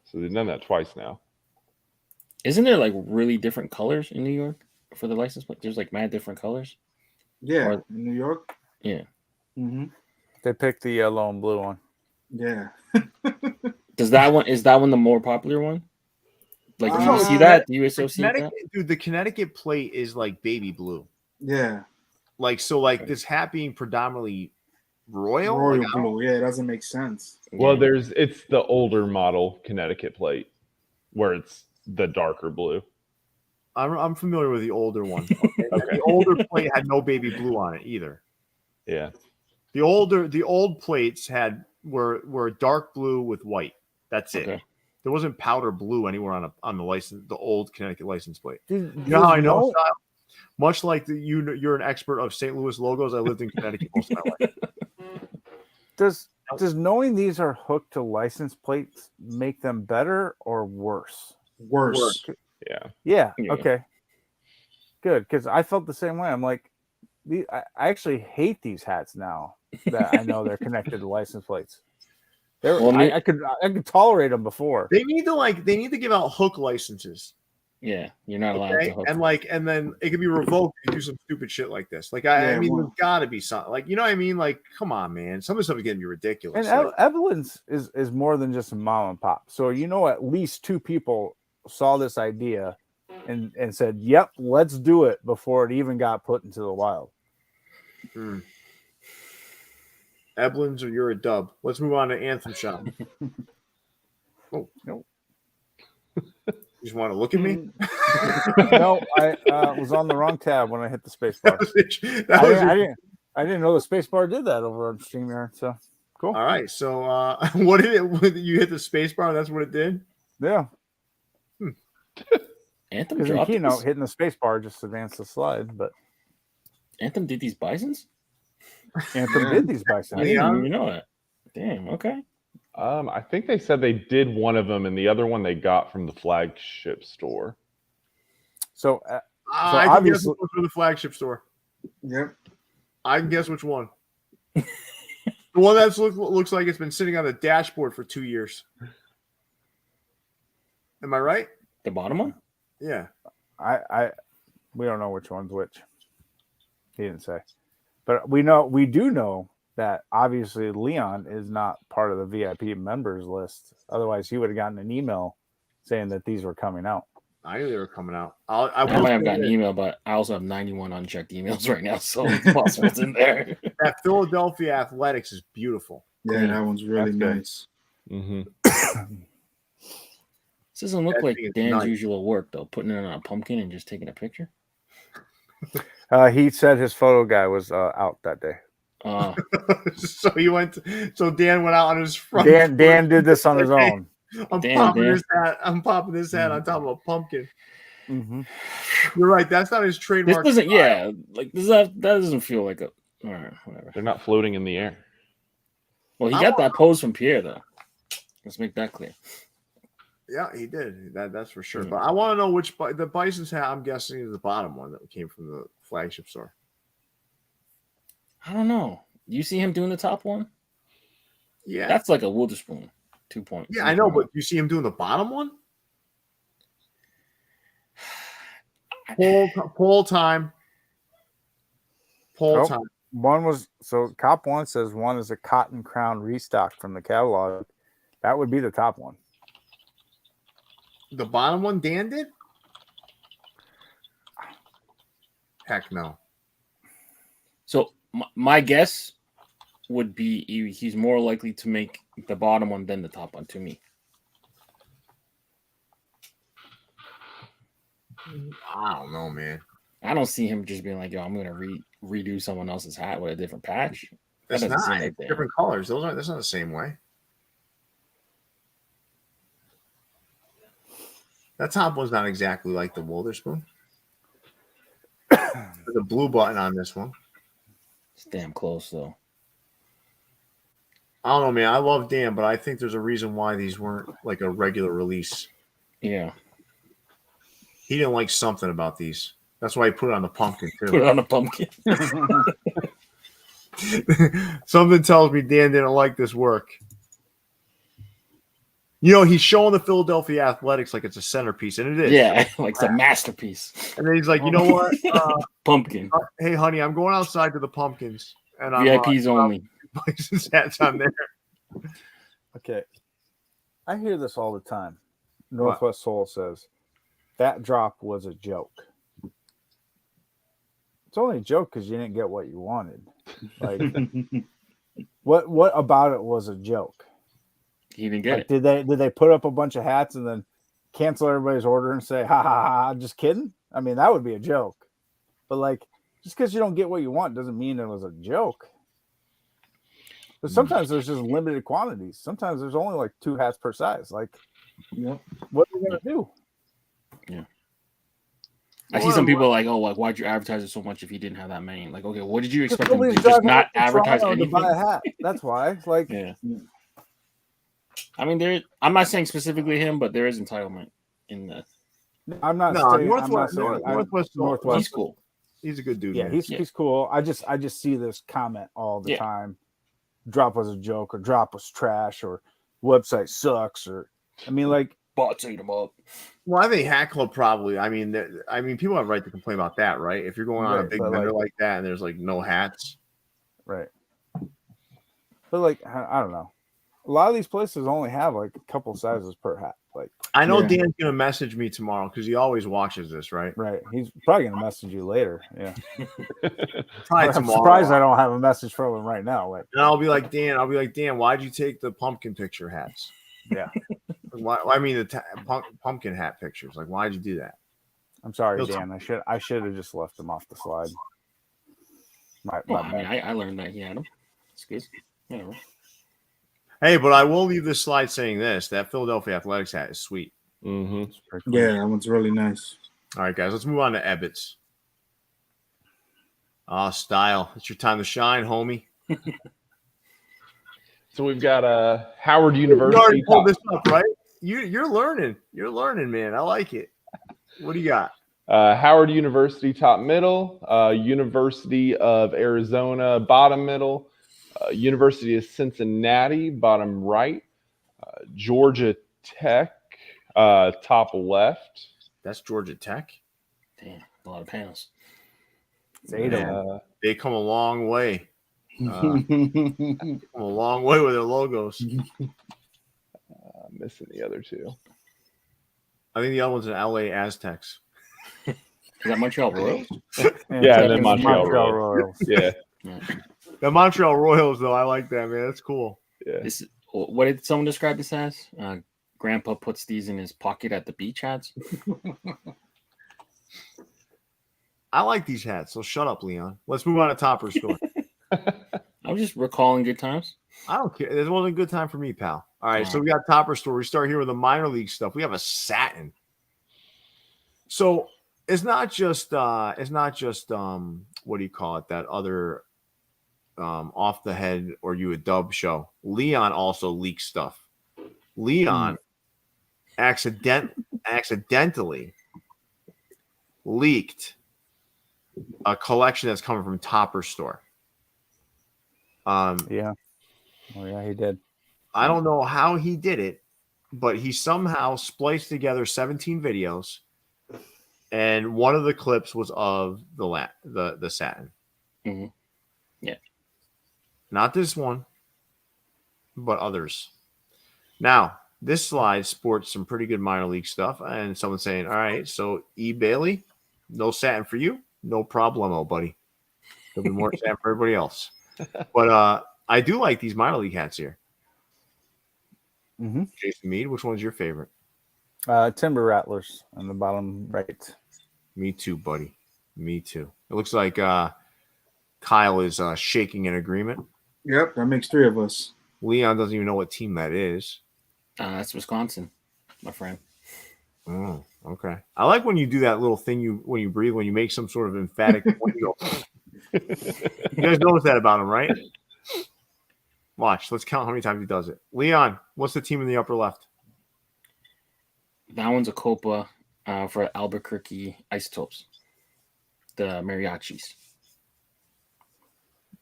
E: So they've done that twice now.
A: Isn't there like really different colors in New York for the license plate? There's like mad different colors.
D: Yeah,
A: Or-
D: in New York.
A: Yeah.
D: Mm-hmm.
C: They picked the yellow and blue one.
D: Yeah.
A: Is that one the more popular one? Like, do you
D: Uh,
A: see that? Do you associate that?
B: Connecticut, dude, the Connecticut plate is like baby blue.
D: Yeah.
B: Like so, like this hat being predominantly royal.
D: Royal
B: Like, I don't-
D: blue. Yeah, it doesn't make sense.
E: Well,
A: Yeah.
E: it's the older model Connecticut plate where it's the darker blue.
B: I'm familiar with the older one. Okay? And the older plate had no baby blue on it either.
E: Yeah.
B: The old plates were dark blue with white. That's it.
A: Okay.
B: There wasn't powder blue anywhere on the license, the old Connecticut license plate.
C: Dude,
B: You know how I know, Stile? Much like you're an expert of St. Louis logos. I lived in Connecticut most of my life.
C: Does knowing these are hooked to license plates make them better or worse?
D: Worse.
E: Yeah.
C: Yeah.
A: Yeah.
C: Okay. Good, because I felt the same way. I'm like, I actually hate these hats now that I know they're connected to license plates.
A: Well,
C: I could tolerate them before.
B: They need to give out hook licenses.
A: Yeah, you're not allowed
B: Okay?
A: to hook.
B: And then it can be revoked if you do some stupid shit like this. Like I
D: Yeah,
B: mean,
D: well-
B: there's gotta be something. Like, you know what I mean? Like, come on, man. Some of the stuff is getting to be ridiculous.
C: And
B: Like,
C: Eblens is more than just a mom and pop. So at least two people saw this idea and said, "Yep, let's do it," before it even got put into the wild.
B: Eblens or you're a dub. Let's move on to Anthem Shop. Oh no. You just want to look at me?
C: No, I was on the wrong tab when I hit the space bar. I didn't know the space bar did that over on StreamYard. So cool.
B: All right. So what did it when you hit the space bar? That's what it did?
C: Yeah,
A: Anthem
C: because in
A: dropped
C: Keynote,
A: these?
C: hitting the space bar just advanced the slide. But
A: Anthem did these bisons?
C: Anthem did these
A: I
C: bicycles.
A: didn't
B: Yeah.
A: even know that. Damn. Okay.
E: I think they said they did one of them, and the other one they got from the flagship store.
C: So
B: I can guess
C: obviously-
B: which one from the flagship store.
D: Yep.
B: I can guess which one. The one that looks like it's been sitting on the dashboard for 2 years. Am I right?
A: The bottom one?
B: Yeah.
C: we don't know which one's which. He didn't say, but we do know that obviously Leon is not part of the VIP members list. Otherwise, he would have gotten an email saying that these were coming out.
B: I knew they were coming out. I
A: I
B: will
A: might have
B: say
A: gotten an
B: this.
A: email, but I also have 91 unchecked emails right now, so it's possible it's in there.
B: That Philadelphia Athletics is beautiful.
D: Yeah, that one's really
E: That's good.
D: nice.
E: Mm-hmm.
A: This doesn't look
B: That
A: like
B: thing is
A: Dan's
B: nice.
A: usual work, though. Putting it on a pumpkin and just taking a picture.
C: He said his photo guy was out that day.
B: So Dan went out on his front.
C: Dan did this on his own.
B: I'm
A: Dan.
B: popping this hat on top of a pumpkin.
C: Mm-hmm.
B: You're right. That's not his
A: this
B: trademark.
A: doesn't, yeah, like that doesn't feel like a. All right, whatever.
E: They're not floating in the air.
A: Well, he got that pose from Pierre, though. Let's make that clear.
B: Yeah, he did. That's for sure.
A: Yeah.
B: But I want to know which the Bison's hat. I'm guessing is the bottom one that came from the flagship store.
A: I don't know. You see him doing the top one?
B: Yeah,
A: That's like a Witherspoon 2 point.
B: yeah, I know. But you see him doing the bottom one. Poll time. Poll
C: Oh.
B: time.
C: One was Cop One says one is a cotton crown restock from the catalog. That would be the top one.
B: The bottom one Dan did? Heck no.
A: So my guess would be he's more likely to make the bottom one than the top one to me.
B: I don't know, man.
A: I don't see him just being like, "Yo, I'm gonna redo someone else's hat with a different patch." That
B: That's
A: doesn't
B: not
A: seem like that.
B: different colors. That's not the same way. That top one's not exactly like the Witherspoon. There's a blue button on this one.
A: It's damn close though.
B: I don't know, man. I love Dan, but I think there's a reason why these weren't like a regular release.
A: Yeah,
B: He didn't like something about these. That's why he put it on the pumpkin
A: put
B: too.
A: it on a pumpkin.
B: Something tells me Dan didn't like this work. You know, he's showing the Philadelphia Athletics like it's a centerpiece, and it is.
A: Yeah, like it's a masterpiece.
B: And then he's like, you know what?
A: Pumpkin.
B: Hey, honey, I'm going outside to the pumpkins, and I'm
A: VIPs only.
B: places hats on there.
C: Okay. I hear this all the time. Northwest Soul says that drop was a joke. It's only a joke because you didn't get what you wanted. Like, what about it was a joke?
A: He didn't get
C: Like, did they put up a bunch of hats and then cancel everybody's order and say, ha ha ha, just kidding? I mean, that would be a joke. But like, just because you don't get what you want doesn't mean it was a joke. But sometimes there's just limited quantities. Sometimes there's only like 2 hats per size. Like,
D: Yep.
C: what are you gonna do?
A: Yeah. I see some people like, oh, like, why'd you advertise it so much if you didn't have that many? Like, okay, what did you expect them to
C: Nobody's
A: just
C: driving
A: not
C: up to
A: advertise
C: Toronto to
A: anything?
C: buy a hat. That's why. Like,
A: Yeah. I mean, I'm not saying specifically him, but there is entitlement in the.
C: I'm not
B: No,
C: saying
B: Northwest Soul.
A: He's cool.
B: He's a good dude.
C: Yeah,
B: man.
C: he's cool. I just see this comment all the
A: Yeah.
C: time. Drop was a joke, or drop was trash, or website sucks, or I mean, like,
A: Bots ate him up.
B: Well, I think Hat Club probably. I mean, people have a right to complain about that, right? If you're going on a
C: Right,
B: big
C: but,
B: vendor
C: like-
B: like that and there's like no hats,
C: right. But like, I don't know. A lot of these places only have like a couple sizes per hat. Like,
B: I know
D: Yeah.
B: Dan's gonna message me tomorrow because he always watches this, right?
C: right. He's probably gonna message you later. Yeah.
B: Probably
C: I'm
B: tomorrow.
C: surprised I don't have a message from him right now. Like,
B: And I'll be like, Dan, why'd you take the pumpkin picture hats?
C: yeah.
B: Why? I mean, the pumpkin hat pictures. Like, why'd you do that?
C: I'm sorry,
B: He'll-
C: Dan. I should have just left him off the slide. My
A: Well, I
C: bad.
A: mean, I learned that he had him. It's good. Whatever.
B: Hey, but I will leave this slide saying this: that Philadelphia Athletics hat is sweet.
E: Mm-hmm.
D: Yeah, that one's really nice.
B: All right, guys, let's move on to Ebbets. Stile. It's your time to shine, homie.
E: So we've got Howard
B: You
E: University.
B: already pulled this up, right? You're learning. You're learning, man. I like it. What do you got?
E: Howard University top middle, University of Arizona bottom middle, University of Cincinnati bottom right, Georgia Tech top left.
B: That's Georgia Tech.
A: Damn, a lot of panels.
C: It's 8 of them.
B: They come a long way. Come a long way with their logos.
E: Missing the other two.
B: I think the other one's an LA Aztecs.
A: Is that Montreal Royals?
E: Yeah, and then Montreal
C: Royals.
E: Yeah,
A: Yeah.
B: The Montreal Royals, though, I like that, man. That's cool.
E: yeah.
A: This, what did someone describe this as? Grandpa puts these in his pocket at the beach hats.
B: I like these hats, so shut up, Leon. Let's move on to Topperz store.
A: I'm just recalling good times.
B: I don't care. This wasn't a good time for me, pal. All right, so we got Topperz store. We start here with the minor league stuff. We have a satin. So it's not just what do you call it? That other off the head or you a dub show. Leon also leaks stuff. Leon accidentally leaked a collection that's coming from Topperz store.
C: Yeah. Oh yeah, he did.
B: I don't know how he did it, but he somehow spliced together 17 videos, and one of the clips was of the satin.
A: Mm-hmm. Yeah.
B: Not this one, but others. Now, this slide sports some pretty good minor league stuff, and someone's saying, all right, so E. Bailey, no satin for you, no problemo, buddy. There'll be more satin for everybody else. But I do like these minor league hats here.
C: Mm-hmm.
B: Jason Mead, which one's your favorite?
C: Timber Rattlers on the bottom right.
B: Me too, buddy. Me too. It looks like Kyle is shaking in agreement.
D: Yep, that makes 3 of us.
B: Leon doesn't even know what team that is.
A: That's Wisconsin, my friend.
B: Oh, okay. I like when you do that little thing when you breathe, when you make some sort of emphatic point. You go. You guys notice that about him, right? Watch. Let's count how many times he does it. Leon, what's the team in the upper left?
A: That one's a Copa for Albuquerque Isotopes, the Mariachis.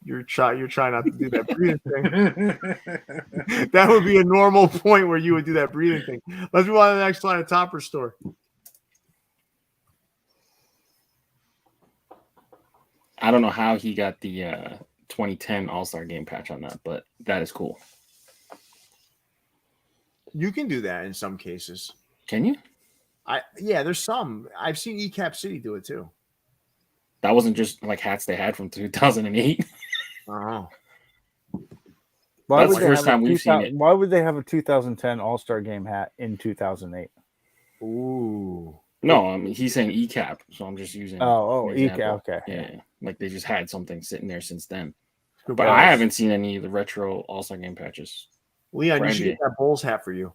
B: You're trying not to do that breathing thing. That would be a normal point where you would do that breathing thing. Let's move on to the next slide of Topperz store.
A: I don't know how he got the 2010 All-Star Game patch on that, but that is cool.
B: You can do that in some cases.
A: Can you?
B: Yeah, there's some. I've seen ECAP City do it too.
A: That wasn't just like hats they had from 2008.
B: Oh.
A: That's the first time we've seen it.
C: Why would they have a 2010 All-Star Game hat in 2008?
B: Ooh.
A: No, I mean he's saying ECAP, so I'm just using.
C: ECAP. Okay.
A: Yeah, like they just had something sitting there since then.
B: Good
A: But
B: balls.
A: I haven't seen any of the retro All-Star Game patches.
B: Leon,
A: for
B: you should
A: NBA.
B: get that Bulls hat for you.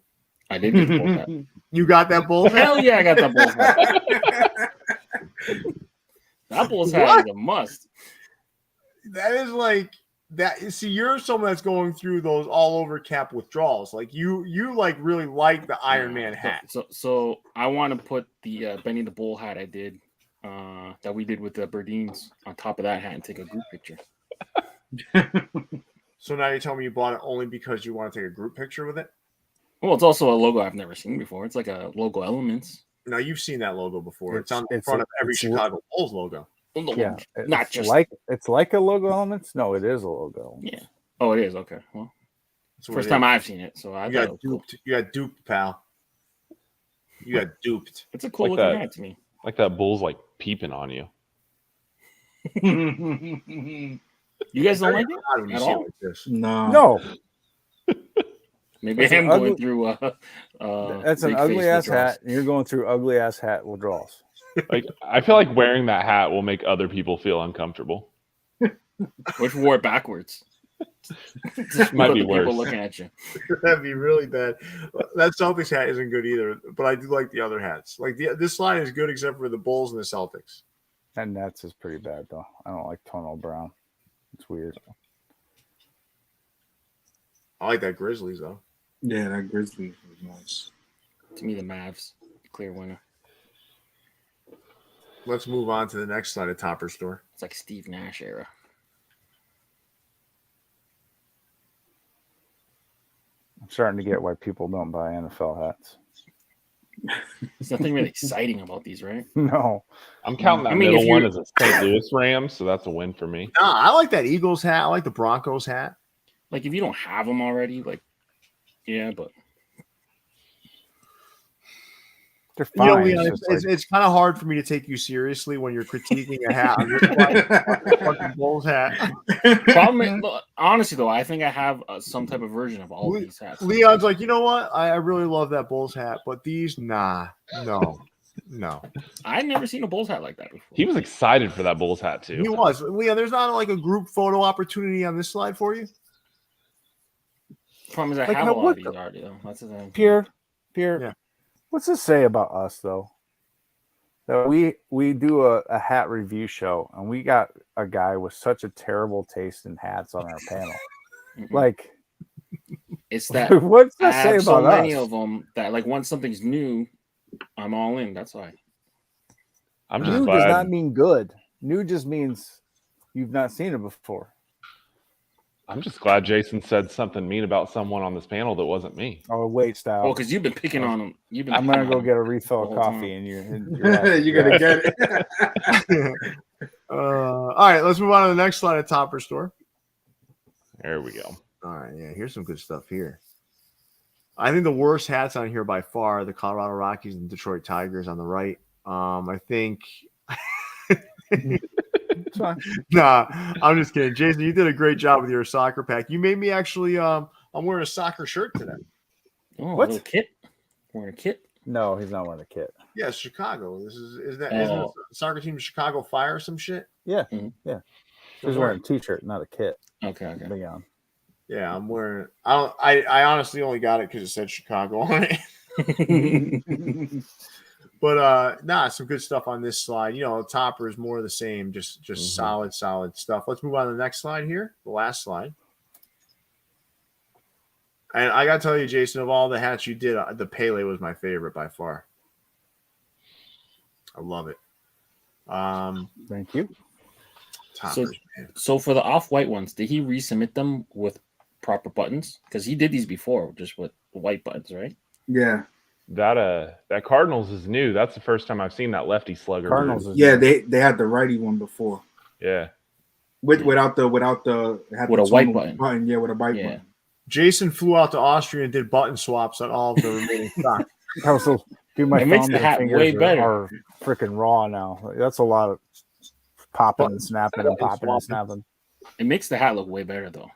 A: I did get the Bulls hat.
B: You got that Bulls hat?
A: Hell yeah, I got that Bulls hat. That Bulls hat is a must.
B: That is like that. See, you're someone that's going through those all over cap withdrawals. Like you like really like the Iron Man hat.
A: So I want to put the Benny the Bull hat I did that we did with the Burdines on top of that hat and take a group picture.
B: So now you're telling me you bought it only because you want to take a group picture with it?
A: Well, it's also a logo I've never seen before. It's like a logo Elements.
B: No, you've seen that logo before. It's on the front of every
C: it's
B: Chicago Bulls logo.
C: Yeah,
A: Not just
C: it's like a logo Elements. No, it is a logo.
A: Yeah. Oh, it is. Okay. Well,
B: That's what
A: first
B: it
A: time
B: is.
A: I've seen it, so I
B: You
A: thought it
B: got
A: was cool.
B: duped. You got duped, pal. You got duped.
A: It's a cool
E: Like
A: looking
E: that.
A: hat to me.
E: Like that bull's like peeping on you.
A: You guys don't like it
B: How do you
A: at
B: see it
A: all?
B: like this?
C: No,
A: Maybe I
C: That's
A: am
C: an
A: going
C: ugly-
A: through.
C: that's an
A: big
C: ugly
A: face
C: ass
A: withdrawals.
C: hat. And you're going through ugly ass hat withdrawals.
E: Like I feel like wearing that hat will make other people feel uncomfortable.
A: Which wore it backwards. Just
E: Might be
A: other people
E: worse.
A: looking at you.
B: That'd be really bad. That Celtics hat isn't good either, but I do like the other hats. Like this line is good except for the Bulls and the Celtics.
C: That Nets is pretty bad though. I don't like tonal brown. It's weird.
B: I like that Grizzlies though.
D: Yeah, that Grizzlies was nice.
A: To me, the Mavs, clear winner.
B: Let's move on to the next slide of Topperz store.
A: It's like Steve Nash era.
C: I'm starting to get why people don't buy NFL hats.
A: There's nothing really exciting about these, right?
C: No,
E: I'm counting that
A: I mean, if
E: middle one
A: you-
E: as a St. Louis Rams, so that's a win for me.
B: Nah, I like that Eagles hat. I like the Broncos hat.
A: Like if you don't have them already, like yeah, but
C: they're
B: You know,
C: fine.
B: Leon,
C: It's just like-
B: it's kind of hard for me to take you seriously when you're critiquing a hat. I'm just like, fucking Bulls hat.
A: problem is, look, honestly though, I think I have some type of version of all of these hats.
B: Leon's like, you know what? I really love that Bulls hat, but these, no.
A: I've never seen a Bulls hat like that before.
E: He was excited for that Bulls hat too.
B: He was. Leon, there's not like a group photo opportunity on this slide for you?
A: Problem is, I
C: Like,
A: have a
C: how-
A: lot
C: what
A: of these
C: the-
A: already though. That's the thing.
C: Pierre.
B: Yeah.
C: What's this say about us though? That we do a hat review show and we got a guy with such a terrible taste in hats on our panel.
A: Mhm.
C: Like,
A: It's that
C: what's
A: I
C: that say
A: have so
C: about
A: many
C: us?
A: of them that like once something's new, I'm all in. That's why.
E: I'm just
C: New does
E: glad.
C: not mean good. New just means you've not seen it before.
E: I'm just glad Jason said something mean about someone on this panel that wasn't me.
C: Oh wait, Stile.
A: Well, because you've been picking on them. You've been.
C: I'm gonna
A: picking
C: go
A: on
C: get a
A: 'em
C: refill
A: the
C: of
A: whole
C: coffee,
A: time.
C: and
D: You're gonna get it.
B: All right, let's move on to the next slide of Topperz store.
E: There we go.
B: All right, yeah, here's some good stuff here. I think the worst hats on here by far are the Colorado Rockies and Detroit Tigers on the right. I think.
C: It's fine.
B: Nah, I'm just kidding. Jason, you did a great job with your soccer pack. You made me actually. I'm wearing a soccer shirt today.
A: Oh,
C: What?
A: a little kit. Wearing a kit.
C: No, he's not wearing a kit.
B: Yeah, it's Chicago. Isn't
A: Oh.
B: isn't the soccer team Chicago Fire or some shit?
C: Yeah,
A: Mhm.
C: yeah.
B: So
C: He's wearing a t-shirt, not a kit.
A: Okay.
C: Big on.
B: Yeah, I'm wearing. I honestly only got it because it said Chicago on it. But some good stuff on this slide. Topperz more of the same, just solid stuff. Let's move on to the next slide here, the last slide. And I gotta tell you, Jason, of all the hats you did, the Pele was my favorite by far. I love it.
C: Thank you.
B: Topperz, man.
A: So for the off-white ones, did he resubmit them with proper buttons? Because he did these before, just with white buttons, right?
D: Yeah.
E: That Cardinals is new. That's the first time I've seen that lefty slugger.
C: Cardinals is
D: Yeah, they had the righty one before.
E: Yeah.
D: Without the it had
A: With
D: the
A: a white
D: tonal
A: button.
D: Yeah, with a white
A: Yeah.
D: button.
B: Jason flew out to Austria and did button swaps on all of the remaining stock.
C: Dude, my
A: It makes
C: thumb
A: the
C: and
A: hat
C: fingers
A: way better.
C: are freaking raw now. That's a lot of popping and snapping and popping and snapping.
A: It makes the hat look way better, though.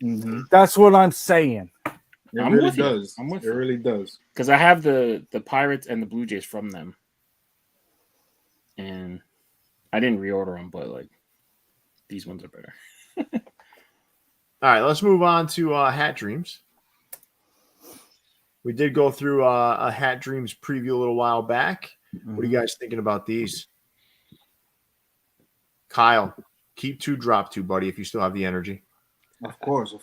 D: Mm-hmm.
C: That's what I'm saying.
D: It
A: I'm
D: really
A: with you.
D: does.
A: I'm with
D: it
A: you.
D: really does.
A: Because I have the Pirates and the Blue Jays from them. And I didn't reorder them, but like these ones are better.
B: All right, let's move on to Hat Dreams. We did go through a Hat Dreams preview a little while back. What are you guys thinking about these? Kyle, keep 2, drop 2, buddy, if you still have the energy.
D: Of course.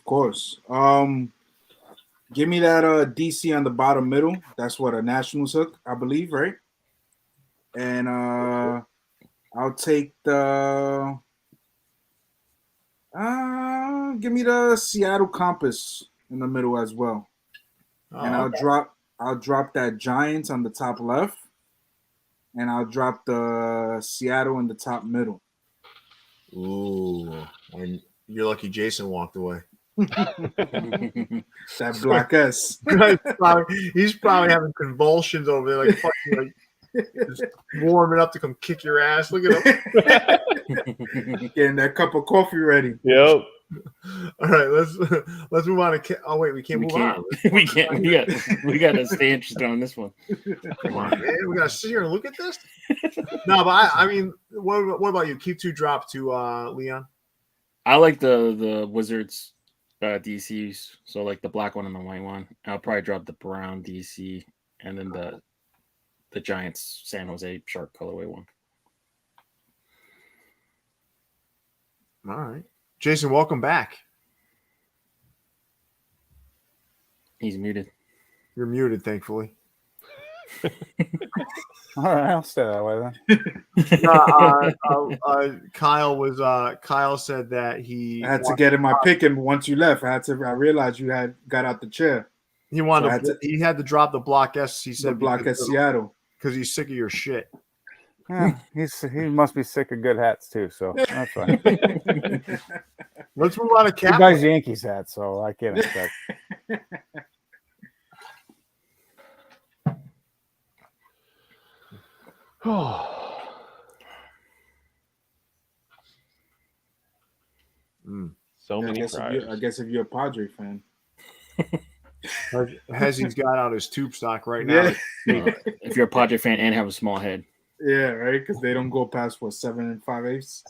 D: Give me that DC on the bottom middle. That's what a Nationals hook, I believe, right? And I'll take the give me the Seattle Compass in the middle as well. And I'll drop that Giants on the top left. And I'll drop the Seattle in the top middle.
B: Ooh, and you're lucky Jason walked away.
D: That black S.
B: He's probably having convulsions over there, like fucking, like just warming up to come kick your ass. Look at him.
D: Getting that cup of coffee ready.
E: Yep.
B: All right, let's move on to. Oh wait, we can't move on.
A: We can't. We got to stay interested on this one.
B: Come on, man. We gotta sit here and look at this. No, but I mean, what about you? Keep 2, drop 2, Leon.
A: I like the Wizards DCs. So like the black one and the white one. I'll probably drop the brown DC and then the Giants San Jose sharp colorway one.
B: All right, Jason, welcome back.
A: He's muted.
B: You're muted, thankfully.
C: All right, I'll stay that way then.
B: Kyle said that he
D: I had to get in my pick, and once you left, I realized you had got out the chair.
B: he wanted he had to drop the block S. He
D: The
B: said
D: block at Seattle.
B: because he's sick of your shit.
C: Yeah, he must be sick of good hats too, so that's fine.
B: Let's move on to
C: He
B: Cap.
C: buys Yankees hats, so I can't expect.
E: So
D: I
E: many
D: guess, if you're a Padre fan.
B: Hezzy's got out his tube stock right now.
D: Yeah,
A: If you're a Padre fan and have a small head,
D: yeah, right. Because they don't go past 7 5/8.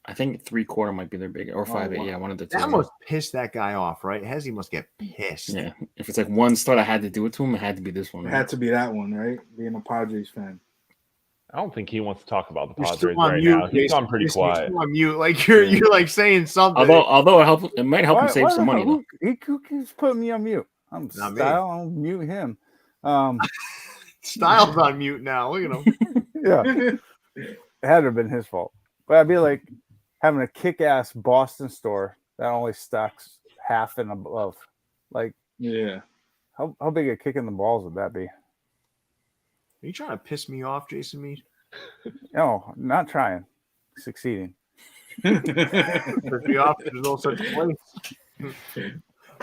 A: I think 3/4 might be their big or 5/8.
D: wow.
A: Yeah, one of the two.
B: That must piss that guy off, right? Hezzy must get pissed.
A: Yeah, if it's like one start I had to do it to him, it had to be this one.
D: It
A: Right?
D: had to be that one, right? Being a Padres fan.
E: I don't think he wants to talk about the
B: You're
E: Padres
B: still on
E: right
B: mute,
E: now. He's
B: Jason.
E: gone pretty
B: You're
E: quiet.
B: still on mute. Like you're like saying something.
A: Although it might help him save some money. Though.
C: Who keeps putting me on mute? I'm
B: Not me.
C: Stile. I'll mute him.
B: Style's on mute now. Look at him.
C: Yeah, it had to have been his fault. But I'd be like having a kick-ass Boston store that only stocks half and above. Like,
D: Yeah.
C: how big a kick in the balls would that be?
B: Are you trying to piss me off, Jason Mead?
C: No, not trying. Succeeding.
B: Piss me off. There's no such place.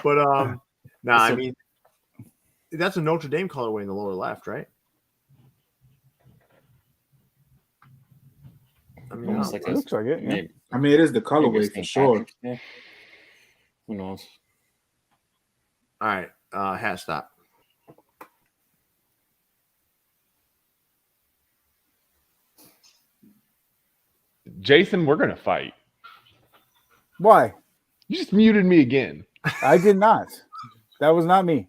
B: But I mean, that's a Notre Dame colorway in the lower left, right? I mean,
A: Almost like
C: It looks like it. Yeah.
A: maybe,
D: I mean, it is the
A: maybe
D: colorway
A: it's
D: for
A: St.
D: sure.
A: Patrick's Day. Who knows?
B: all right, hat stop.
E: Jason, we're gonna fight.
C: Why?
E: You just muted me again.
C: I did not. That was not me.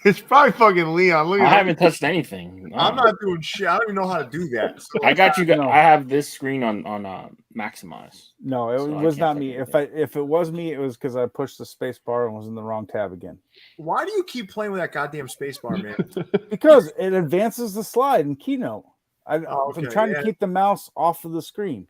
B: It's probably fucking Leon. Look
A: I
B: at that.
A: haven't touched anything. No.
B: I'm not doing shit. I don't even know how to do that. So
A: I got you.
C: No.
A: I have this screen on maximize.
C: No, it
A: So I
C: was
A: can't
C: not
A: type
C: me.
A: anything.
C: If it was me, it was because I pushed the space bar and was in the wrong tab again.
B: why do you keep playing with that goddamn space bar, man?
C: Because it advances the slide in Keynote.
B: Oh,
C: I'm
B: okay,
C: trying
B: yeah.
C: to keep the mouse off of the screen.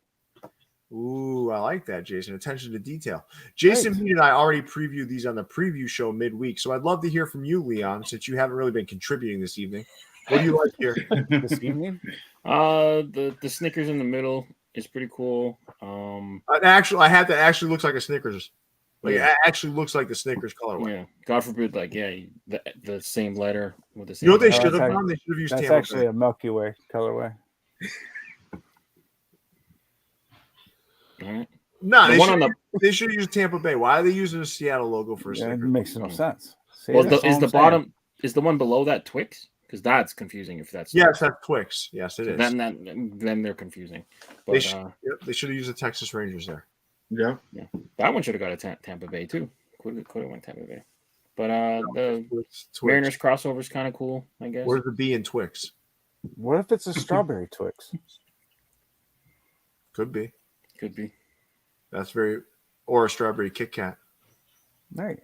B: Ooh, I like that, Jason. Attention to detail. Jason
C: Right.
B: Mead and I already previewed these on the preview show midweek, so I'd love to hear from you, Leon, since you haven't really been contributing this evening. What do you like here?
C: This evening.
A: The Snickers in the middle is pretty cool.
B: I have to actually looks like a Snickers. Like
A: Yeah.
B: it actually looks like the Snickers colorway.
A: Yeah. God forbid, like the same letter with the same.
B: You know what they
C: Oh,
B: should have
C: that's
B: done? They should have used
C: That's
B: Tampa
C: actually
B: Bay.
C: a Milky Way colorway.
A: All right.
B: No,
A: The
B: they
A: one
B: should,
A: on
B: they should use Tampa Bay. Why are they using a Seattle logo for a
C: Yeah, it
B: Snickers?
C: makes no sense. See,
A: Well,
C: that's all
A: is
C: I'm
A: the
C: saying.
A: bottom is the one below that Twix? Because that's confusing. If that's
B: Yes, that's Twix. Yes, it is.
A: then they're confusing. But
B: They should have used the Texas Rangers there.
D: Yeah.
A: that one should have got a Tampa Bay too. Could have went Tampa Bay. But the
B: Twix.
A: Mariners crossover is kind of cool, I guess.
B: Where's the B in Twix?
C: What if it's a strawberry Twix?
B: Could be.
A: Could be.
B: That's very, or a strawberry Kit Kat.
C: Right.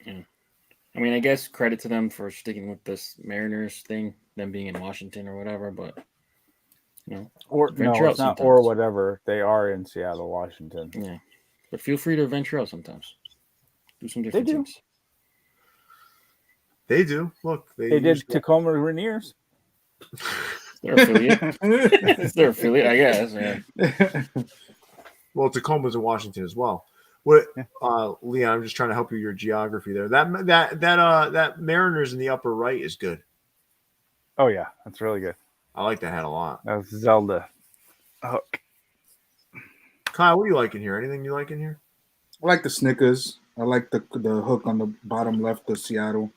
A: I mean, I guess credit to them for sticking with this Mariners thing, them being in Washington or whatever. But
C: Or
A: Venture
C: no,
A: out
C: it's not
A: sometimes.
C: or whatever. They are in Seattle, Washington.
A: yeah. But feel free to venture out sometimes. Do some different
C: do.
A: things.
B: They do. Look,
C: They did
B: used-
C: Tacoma Rainiers.
A: Their affiliate. It's their affiliate, I guess. Yeah.
B: Well, Tacoma's in Washington as well. What, Leon? I'm just trying to help you your geography there. That Mariners in the upper right is good.
C: Oh yeah, that's really good.
B: I like that hat a lot.
C: That's Zelda. Hook.
B: Kyle, what do you like in here? Anything you like in here?
D: I like the Snickers. I like the hook on the bottom left of Seattle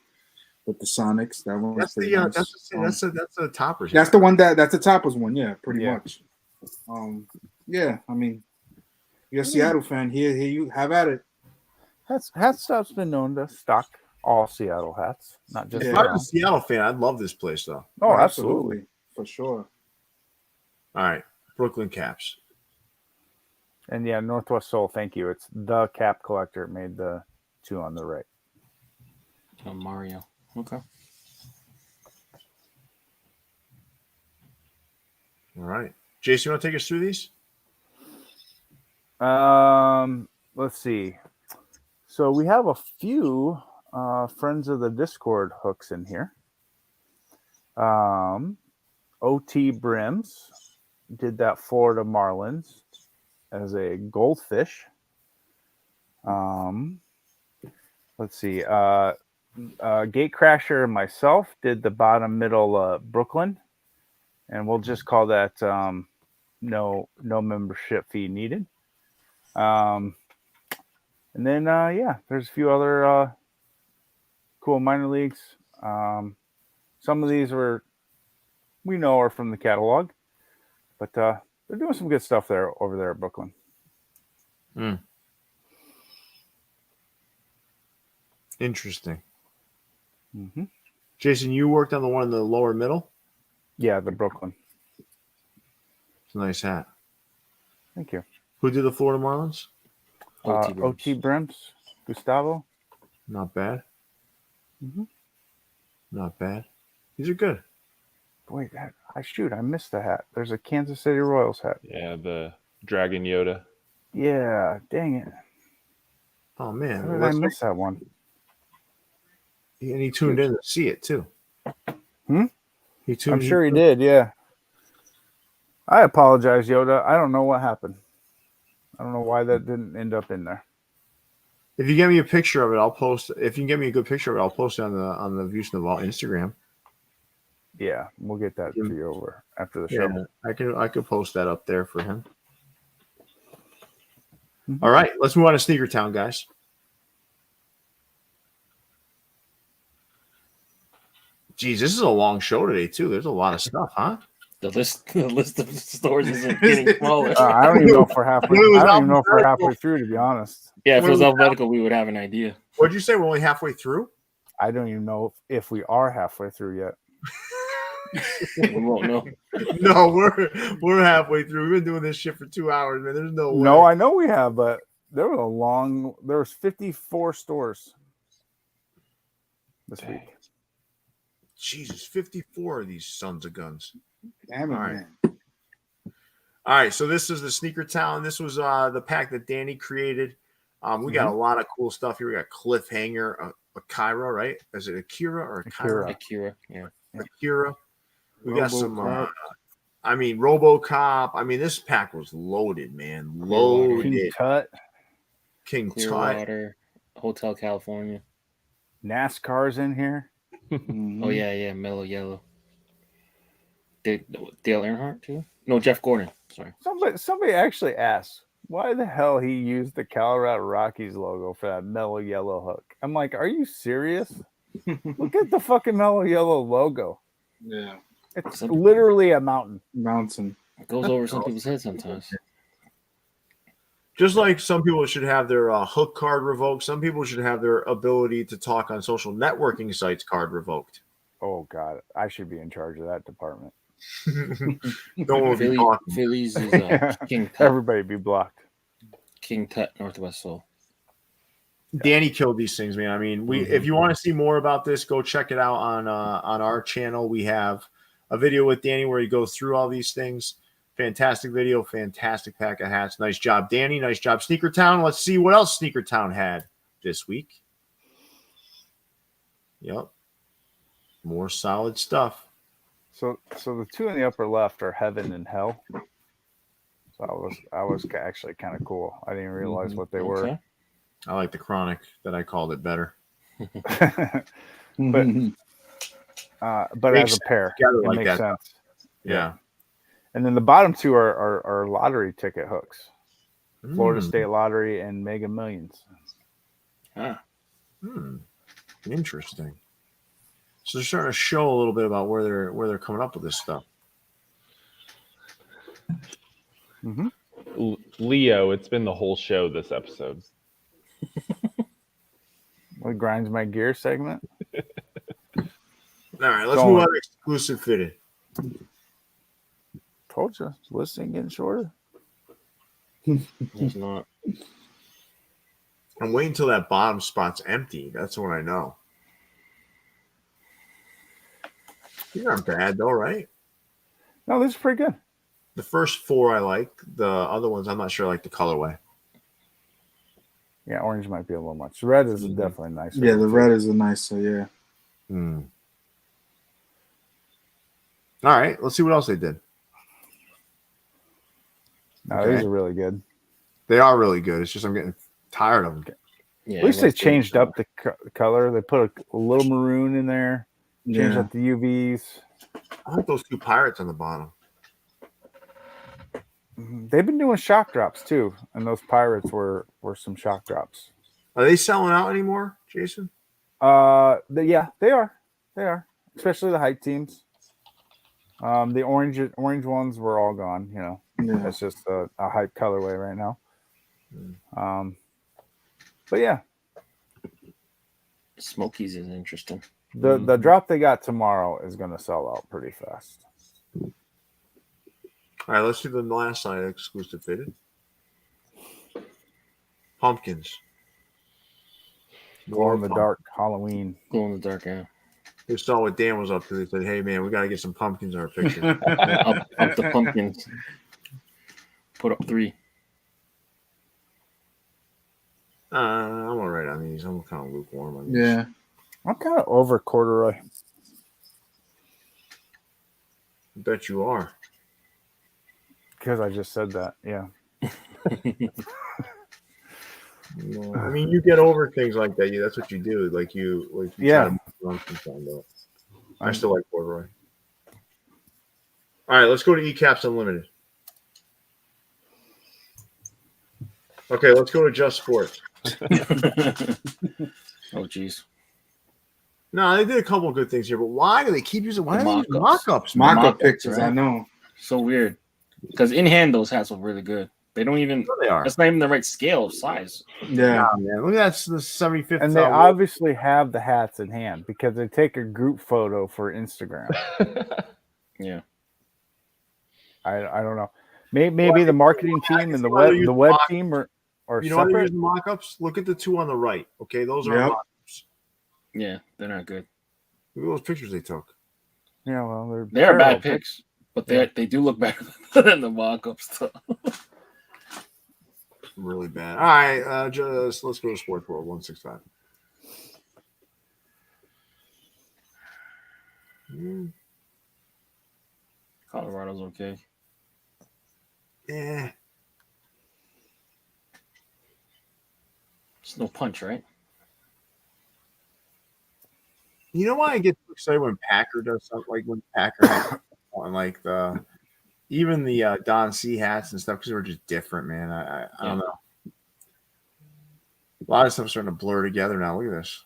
D: with the Sonics. That one.
B: That's
D: pretty
B: the
D: nice.
B: that's the Topperz.
D: That's the one that's the Topperz one. Yeah, pretty
C: Yeah.
D: much. Yeah. I mean, you're a Seattle fan. Here you have at it.
C: Hat Stuff's been known to stock all Seattle hats, not just.
B: If
D: Yeah.
B: I was a Seattle fan, I'd love this place though.
C: Oh, absolutely.
D: For sure.
B: All right, Brooklyn Caps.
C: And yeah, Northwest Soul. Thank you. It's the Cap Collector. Made the two on the right.
A: Mario. Okay.
B: All right, Jason, you want to take us through these?
C: Let's see. So we have a few friends of the Discord hooks in here. OT Brims did that Florida Marlins as a goldfish. Let's see. Gatecrasher and myself did the bottom middle Brooklyn, and we'll just call that no membership fee needed. And then there's a few other cool minor leagues. Some of these we know are from the catalog, but they're doing some good stuff over there at Brooklyn.
B: Interesting.
C: Mm-hmm.
B: Jason, you worked on the one in the lower middle.
C: Yeah, the Brooklyn.
B: It's a nice hat.
C: Thank you.
B: Who did the Florida Marlins?
C: OT Brims, Gustavo.
B: Not bad.
C: Mm-hmm.
B: Not bad. These are good.
C: Wait, I missed the hat. There's a Kansas City Royals hat.
E: Yeah, the Dragon Yoda.
C: Yeah, dang it.
B: Oh man,
C: How did I miss that one?
B: and he tuned in to see it too.
C: Hmm?
B: He tuned.
C: I'm sure he did. Yeah. I apologize, Yoda. I don't know what happened. I don't know why that didn't end up in there.
B: If you get me a picture of it, I'll post. If you can get me a good picture of it, I'll post it on the Views Naval Instagram.
C: Yeah, we'll get that to you over after the show.
B: Yeah, I could post that up there for him.
C: Mm-hmm.
B: All right, let's move on to Sneaker Town, guys. Geez, this is a long show today too. There's a lot of stuff, huh?
A: The list of stores isn't getting smaller.
C: I don't even know if we're halfway.
B: When it was
C: I don't even know if we're
B: alphabetical.
C: halfway through, to be honest.
A: Yeah, if it
B: when
A: was
B: we-
A: alphabetical, we would have an idea.
B: What'd you say? We're only halfway through?
C: I don't even know if we are halfway through yet.
A: We won't know.
B: No, we're halfway through. We've been doing this shit for 2 hours, man. There's no way.
C: No, I know we have, but there was 54 stores this week.
B: Jesus, 54 of these sons of guns.
D: Damn it,
B: All right.
D: man.
B: All right, so this is the Sneaker Town. This was the pack that Danny created. We got a lot of cool stuff here. We got Cliffhanger, Akira, right? Is it Akira or Akira?
A: Akira, yeah.
B: Akira. We got some,
D: RoboCop.
B: RoboCop. I mean, this pack was loaded, man. Loaded.
C: King Tut,
B: King Tut.
A: Clearwater, Hotel California.
C: NASCAR's in here.
A: Oh yeah, Mellow Yellow. Dale Earnhardt too? No, Jeff Gordon. Sorry.
C: Somebody actually asked why the hell he used the Colorado Rockies logo for that mellow yellow hook. I'm like, are you serious? Look at the fucking mellow yellow logo.
D: Yeah.
C: It's literally a mountain.
D: Mountain.
A: It goes over some people's heads sometimes.
B: Just like some people should have their hook card revoked, some people should have their ability to talk on social networking sites card revoked.
C: Oh God, I should be in charge of that department.
B: No one will be talking.
A: Phillies is King Tut.
C: Everybody be blocked.
A: King Tut, Northwest Soul.
B: Danny killed these things, man. I mean, if you want to see more about this, go check it out on our channel. We have a video with Danny where he goes through all these things. Fantastic video, fantastic pack of hats. Nice job, Danny. Nice job, Sneaker Town. Let's see what else Sneaker Town had this week. Yep. More solid stuff.
C: So the two in the upper left are Heaven and Hell. So I was actually kind of cool. I didn't realize what they were.
A: Okay.
B: I like the Chronic that I called it better.
C: but
B: Makes
C: as a pair,
B: together
C: it
B: like
C: makes
B: that.
C: sense.
B: Yeah.
C: And then the bottom two are lottery ticket hooks. Florida
B: Mm.
C: State Lottery and Mega Millions.
B: Interesting. So they're starting to show a little bit about where they're coming up with this stuff.
E: Leo, it's been the whole show this episode.
C: What grinds my gear segment?
B: All right, let's
C: Going.
B: move on to exclusive fitted.
C: Told you, listing getting shorter.
A: It's not.
B: I'm waiting until that bottom spot's empty. That's when I know. These aren't bad though, right?
C: No, this is pretty good.
B: The first four I like. The other ones I'm not sure I like the colorway.
C: Yeah, orange might be a little much. Red is definitely nice.
D: Yeah, the red is a nice, yeah.
B: All right, let's see what else they did.
C: No,
B: Okay.
C: these are really good.
B: They are really good. It's just I'm getting tired of them.
A: Yeah,
C: At least they
A: let's do
C: changed
A: it.
C: up the color. They put a little maroon in there. Changed
D: Yeah.
C: up the UVs.
B: I like those two pirates on the bottom.
C: They've been doing shock drops too, and those pirates were some shock drops.
B: Are they selling out anymore, Jason?
C: Yeah, they are. They are, especially the height teams. The orange ones were all gone. You know,
D: Yeah.
C: that's just a hype colorway right now. But yeah,
A: Smokies is interesting.
C: the drop they got tomorrow is going to sell out pretty fast.
B: All right, let's do the last side exclusive fitted. Pumpkins.
C: Glow in the dark Halloween.
A: Glow in the dark, yeah.
B: They saw what Dan was up to. They said, "Hey, man, we got to get some pumpkins in our picture."
A: Up the pumpkins. Put up 3.
B: I'm all right on these. I'm kind of lukewarm on these.
D: Yeah.
C: I'm kind of over corduroy.
B: Bet you are.
C: Because I just said that, yeah.
B: No, I mean, you get over things like that. That's what you do. Like you
C: Yeah.
B: try to move on from something, though. I still like corduroy. All right, let's go to eCaps Unlimited. Okay, let's go to Just Sports.
A: Oh, jeez.
B: No, they did a couple of good things here, but why do they keep using
A: Mock-ups.
B: mock-ups?
D: Mock-up
A: Mock-ups,
D: pictures,
A: right?
D: I know.
A: So weird. Because in hand, those hats look really good. They don't even.
B: They are.
A: That's not even the right scale of size.
D: Yeah.
B: Nah, man. Look, that's the 75th.
C: And they obviously have the hats in hand because they take a group photo for Instagram.
A: Yeah.
C: I don't know. Maybe the marketing team and the web team are
B: you know, they're
C: separate.
B: using mock-ups. Look at the two on the right. Okay, those are
D: Yep.
B: mock-ups.
A: Yeah, they're not good.
B: Look at those pictures they took.
C: Yeah, well,
A: They are bad
C: terrible
A: picks, but they do look better than the mock-ups.
B: Really bad. All right, let's go to Sportsworld 165.
A: Colorado's okay.
B: Yeah.
A: It's no punch, right?
B: You know why I get so excited when Packer does something, like when Packer has on like even the Don C hats and stuff, because they're just different, man. I don't know. A lot of stuff's starting to blur together now. Look at this.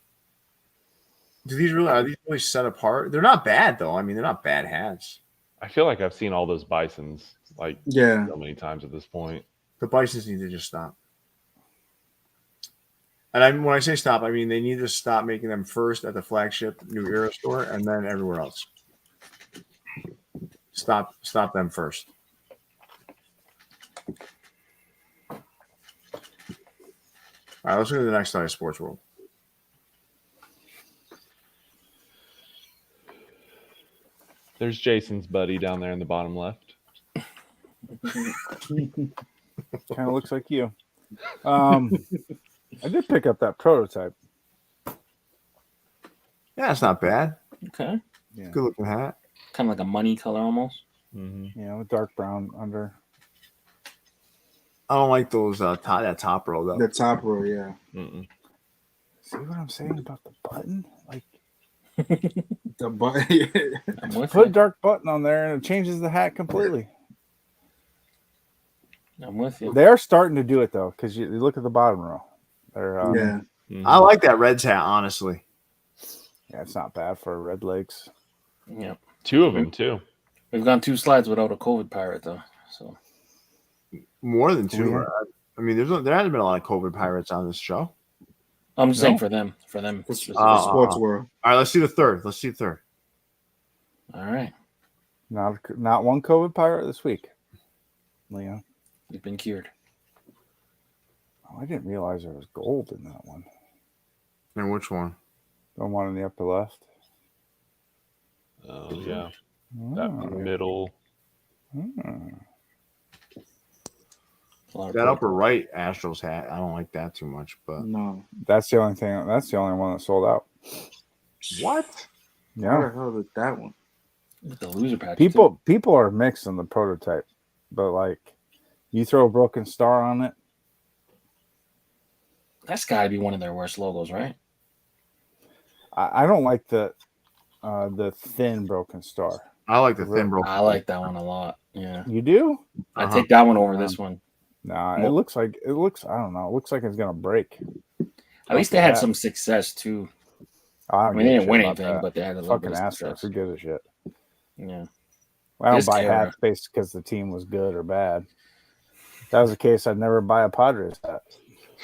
B: Are these really set apart? They're not bad though. I mean, they're not bad hats.
E: I feel like I've seen all those Bisons like
D: Yeah.
E: so many times at this point.
B: The Bisons need to just stop. And when I say stop, I mean they need to stop making them first at the flagship New Era store and then everywhere else. Stop them first. All right, let's go to the next side of Sportsworld.
E: There's Jason's buddy down there in the bottom left.
C: Kind of looks like you. I did pick up that prototype.
B: Yeah, it's not bad.
A: Okay.
C: Yeah.
B: Good looking hat.
A: Kind of like a money color almost.
E: Mm-hmm.
C: Yeah, with dark brown under.
B: I don't like those that top row though.
D: The top row, yeah.
E: Mm-mm.
C: See what I'm saying about the button? Like,
D: The button.
A: I'm with
C: put a
A: you.
C: dark button on there and it changes the hat completely.
A: I'm with you.
C: They are starting to do it though, because you look at the bottom row. They're
D: Yeah.
E: Mm-hmm.
B: I like that Reds hat, honestly.
C: yeah, it's not bad for Red Lakes.
A: Yeah.
E: Two of them too.
A: We've gone 2 slides without a COVID pirate though. So
B: More than two.
C: Yeah.
B: I mean, there hasn't been a lot of COVID pirates on this show.
A: I'm just
C: No.
A: saying for them. For them.
D: For
A: specifically.
D: Sports World.
B: All right, let's see the third.
A: All right.
C: Not one COVID pirate this week. Leon.
A: You've been cured.
C: Oh, I didn't realize there was gold in that one.
B: And which one?
C: The one in the upper left.
E: Oh yeah,
C: Oh.
E: that middle.
C: Hmm.
A: A lot of
B: That
A: gold.
B: upper right Astros hat. I don't like that too much, but
D: No.
C: That's the only thing. That's the only one that sold out.
B: what?
D: How
C: Yeah.
D: the hell did that one?
A: The loser patch.
C: People are mixed on the prototype, but like you throw a broken star on it.
A: That's got to be one of their worst logos, right?
C: I don't like the thin broken star.
B: I like the thin bro.
A: I like that one a lot. Yeah.
C: You do?
A: I
B: Uh-huh.
A: take that one over this one.
C: Nah,
A: Well-
C: it looks I don't know. It looks like it's gonna break.
A: At least they had some success too.
C: I
A: I mean, they didn't win anything, but they had a little
C: fucking
A: bit of
C: Astros.
A: success.
C: Who gives a shit?
A: Yeah.
C: I don't
A: This
C: buy
A: era.
C: hats based because the team was good or bad. If that was the case, I'd never buy a Padres hat.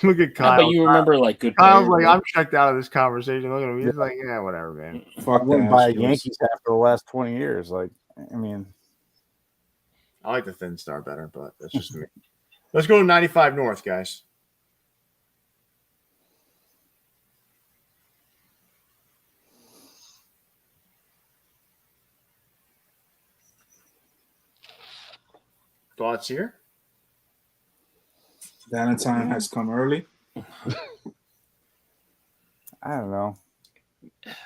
B: Look at
A: Yeah,
B: Kyle.
A: but you remember like good
B: Kyle's
A: players,
B: like,
A: right?
B: I'm checked out of this conversation. Look at him. He's like, yeah, whatever, man.
C: I
D: Fuck
C: wouldn't
D: the
C: buy a
D: Astros.
C: Yankees hat for the last 20 years. Like, I mean,
B: I like the thin star better, but that's just me. Let's go to 95 North, guys. Thoughts here?
D: Valentine has come early.
C: I don't know.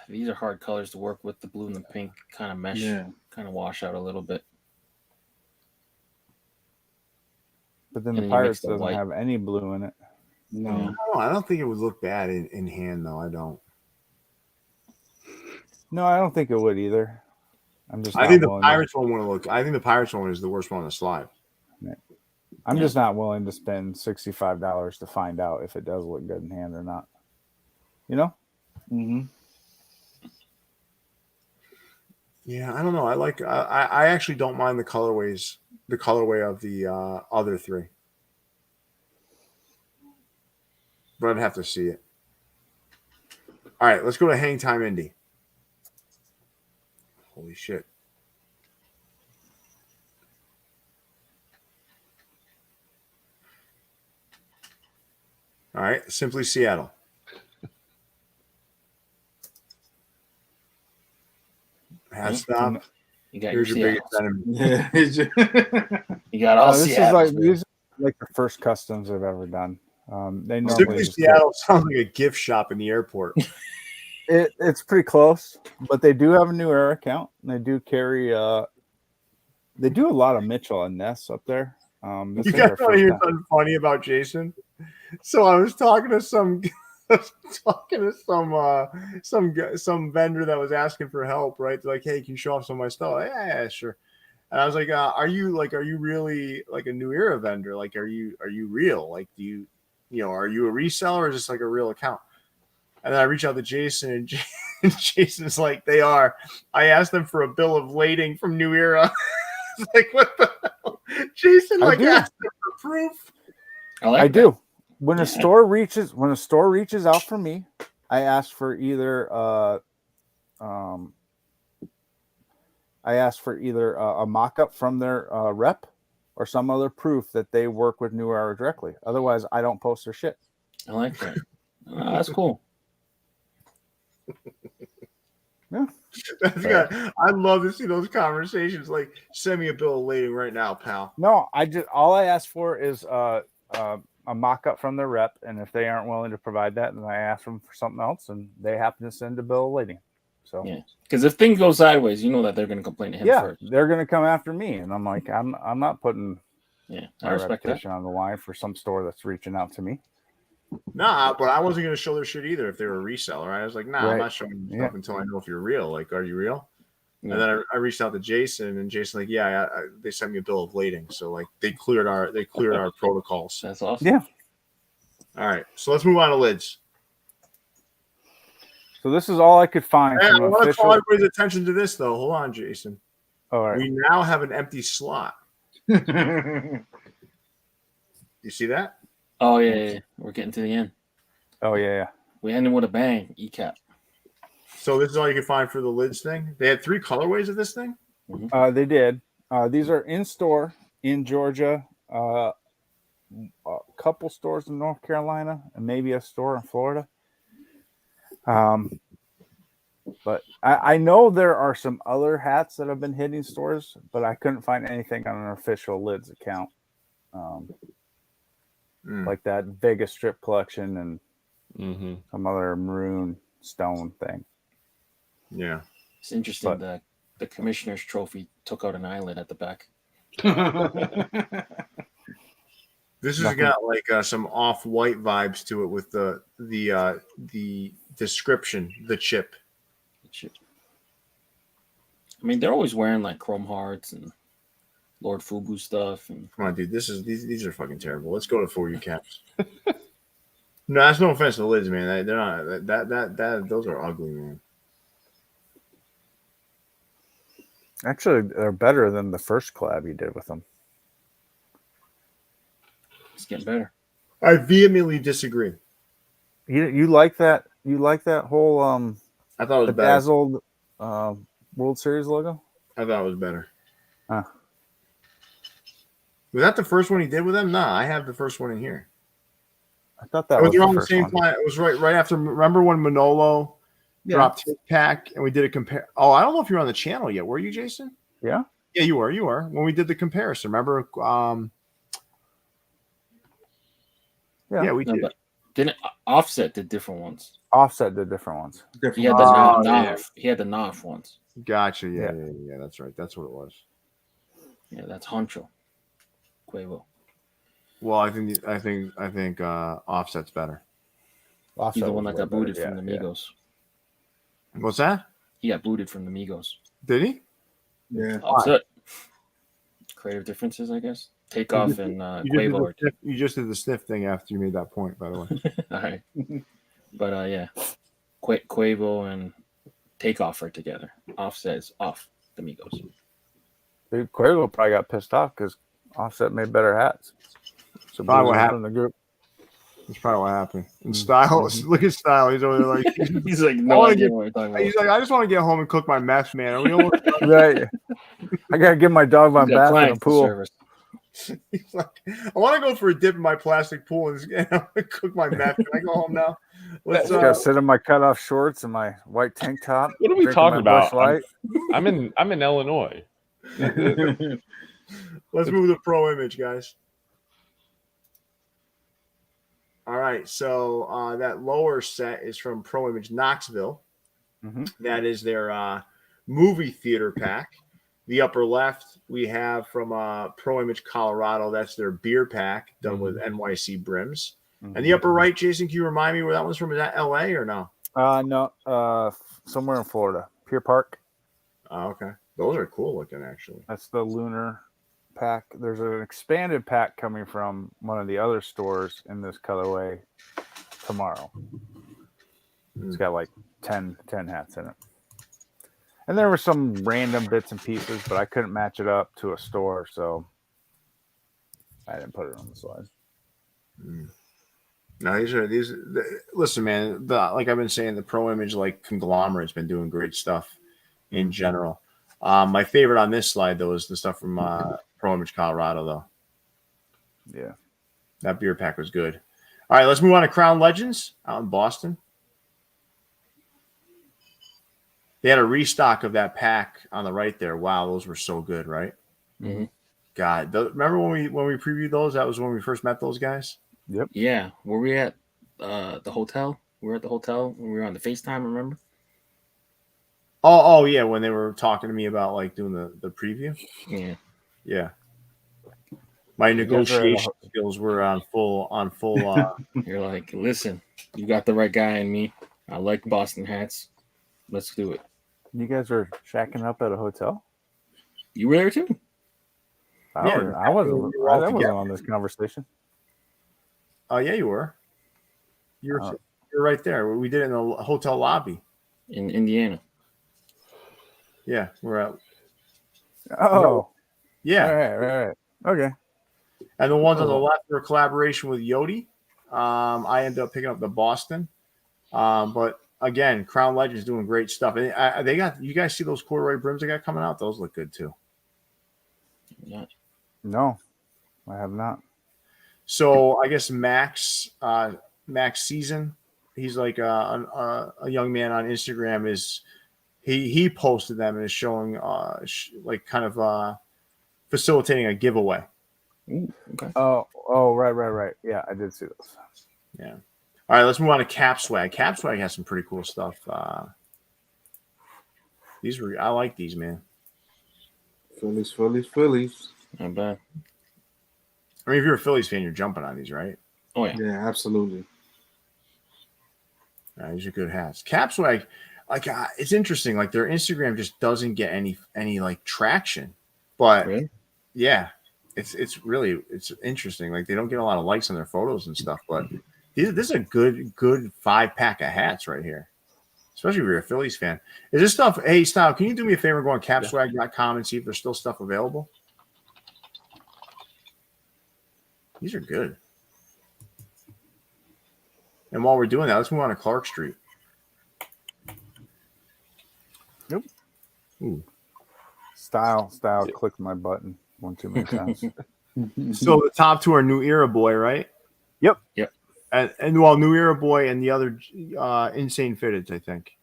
A: These are hard colors to work with. The blue and the pink kind of mesh,
D: Yeah.
A: kind of wash out a little bit.
C: But then
A: And
C: the
A: then you
C: Pirates
A: mix the
C: doesn't
A: white.
C: have any blue in it.
D: No.
B: I don't think it would look bad in hand, though. I don't.
C: No, I don't think it would either. I'm just.
B: I
C: not
B: think the
C: willing to-
B: Pirates one would look. I think the Pirates one is the worst one on the slide.
C: I'm just not willing to spend $65 to find out if it does look good in hand or not. You know?
D: Mm-hmm.
B: Yeah, I don't know. I actually don't mind the colorway of the other three. But I'd have to see it. All right, let's go to Hang Time Indy. Holy shit. All right, Simply Seattle. Has stopped.
A: You got
B: Here's your biggest enemy.
D: Yeah.
A: You got all
C: This is
A: Seattle's, man.
C: these are like the first customs I've ever done. They normally
B: Simply
C: just
B: Seattle sounds like a gift shop in the airport.
C: it's pretty close, but they do have a New Era account, and they do carry they do a lot of Mitchell and Ness up there. This
B: You
C: is their
B: guys want to
C: first
B: hear
C: time.
B: something funny about Jason? So I was talking to some some vendor that was asking for help, right? They're like, hey, can you show off some of my stuff? Yeah, sure. And I was like, are you really like a New Era vendor? Like, are you real? Like, do you are you a reseller or is this like a real account? And then I reach out to Jason, and Jason's like, they are. I asked them for a bill of lading from New Era. It's like, what the hell? Jason
C: I
B: like
C: do.
B: asked them for proof.
C: I do. When a store reaches out for me, I ask for either a mock-up from their rep or some other proof that they work with New Era directly. Otherwise, I don't post their shit.
A: I like that. That's cool.
C: Yeah.
B: I love to see those conversations. Like, send me a bill of lading right now, pal.
C: No, all I ask for is a mock-up from their rep, and if they aren't willing to provide that, then I ask them for something else, and they happen to send a bill of lading. So
A: yeah, because if things go sideways, you know that they're going to complain to him first.
C: They're going to come after me, and I'm like, I'm not putting
A: I
C: my
A: respect
C: reputation on the line for some store that's reaching out to me.
B: Nah, but I wasn't going to show their shit either if they were a reseller. I was like, nah, I'm
C: Right.
B: not showing stuff until I know if you're real. Like, are you real?
A: Yeah.
B: And then I reached out to Jason, and Jason like, yeah, they sent me a bill of lading, so like they cleared our protocols.
A: That's awesome.
C: Yeah.
B: All right, so let's move on to lids.
C: So this is all I could find.
B: Hey, I
C: from
B: want to
C: official...
B: call everybody's attention to this though. Hold on, Jason.
C: All right.
B: We now have an empty slot. You see that?
A: Oh yeah. We're getting to the end.
C: Oh yeah.
A: We ended with a bang. ECAP.
B: So this is all you can find for the lids thing. They had 3 colorways of this thing.
C: They did. These are in store in Georgia, a couple stores in North Carolina, and maybe a store in Florida. But I know there are some other hats that have been hitting stores, but I couldn't find anything on an official lids account. Like that Vegas strip collection and some other maroon stone thing.
B: Yeah.
A: It's interesting that the commissioner's trophy took out an eyelid at the back.
B: This has got like some off-white vibes to it with the description, the chip.
A: I mean, they're always wearing like chrome hearts and Lord Fubu stuff. And
B: come on, dude, these are fucking terrible. Let's go to For You Caps. No, that's no offense to the lids, man. They're not that those are ugly, man.
C: Actually, they're better than the first collab you did with them.
A: It's getting better.
B: I vehemently disagree.
C: You like that? You like that whole
B: I thought it was
C: bedazzled World Series logo?
B: I thought it was better.
C: Huh.
B: Was that the first one he did with them? Nah, I have the first one in here.
C: I thought that
B: was
C: was
B: around
C: the
B: the same
C: one.
B: time. It was right after. Remember when Manolo dropped Tic Tac and we did a compare? Oh, I don't know if you're on the channel yet. Were you, Jason?
C: Yeah.
B: Yeah, you were. You were when we did the comparison. Remember? Yeah, we did.
A: But didn't Offset did different ones?
C: Offset did different ones.
A: He had the Knopf. He had the Knopf ones.
B: Gotcha. Yeah. That's right. That's what it was.
A: Yeah, that's Honcho. Quavo.
B: Well, I think Offset's better.
A: He's the one that got booted from the Migos.
B: What's that?
A: He got booted from the Migos.
B: Did he?
D: Yeah.
A: Offset. Creative differences, I guess. Takeoff and Quavo.
B: You just did the sniff thing after you made that point, by the way.
A: All right. But yeah. Quavo and Takeoff are together. Offset is off. amigos.
C: Dude, Cuervo probably got pissed off because Offset made better hats. So
B: Probably what
C: from
B: happened.
C: the group.
B: That's probably what happened. And Stile, look at Stile. He's over there like
A: He's like, no
B: I
A: idea
B: get-
A: what we're talking about.
B: he's like, I just want to get home and cook my mess, man. Are we almost done?
C: Right. I gotta give my dog my
A: He's got
C: bath in
A: clients
C: a
A: to
C: pool.
A: service.
B: He's like, I want to go for a dip in my plastic pool and cook my mess. Can I go home now? Let's
C: Just gotta sit in my cutoff shorts and my white tank top.
E: What are we
C: drinking
E: talking
C: my Busch
E: about?
C: Light.
E: I'm in Illinois.
B: let's move to Pro Image, guys. All right, so that lower set is from Pro Image Knoxville.
C: Mhm.
B: That is their movie theater pack. The upper left we have from Pro Image Colorado. That's their beer pack done with NYC brims. And the upper right, Jason, can you remind me where that one's from? Is that LA or no?
C: No, somewhere in Florida. Pier Park.
B: Oh, okay. Those are cool looking, actually.
C: That's the lunar pack. There's an expanded pack coming from one of the other stores in this colorway tomorrow. It's got like 10 hats in it. And there were some random bits and pieces, but I couldn't match it up to a store, so I didn't put it on the slide.
B: No, listen, man, like I've been saying, the Pro Image like conglomerate's been doing great stuff in general. My favorite on this slide though is the stuff from Pro Image Colorado though.
C: Yeah.
B: That beer pack was good. All right, let's move on to Crown Legends out in Boston. They had a restock of that pack on the right there. Wow, those were so good, right?
A: Mhm.
B: God, remember when we previewed those? That was when we first met those guys.
C: Yep.
A: Yeah. Were we at the hotel? We were at the hotel when we were on the FaceTime, remember?
B: Oh yeah, when they were talking to me about like doing the preview.
A: Yeah.
B: Yeah. My
C: guys are at
B: negotiation skills were on full.
A: You're like, listen, you got the right guy in me. I like Boston hats. Let's do it.
C: You guys are shacking up at a hotel?
A: You were there too?
C: I wasn't on this conversation.
B: Oh yeah, you were. You're right there. We did it in the hotel lobby
A: In Indiana.
B: Yeah, we're at.
C: Oh.
B: Yeah.
C: Right. Okay.
B: And the ones on the left were a collaboration with Yodi. I ended up picking up the Boston. But again, Crown Legends doing great stuff. And they got, you guys see those corduroy brims they got coming out? Those look good too.
A: Not.
C: No, I have not.
B: So I guess Max Season, he's like a young man on Instagram. Is he posted them and is showing like kind of facilitating a giveaway.
A: Ooh, okay.
B: Oh,
C: Right. Yeah, I did see those.
B: Yeah. All right, let's move on to Cap Swag. Cap Swag has some pretty cool stuff. I like these, man.
D: Phillies.
A: Not bad.
B: I mean, if you're a Phillies fan, you're jumping on these, right?
A: Oh yeah.
D: Yeah, absolutely.
B: These are good hats. Cap Swag, like it's interesting. Like their Instagram just doesn't get any like traction, but
A: Really?
B: yeah, it's interesting. Like they don't get a lot of likes on their photos and stuff, but this is a good 5-pack of hats right here. Especially if you're a Phillies fan. Is this stuff? Hey, Stile, can you do me a favor and go on capswag.com and see if there's still stuff available? These are good. And while we're doing that, let's move on to Clark Street.
C: Nope.
B: Ooh.
C: Stile clicked my button one too many times.
B: So the top two are New Era Boy, right?
C: Yep.
B: And well, New Era Boy and the other Insane Fitteds, I think.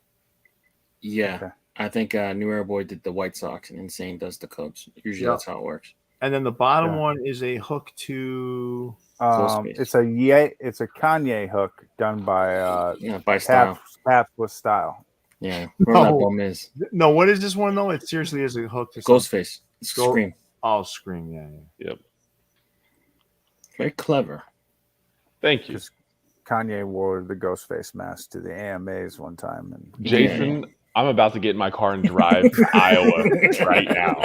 A: Yeah.
C: Okay.
A: I think New Era Boy did the White Sox and Insane does the Cubs. Usually that's how it works.
B: And then the bottom one is a hook to
C: It's a Kanye hook done by
A: by Style.
C: Paps with Style.
A: Yeah. Whoever that bum is.
B: No, what is this one though? It seriously is a hook to
A: Ghostface. Scream.
B: Oh, Scream, yeah.
E: Yep.
A: Very clever.
E: Thank you.
C: Kanye wore the Ghostface mask to the AMAs one time, and
E: Jason, I'm about to get in my car and drive Iowa right now.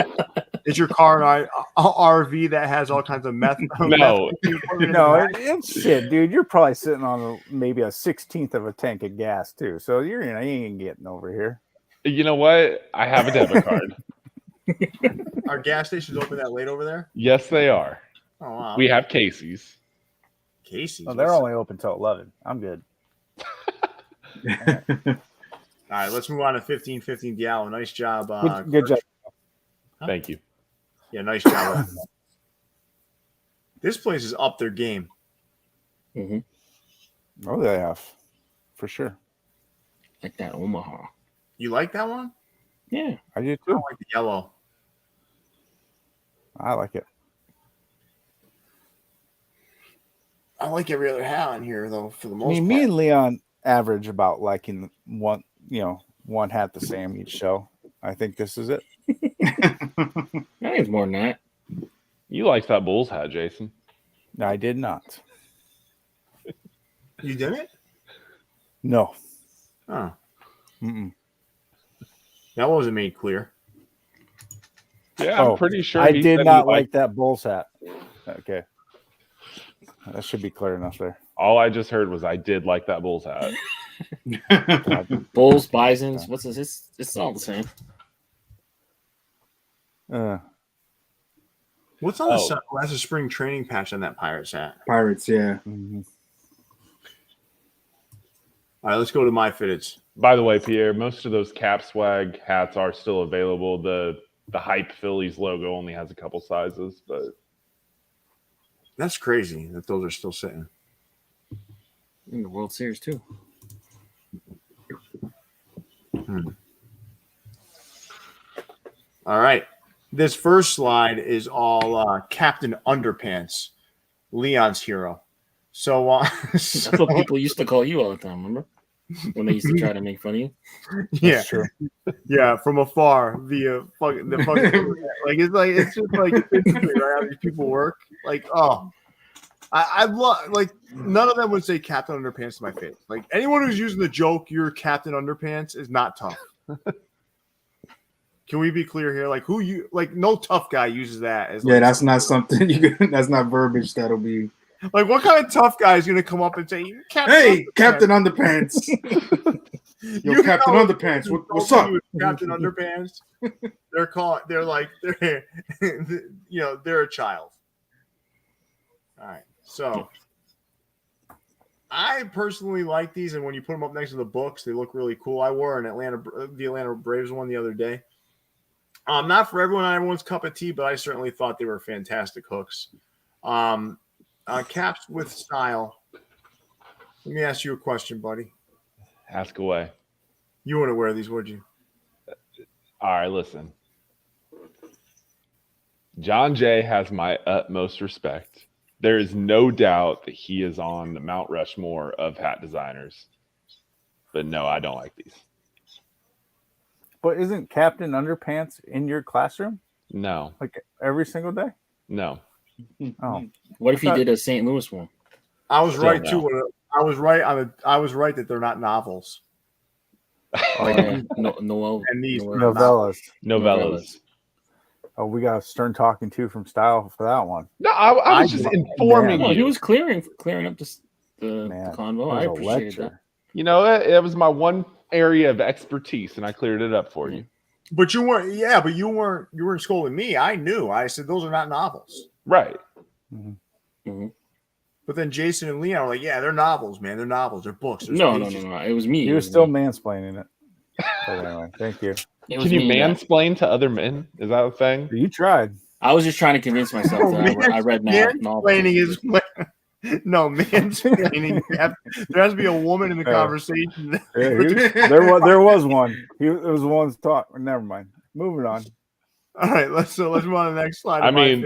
B: Is your car an RV that has all kinds of meth?
E: No.
C: it's shit, dude. You're probably sitting on maybe a 16th of a tank of gas too, so you ain't getting over here.
E: You know what? I have a debit card.
B: Are gas stations open that late over there?
E: Yes, they are.
B: Oh wow.
E: We have Casey's.
B: Casey's.
C: Oh, they're only open till 11. I'm good.
B: All right, let's move on to 1515 Diallo. Nice job.
C: Good job.
E: Thank you.
B: Yeah, nice job. This place is up their game.
A: Mm-hmm.
C: Oh, they have. For sure.
A: Like that Omaha.
B: You like that one?
A: Yeah.
C: I do
B: I
C: too.
B: like the yellow.
C: I like it.
B: I like every other hat on here, though, for the most
C: I mean,
B: part.
C: me and Leon average about liking one hat the same each show. I think this is it.
A: I think it's more than that.
E: You liked that Bulls hat, Jason.
C: No, I did not.
B: You didn't?
C: No.
B: Oh,
C: Mm-mm.
B: that wasn't made clear.
E: Yeah, I'm pretty sure
C: I
E: he
C: did
E: said
C: not
E: he
C: like
E: liked-
C: that Bulls hat. Okay. That should be clear enough there.
E: All I just heard was I did like that Bulls hat.
A: Bulls, Bisons. What's this? It's all the same.
B: What's on the
E: Oh.
B: side? Oh, that's a spring training patch on that Pirates hat.
D: Pirates, yeah.
C: Mhm.
B: All right, let's go to MyFitteds.
E: By the way, Pierre, most of those Cap Swag hats are still available. The Hype Phillies logo only has a couple sizes, but
B: That's crazy that those are still sitting.
A: In the World Series, too.
B: All right. This first slide is all Captain Underpants, Leon's hero. So,
A: That's what people used to call you all the time, remember? When they used to try to make fun of you.
B: yeah,
C: That's true.
B: yeah, from afar via fucking it's just like right how these people work. Like, oh, I love like none of them would say Captain Underpants to my face. Like anyone who's using the joke, you're Captain Underpants is not tough. Can we be clear here? Like who you like? No tough guy uses that as
D: Yeah,
B: like,
D: that's not something you can, that's not verbiage that'll be.
B: like what kind of tough guy is gonna come up and say, Captain
D: Hey,
B: Underpants?
D: Captain Underpants. Yo,
B: You
D: Captain
B: know,
D: Underpants, what's
B: don't
D: up?
B: use Captain Underpants. They're like they're a child. All right, so I personally like these, and when you put them up next to the books, they look really cool. I wore the Atlanta Braves one the other day. Not for everyone's cup of tea, but I certainly thought they were fantastic hooks. Caps with style. Let me ask you a question, buddy.
E: ask away.
B: You wouldn't wear these, would you?
E: All right, listen. John Jay has my utmost respect. There is no doubt that he is on the Mount Rushmore of hat designers. But no, I don't like these.
C: But isn't Captain Underpants in your classroom
E: No,
C: like every single day?
E: no.
C: Oh,
A: What if he
C: thought-
A: did a St. Louis one?
B: I was
E: Still
B: right
E: no.
B: too. I was right that they're not novels.
A: Noel.
B: And these
A: Noel-
C: novellas.
E: Novellas.
C: Oh, we got a stern talking to from Stile for that one.
E: No, I was just informing
A: No,
E: you.
A: he was clearing up the
C: Man,
A: convo.
C: that
A: I
C: was a
A: appreciate
C: lecture.
A: that.
E: You know, it was my one area of expertise, and I cleared it up for you.
B: But you weren't. Yeah, but you weren't scolding me. I knew. I said those are not novels.
E: Right.
A: Mhm.
B: But then Jason and Leon were like, "Yeah, they're novels, man. They're novels. They're books." There's
A: No.
B: pages."
A: It was me.
C: He
A: It
C: was still
A: me.
C: mansplaining it. But anyway, thank you.
A: It was
E: Can you
A: me that-
E: mansplain to other men? Is that a thing?
C: You tried.
A: I was just trying to convince myself that I read novels.
B: Mansplaining is no mansplaining. There has to be a woman in the conversation.
C: Yeah, there was one. It was the one's talk. Never mind. Moving on.
B: All right, let's move on to the next slide.
E: I mean,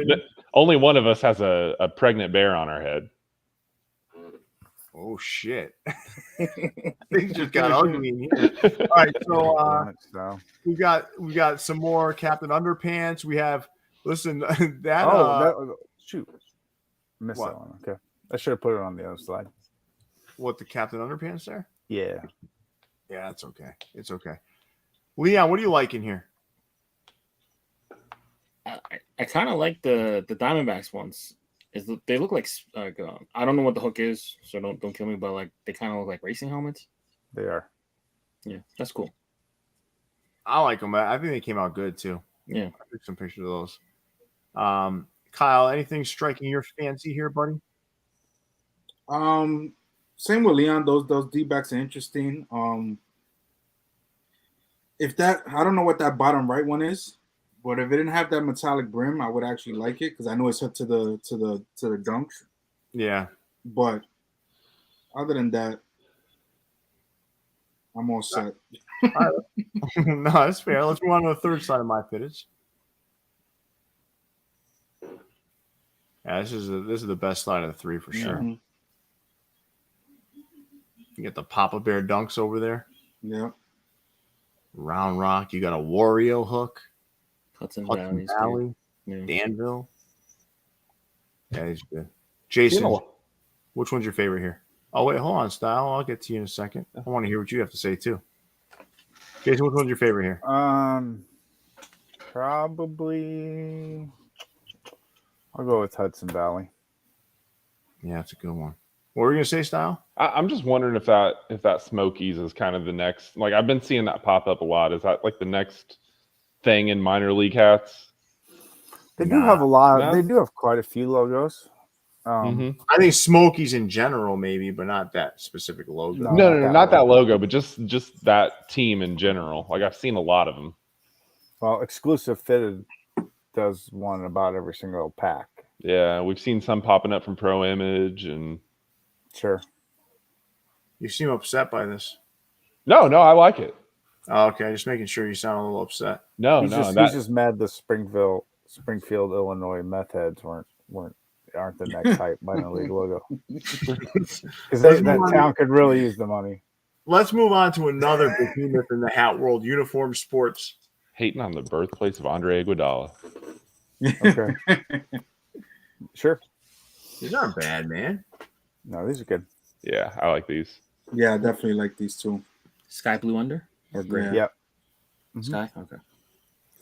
E: only one of us has a pregnant bear on our head.
B: oh shit, things just got ugly in here. All right, so
C: So,
B: we got some more Captain Underpants. We have listen that.
C: that was shoot. Missed
B: What?
C: that one. Okay. I should have put it on the other slide.
B: What the Captain Underpants there?
C: Yeah.
B: Yeah, it's okay. It's okay. Leon, what do you like in here?
A: I kind of like the Diamondbacks ones. They look like I don't know what the hook is, so don't kill me. But like they kind of look like racing helmets.
C: They are.
A: Yeah, that's cool.
B: I like them. I think they came out good too.
A: Yeah.
B: I took some pictures of those. Kyle, anything striking your fancy here, buddy?
D: Same with Leon. Those D-backs are interesting. If that, I don't know what that bottom right one is, but if it didn't have that metallic brim, I would actually like it because I know it's hooked to the dunks.
B: Yeah.
D: But other than that, I'm all set.
B: All right. No, that's fair. Let's move on to the third side of MyFitteds. Yeah, this is the best side of the three for sure.
D: Mhm.
B: You get the Papa Bear dunks over there.
D: Yeah.
B: Round Rock. You got a Wario hook.
A: Hudson
B: Hudson
A: Valley's
B: Valley.
A: good. Yeah.
B: Danville. Yeah, he's good. Jason, which one's your favorite here? Oh, wait, hold on, Stile. I'll get to you in a second. I want to hear what you have to say, too. Jason, which one's your favorite here?
C: Probably I'll go with Hudson Valley.
B: Yeah, that's a good one. What were you going to say, Stile?
E: I'm just wondering if that Smokies is kind of the next. Like, I've been seeing that pop up a lot. Is that like the next thing in minor league hats?
C: They do have a lot.
E: No.
C: They do have quite a few logos.
B: I think Smokies in general, maybe, but not that specific logo.
E: No, not that logo, but just that team in general. Like, I've seen a lot of them.
C: Well, Exclusive Fitted does one about every single pack.
E: Yeah, we've seen some popping up from Pro Image and.
C: Sure.
B: You seem upset by this.
E: No, I like it.
B: Oh, okay, just making sure you sound a little upset.
E: No,
C: He's just mad the Springfield, Illinois meth heads aren't the next hype minor league logo. Because that town could really use the money.
B: Let's move on to another behemoth in the hat world, Uniform Sports.
E: hating on the birthplace of Andre Iguodala.
C: Okay. Sure.
B: These aren't bad, man.
C: No, these are good.
E: Yeah, I like these.
D: Yeah, I definitely like these two.
A: Sky blue under or gray?
D: Yeah.
C: Yep.
A: Sky? Okay.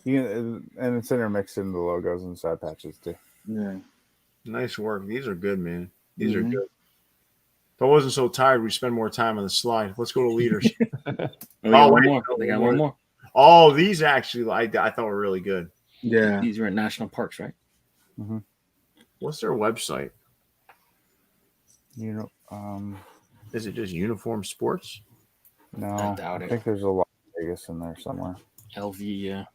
C: And it's intermixed in the logos and side patches too.
D: Yeah.
B: Nice work. These are good, man. These are good. If I wasn't so tired, we'd spend more time on the slide. Let's go to leaders.
A: They got one more. They got one more.
B: Oh, these actually, I thought were really good.
D: Yeah.
A: These are at national parks, right?
C: Mm-hmm.
B: What's their website?
C: Is
B: Is it just Uniform Sports?
C: No,
A: I doubt
C: I
A: it.
C: think there's a lot of Vegas in there somewhere.
A: LV,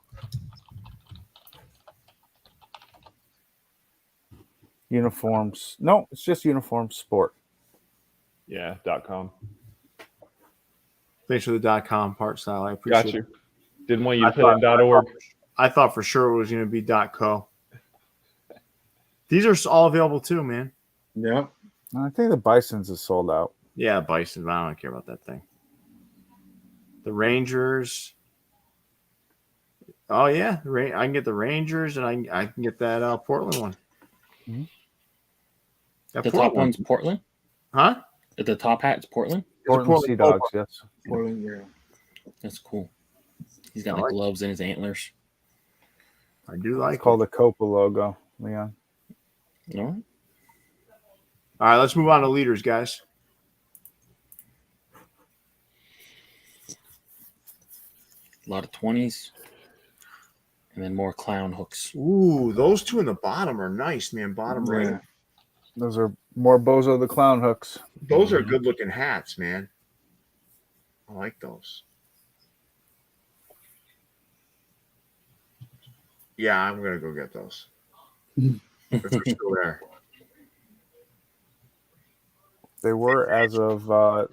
C: Uniforms. No, it's just Uniform Sport.
E: Yeah, .com.
B: Thanks for the .com part, Style. I appreciate
E: Got you.
B: it.
E: Didn't want you to put in .org.
B: I thought for sure it was going to be .co. These are all available too, man.
D: Yep.
C: I think the Bisons is sold out.
B: Yeah, Bison. I don't care about that thing. The Rangers. Oh yeah, I can get the Rangers, and I can get that Portland one.
C: Mm-hmm.
B: That
A: the
B: Portland
A: top one's Portland.
B: huh?
A: The top hat's Portland.
C: Portland Sea Dogs, yes.
D: Portland, yeah.
A: That's cool. He's got
B: I like
A: gloves in his antlers.
B: I do like
C: It's called the Copa logo, Leon.
A: All right.
B: All right, let's move on to leaders, guys.
A: A lot of 20s. And then more clown hooks.
B: Ooh, those two in the bottom are nice, man. Bottom right.
D: Yeah.
C: Those are more Bozo the Clown hooks.
B: Those are good looking hats, man. I like those. Yeah, I'm gonna go get those. If they're still there.
C: They were as of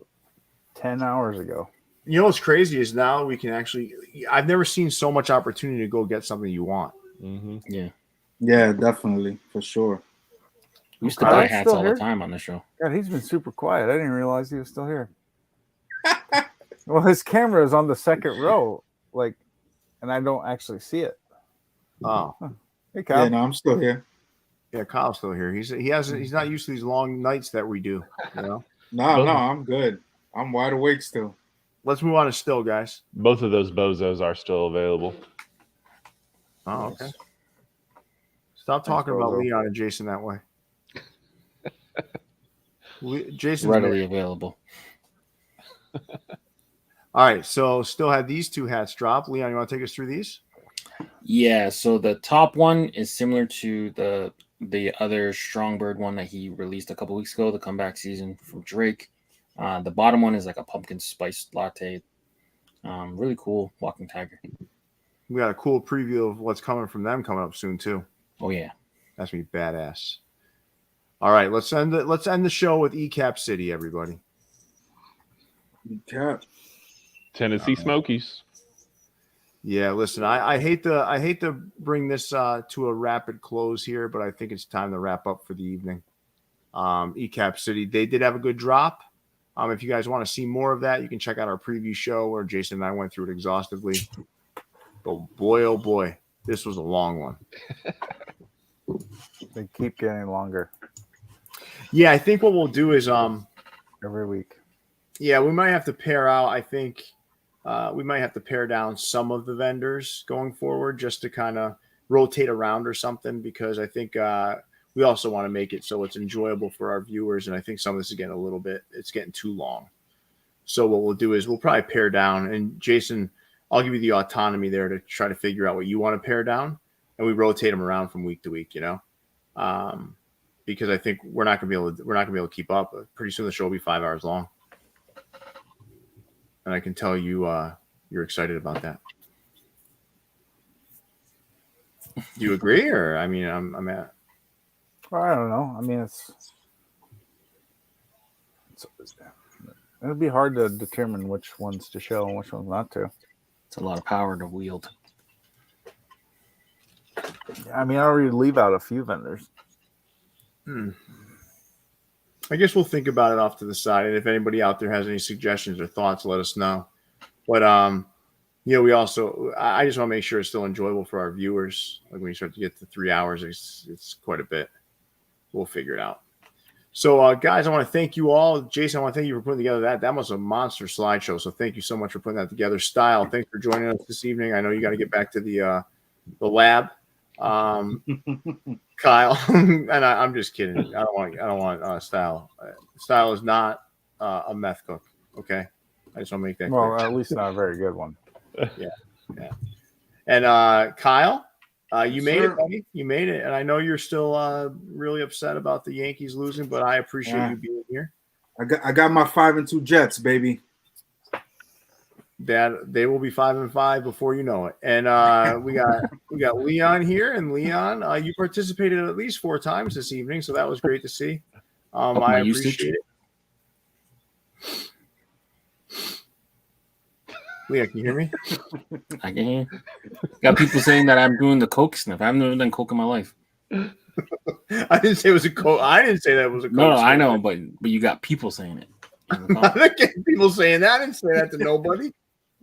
C: 10 hours ago.
B: You know what's crazy is now we can actually. I've never seen so much opportunity to go get something you want.
E: Mm-hmm.
A: Yeah.
D: Yeah, definitely. For sure.
A: We used to
C: Are
A: buy
C: they
A: hats
C: still
A: all
C: here?
A: the time on the show.
C: God, he's been super quiet. I didn't realize he was still here. Well, his camera is on the second row, and I don't actually see it.
B: Oh,
C: Hey, Kyle.
D: Yeah, no, I'm still here.
B: yeah, Kyle's still here. He's not used to these long nights that we do. You know.
D: No, I'm good. I'm wide awake still.
B: Let's move on to Still, guys.
E: Both of those bozos are still available.
B: Oh, okay. Stop talking about Leon and Jason that way. Jason's
A: Readily available.
B: All right, so Still had these two hats drop. Leon, you want to take us through these?
A: Yeah, so the top one is similar to the other Strongbird one that he released a couple weeks ago, the comeback season from Drake. The bottom one is like a pumpkin spice latte. Really cool walking tiger.
B: We got a cool preview of what's coming from them coming up soon too.
A: Oh yeah.
B: That's gonna be badass. All right, let's end the show with ECAP City, everybody.
D: Cap.
E: Tennessee Smokies.
B: Yeah, listen, I hate to bring this to a rapid close here, but I think it's time to wrap up for the evening. ECAP City, they did have a good drop. If you guys want to see more of that, you can check out our preview show where Jason and I went through it exhaustively. But boy, oh boy, this was a long one.
C: They keep getting longer
B: Yeah, I think what we'll do is
C: every week.
B: yeah, we might have to pair out. I think we might have to pare down some of the vendors going forward just to kind of rotate around or something, because I think we also want to make it so it's enjoyable for our viewers. And I think some of this is getting it's getting too long. So what we'll do is we'll probably pare down. And Jason, I'll give you the autonomy there to try to figure out what you want to pare down. And we rotate them around from week to week, because I think we're not going to be able to keep up. Pretty soon the show will be 5 hours long. And I can tell you, you're excited about that. Do you agree, or I mean, I'm at.
C: Well, I don't know. I mean, it'll be hard to determine which ones to show and which ones not to.
A: It's a lot of power to wield.
C: I mean, I already leave out a few vendors.
B: I guess we'll think about it off to the side, and if anybody out there has any suggestions or thoughts, let us know. But we also, I just want to make sure it's still enjoyable for our viewers. Like when you start to get to 3 hours, it's quite a bit. We'll figure it out. So, guys, I want to thank you all. Jason, I want to thank you for putting together that. That was a monster slideshow. So thank you so much for putting that together. Stile, thanks for joining us this evening. I know you got to get back to the lab. Kyle, and I'm just kidding. I don't want Stile. Stile is not a meth cook. Okay, I just want to make that clear.
C: Well, at least not a very good one.
B: Yeah. And Kyle, you made it, buddy. You made it, and I know you're still really upset about the Yankees losing, but I appreciate you being here.
D: I got my 5-2 Jets, baby.
B: That they will be 5-5 before you know it. And we got Leon here, and Leon, you participated at least 4 times this evening, so that was great to see. I appreciate it. Leon, can you hear me?
A: I can hear. Got people saying that I'm doing the coke sniff. I've never done coke in my life.
B: I didn't say it was a coke. I didn't say that it was a coke.
A: No, I know, but you got people saying it.
B: I didn't get people saying that. I didn't say that to nobody.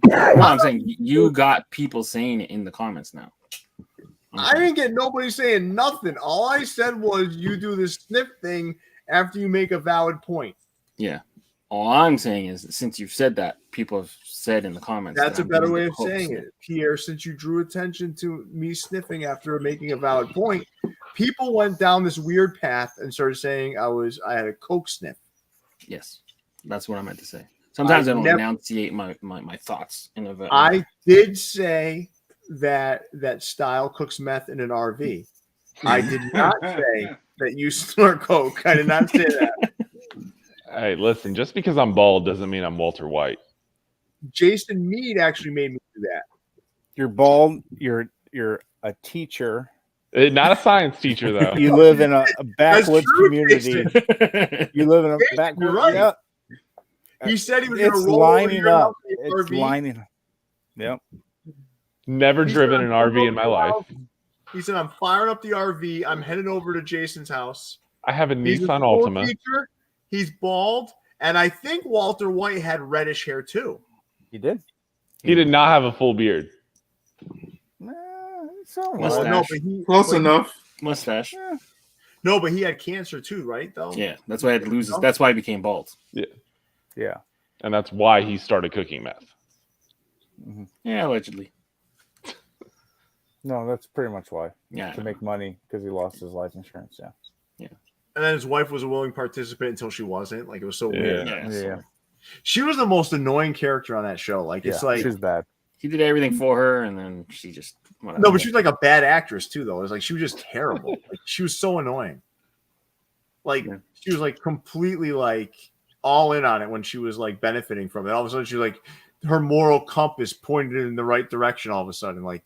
A: No, I'm saying you got people saying it in the comments now.
B: I didn't get nobody saying nothing. All I said was you do this sniff thing after you make a valid point.
A: Yeah. All I'm saying is, since you've said that, people have said in the comments.
B: That's a better way of saying it. Pierre, since you drew attention to me sniffing after making a valid point, people went down this weird path and started saying I had a coke sniff.
A: Yes. That's what I meant to say. Sometimes I don't enunciate my thoughts in a.
B: I did say that Stile cooks meth in an RV. I did not say that you snort coke. I did not say that.
E: Hey, listen, just because I'm bald doesn't mean I'm Walter White.
B: Jason Mead actually made me do that.
C: You're bald. You're a teacher.
E: Not a science teacher, though.
C: You live in a backwoods community.
B: Jason.
C: You live in a backwoods.
B: Right.
C: Yeah.
B: He said he was going to
C: It's
B: roll
C: lining
B: over
C: up.
B: the
C: It's
B: RV.
C: lining up. Yep.
E: Never driven an RV in my life.
B: He said, I'm firing up the RV. I'm heading over to Jason's house.
E: I have a
B: He's
E: Nissan
B: school
E: Altima.
B: teacher. He's bald. And I think Walter White had reddish hair, too.
C: He did.
E: He did not have a full beard.
C: It's all right.
A: Mustache.
D: Close enough.
A: Mustache.
B: No, but he had cancer, too, right, though?
A: Yeah, that's why I had to lose his. That's why he became bald.
C: Yeah.
E: And that's why he started cooking meth.
C: Mm-hmm.
A: Yeah, allegedly.
C: No, that's pretty much why.
A: Yeah.
C: To make money because he lost his life insurance. Yeah.
B: And then his wife was a willing participant until she wasn't. Like, it was so weird.
A: Yeah.
C: Yeah.
B: She was the most annoying character on that show. Like, it's like
C: she's bad.
A: he did everything for her, and then she just whatever.
B: No, but she was like a bad actress too, though. It was like she was just terrible. Like she was so annoying. Like she was like completely like all in on it when she was like benefiting from it. All of a sudden, she's like her moral compass pointed in the right direction. All of a sudden, like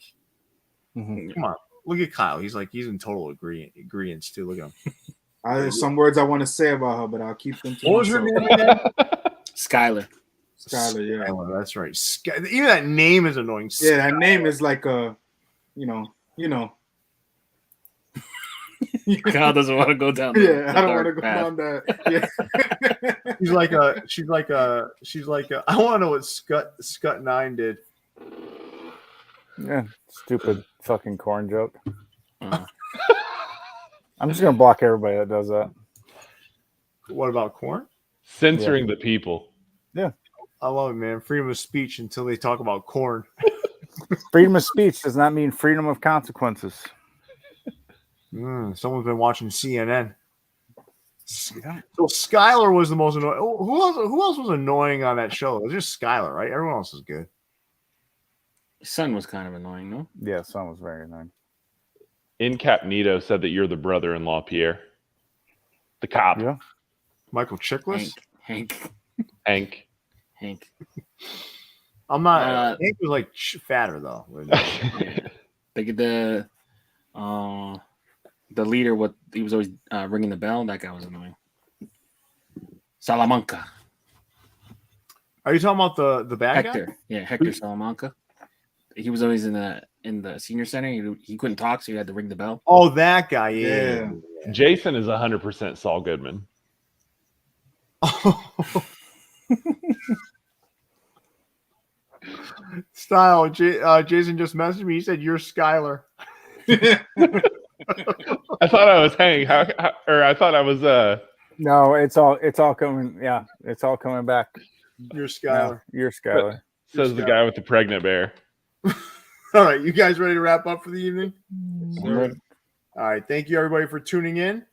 B: come on, look at Kyle. He's in total agreeance too. Look at him.
D: There's some words I want to say about her, but I'll keep them to
B: What was her
D: myself.
B: name again?
A: Skylar.
D: Skylar, yeah.
B: Skylar, that's right. Even that name is annoying.
D: Yeah, that name is like a, you know.
A: Kyle doesn't want to go down.
D: Yeah, I don't want to go down that. Yeah.
B: she's like a. I want to know what Scut 9 did.
C: Yeah, stupid fucking corn joke. I'm just gonna block everybody that does that.
B: What about corn?
E: Censoring the people.
C: Yeah,
B: I love it, man. Freedom of speech until they talk about corn.
C: freedom of speech does not mean freedom of consequences.
B: Someone's been watching CNN. So Skylar was the most annoying. Who else was annoying on that show? It was just Skylar, right? Everyone else was good.
A: Son was kind of annoying, no?
C: Yeah, son was very annoying.
E: Incognito said that you're the brother-in-law, Pierre. The cop.
C: Yeah.
B: Michael Chiklis?
A: Hank.
B: I'm not. Hank was like fatter though.
A: The leader, what he was always ringing the bell. That guy was annoying. Salamanca.
B: Are you talking about the bad
A: Hector?
B: guy?
A: Yeah, Hector Salamanca. He was always in the senior center. He couldn't talk, so he had to ring the bell.
B: Oh, that guy. Yeah.
E: Jason is 100% Saul Goodman.
B: Stile. Jason just messaged me. He said you're Skylar.
E: I thought I was Hank, or I thought I was.
C: No, it's all coming. Yeah, it's all coming back.
B: You're Skylar.
C: No, you're Skylar.
E: Says the guy with the pregnant bear.
B: All right, you guys ready to wrap up for the evening?
D: Sure.
B: All right, thank you everybody for tuning in.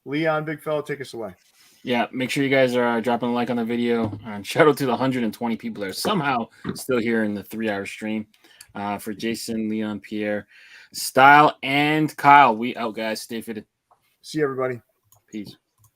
B: Leon, big fella, take us away.
A: Yeah, make sure you guys are dropping a like on the video. And shout out to the 120 people that are somehow still here in the 3-hour stream. For Jason, Leon, Pierre, Stile, and Kyle. We out, guys. Stay fitted.
B: See you, everybody.
A: Peace.